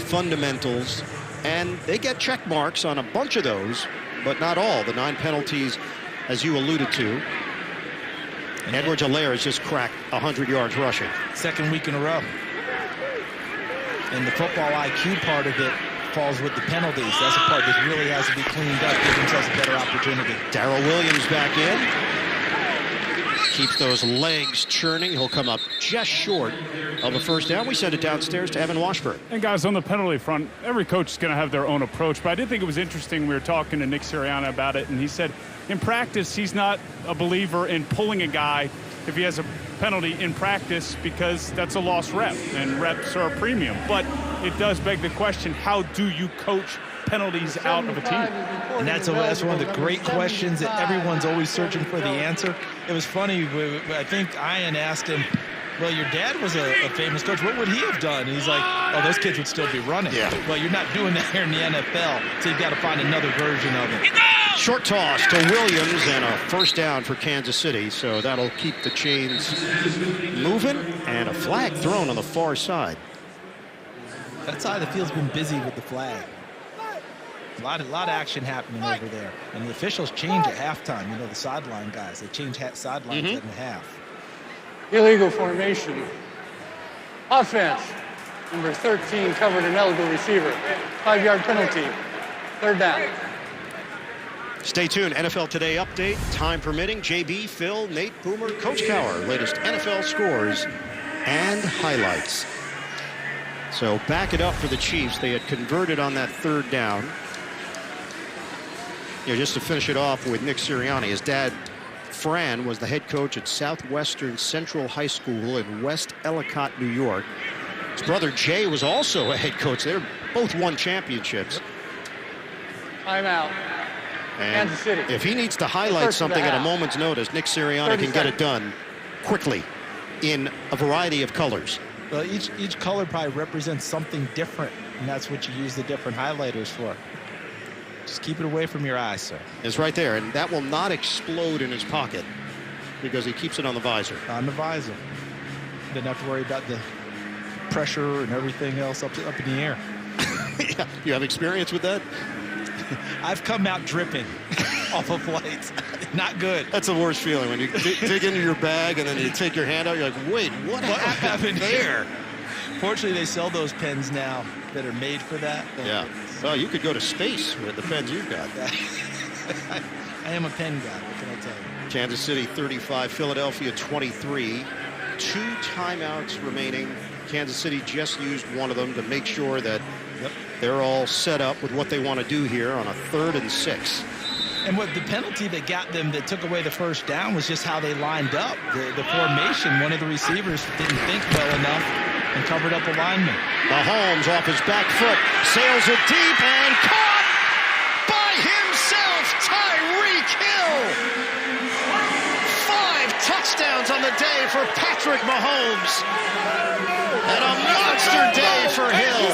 fundamentals, and they get check marks on a bunch of those, but not all. The 9 penalties, as you alluded to. Edwards-Helaire has just cracked 100 yards rushing. Second week in a row. And the football IQ part of it falls with the penalties. That's a part that really has to be cleaned up, give themselves a better opportunity. Darrell Williams back in. Keeps those legs churning. He'll come up just short of a first down. We send it downstairs to Evan Washburn. And guys, on the penalty front, every coach is going to have their own approach, but I did think it was interesting. We were talking to Nick Sirianni about it, and he said in practice he's not a believer in pulling a guy if he has a penalty in practice, because that's a lost rep, and reps are a premium. But it does beg the question, how do you coach penalties out of a team? And that's one of the great questions that everyone's always searching for the answer. It was funny, I think Ian asked him, well, your dad was a famous coach. What would he have done? And he's like, oh, those kids would still be running. Yeah. Well, you're not doing that here in the NFL, so you've got to find another version of it. Short toss to Williams and a first down for Kansas City, so that'll keep the chains moving, and a flag thrown on the far side. That side of the field's been busy with the flag. A lot of action happening over there. And the officials change at halftime. You know, the sideline guys, they change sidelines in half. Illegal formation. Offense. Number 13 covered an eligible receiver. 5-yard penalty. Third down. Stay tuned. NFL Today update. Time permitting. JB, Phil, Nate, Boomer, Coach Cowher. Latest NFL scores and highlights. So back it up for the Chiefs. They had converted on that third down. You know, just to finish it off with Nick Sirianni, his dad, Fran, was the head coach at Southwestern Central High School in West Ellicott, New York. His brother Jay was also a head coach. They both won championships. Timeout. And Kansas City. if he needs to highlight something at a moment's notice, Nick Sirianni can get it done quickly in a variety of colors. Well, each color probably represents something different, and that's what you use the different highlighters for. Just keep it away from your eyes, sir. It's right there, and that will not explode in his pocket because he keeps it on the visor. On the visor. Didn't have to worry about the pressure and everything else up in the air. Yeah, you have experience with that? I've come out dripping off of flights. Not good. That's the worst feeling when you dig into your bag and then you take your hand out. You're like, wait, what happened there? Fortunately, they sell those pens now that are made for that. Yeah. Well, you could go to space with the pens you've got. I am a pen guy. What can I tell you? Kansas City 35, Philadelphia 23. 2 timeouts remaining. Kansas City just used one of them to make sure that they're all set up with what they want to do here on a 3rd and 6. And what the penalty that got them, that took away the first down, was just how they lined up. The formation, one of the receivers didn't think well enough and covered up a lineman. Mahomes off his back foot, sails it deep and caught by himself, Tyreek Hill. 5 touchdowns on the day for Patrick Mahomes. And a monster day for Hill.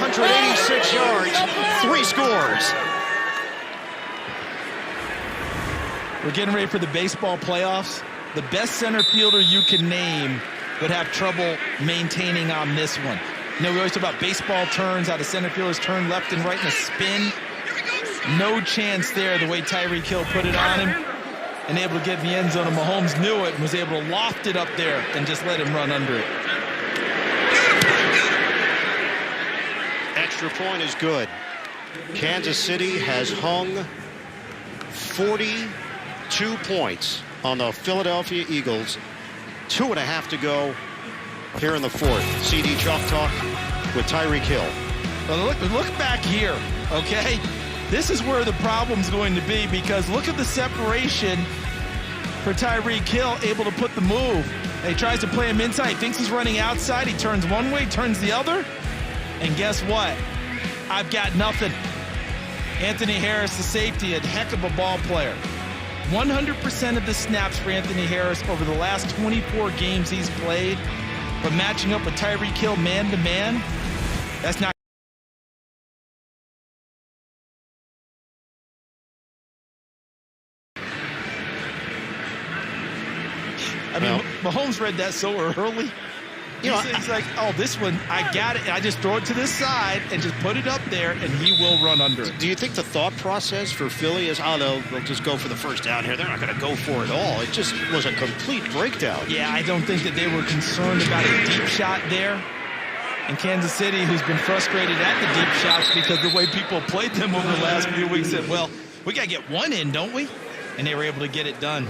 186 yards, 3 scores. We're getting ready for the baseball playoffs. The best center fielder you can name would have trouble maintaining on this one. You know, we always talk about baseball turns, how the center fielders turn left and right in a spin. No chance there the way Tyreek Hill put it on him and able to get in the end zone. And Mahomes knew it and was able to loft it up there and just let him run under it. Extra point is good. Kansas City has hung 42 points on the Philadelphia Eagles. 2.5 to go here in the fourth. CD Chalk Talk with Tyreek Hill. Well, look back here, okay? This is where the problem's going to be, because look at the separation for Tyreek Hill, able to put the move. He tries to play him inside. He thinks he's running outside. He turns one way, turns the other. And guess what? I've got nothing. Anthony Harris, the safety, a heck of a ball player. 100% of the snaps for Anthony Harris over the last 24 games he's played. But matching up with Tyreek Hill man-to-man, that's not. I mean, Mahomes read that so early. He's like, oh, this one, I got it. And I just throw it to this side and just put it up there, and he will run under it. Do you think the thought process for Philly is, they'll just go for the first down here? They're not going to go for it all. It just was a complete breakdown. Yeah, I don't think that they were concerned about a deep shot there. And Kansas City, who's been frustrated at the deep shots because the way people played them over the last few weeks, said, well, we got to get one in, don't we? And they were able to get it done.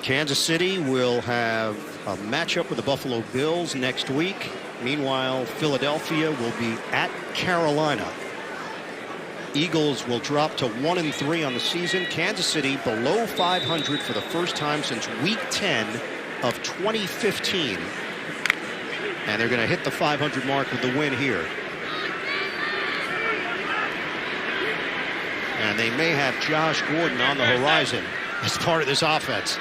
Kansas City will have a matchup with the Buffalo Bills next week. Meanwhile, Philadelphia will be at Carolina. Eagles will drop to 1-3 on the season. Kansas City below 500 for the first time since Week 10 of 2015. And they're going to hit the 500 mark with the win here. And they may have Josh Gordon on the horizon as part of this offense.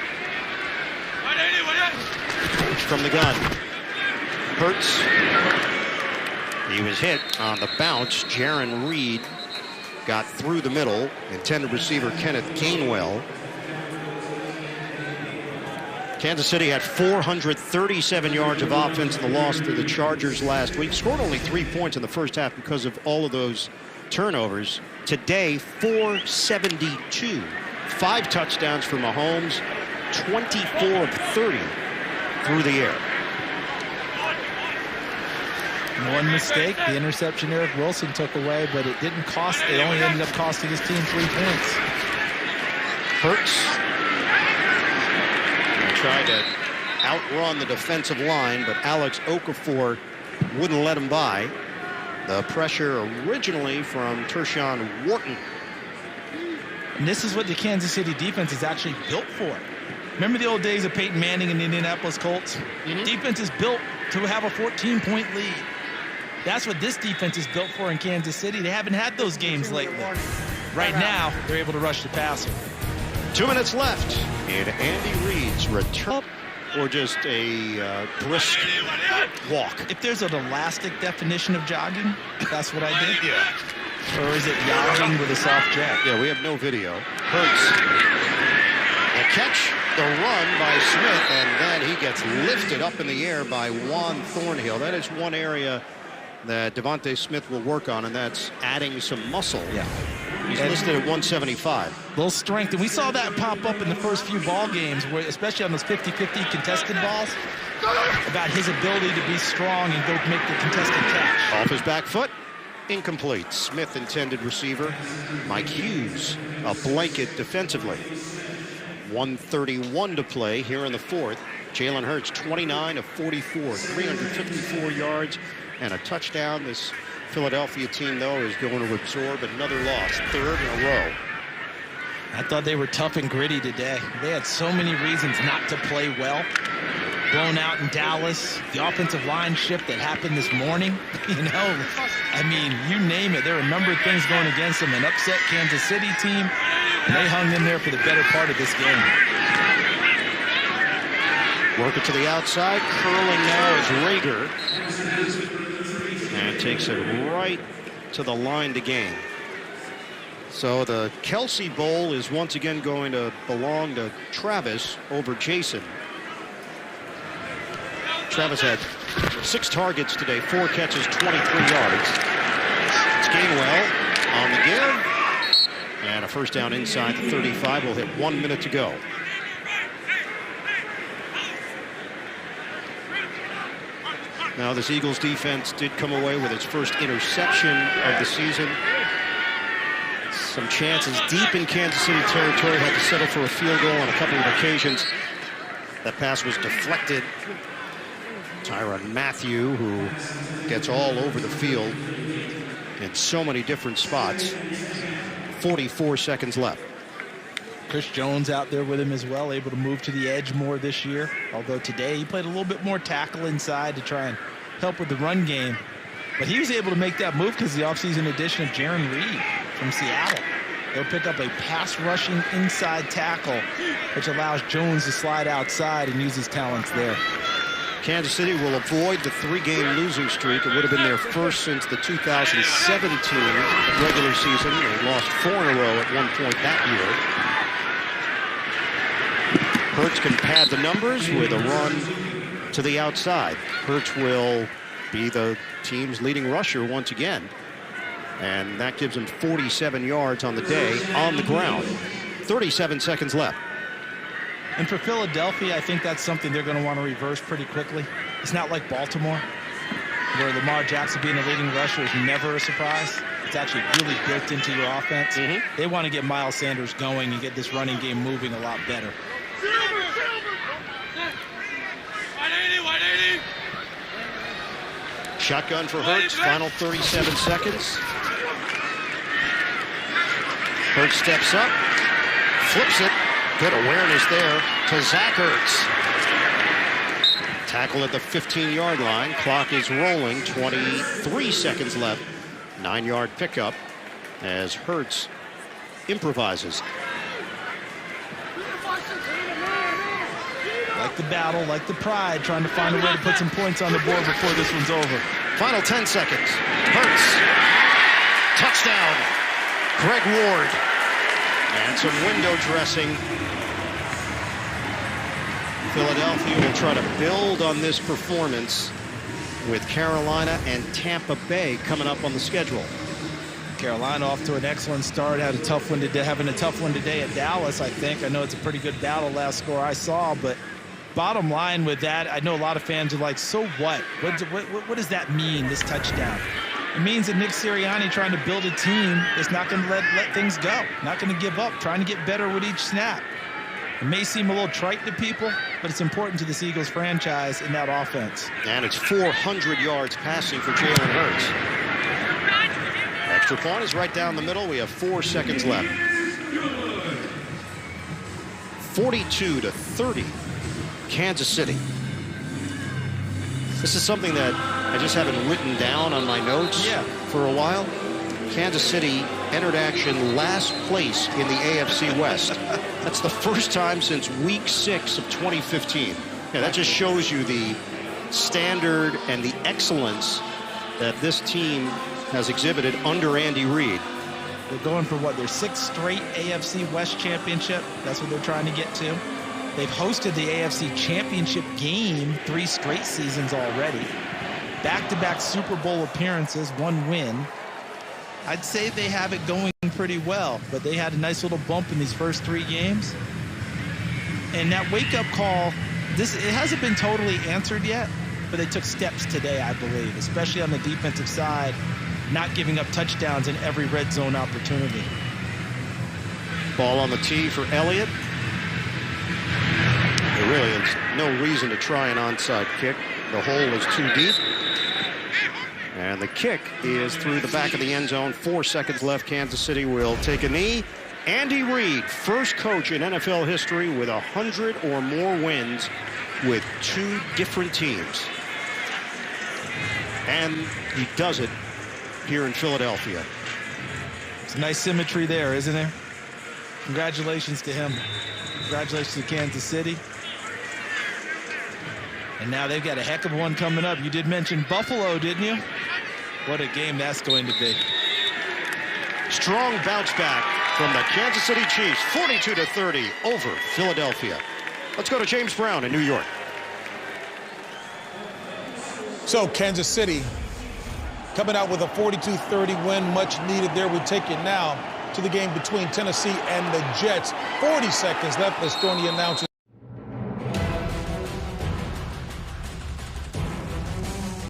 From the gun. Hurts. He was hit on the bounce. Jaron Reed got through the middle. Intended receiver Kenneth Gainwell. Kansas City had 437 yards of offense in the loss to the Chargers last week. Scored only 3 points in the first half because of all of those turnovers. Today, 472. 5 touchdowns for Mahomes. 24 of 30 through the air. One mistake, the interception Eric Wilson took away, but it didn't cost. It only ended up costing his team 3 points. Hurts tried to outrun the defensive line, but Alex Okafor wouldn't let him by. The pressure originally from Tershawn Wharton. And this is what the Kansas City defense is actually built for. Remember the old days of Peyton Manning and the Indianapolis Colts? Defense is built to have a 14-point lead. That's what this defense is built for in Kansas City. They haven't had those games lately. Right now, they're able to rush the passer. 2 minutes left in Andy Reid's return, or just a brisk walk. If there's an elastic definition of jogging, that's what I did. Yeah. Or is it jogging with a soft jet? Yeah, we have no video. Hurts. A catch, the run by Smith, and then he gets lifted up in the air by Juan Thornhill. That is one area that Devontae Smith will work on, and that's adding some muscle. Yeah. He's listed at 175. Little strength, and we saw that pop up in the first few ball games, where, especially on those 50-50 contested balls, about his ability to be strong and go make the contested catch. Off his back foot, incomplete. Smith intended receiver. Mike Hughes, a blanket defensively. 1:31 to play here in the fourth. Jalen Hurts, 29 of 44, 354 yards and a touchdown. This Philadelphia team, though, is going to absorb another loss, 3rd in a row. I thought they were tough and gritty today. They had so many reasons not to play well. Blown out in Dallas, the offensive line shift that happened this morning. I mean, you name it. There are a number of things going against them. An upset Kansas City team, and they hung in there for the better part of this game. Work it to the outside. Curling now is Rager. And takes it right to the line to gain. So the Kelsey Bowl is once again going to belong to Travis over Jason. Travis had 6 targets today, 4 catches, 23 yards. It's Gainwell on the give. And a first down inside the 35 will hit 1 minute to go. Now this Eagles defense did come away with its first interception of the season. Some chances deep in Kansas City territory, had to settle for a field goal on a couple of occasions. That pass was deflected. Tyrann Mathieu, who gets all over the field in so many different spots. 44 seconds left. Chris Jones out there with him as well, able to move to the edge more this year. Although today he played a little bit more tackle inside to try and help with the run game. But he was able to make that move because the offseason addition of Jarran Reed from Seattle. They'll pick up a pass rushing inside tackle, which allows Jones to slide outside and use his talents there. Kansas City will avoid the 3-game losing streak. It would have been their first since the 2017 regular season. They lost 4 in a row at one point that year. Hurts can pad the numbers with a run to the outside. Hurts will be the team's leading rusher once again. And that gives him 47 yards on the day on the ground. 37 seconds left. And for Philadelphia, I think that's something they're going to want to reverse pretty quickly. It's not like Baltimore, where Lamar Jackson being a leading rusher is never a surprise. It's actually really built into your offense. They want to get Miles Sanders going and get this running game moving a lot better. Shotgun for Hurts, final 37 seconds. Hurts steps up, flips it. Good awareness there to Zach Ertz. Tackle at the 15-yard line. Clock is rolling. 23 seconds left. 9-yard pickup as Hurts improvises. Like the battle, like the pride, trying to find a way to put some points on the board before this one's over. Final 10 seconds. Hurts. Touchdown. Greg Ward. And some window dressing. Philadelphia will try to build on this performance with Carolina and Tampa Bay coming up on the schedule. Carolina off to an excellent start. Had a tough one today, having a tough one today at Dallas, I think. I know it's a pretty good battle, last score I saw, but bottom line with that, I know a lot of fans are like, so what? What does that mean, this touchdown? It means that Nick Sirianni trying to build a team that's not going to let things go, not going to give up, trying to get better with each snap. It may seem a little trite to people, but it's important to this Eagles franchise in that offense. And it's 400 yards passing for Jalen Hurts. Extra point is right down the middle. We have 4 seconds left. 42-30, Kansas City. This is something that I just haven't written down on my notes for a while. Kansas City entered action last place in the AFC West. That's the first time since week 6 of 2015. Yeah, that just shows you the standard and the excellence that this team has exhibited under Andy Reid. They're going for what, their 6th straight AFC West championship. That's what they're trying to get to. They've hosted the AFC Championship game 3 straight seasons already. Back-to-back Super Bowl appearances, 1 win. I'd say they have it going pretty well, but they had a nice little bump in these first 3 games. And that wake-up call, it hasn't been totally answered yet, but they took steps today, I believe, especially on the defensive side, not giving up touchdowns in every red zone opportunity. Ball on the tee for Elliott. There really is no reason to try an onside kick. The hole is too deep. And the kick is through the back of the end zone. 4 seconds left. Kansas City will take a knee. Andy Reid, first coach in NFL history with 100 or more wins with 2 different teams. And he does it here in Philadelphia. It's nice symmetry there, isn't there? Congratulations to him. Congratulations to Kansas City. And now they've got a heck of one coming up. You did mention Buffalo, didn't you? What a game that's going to be. Strong bounce back from the Kansas City Chiefs, 42-30 over Philadelphia. Let's go to James Brown in New York. So Kansas City coming out with a 42-30 win, much needed there. We take it now to the game between Tennessee and the Jets. 40 seconds left as Thorny announces.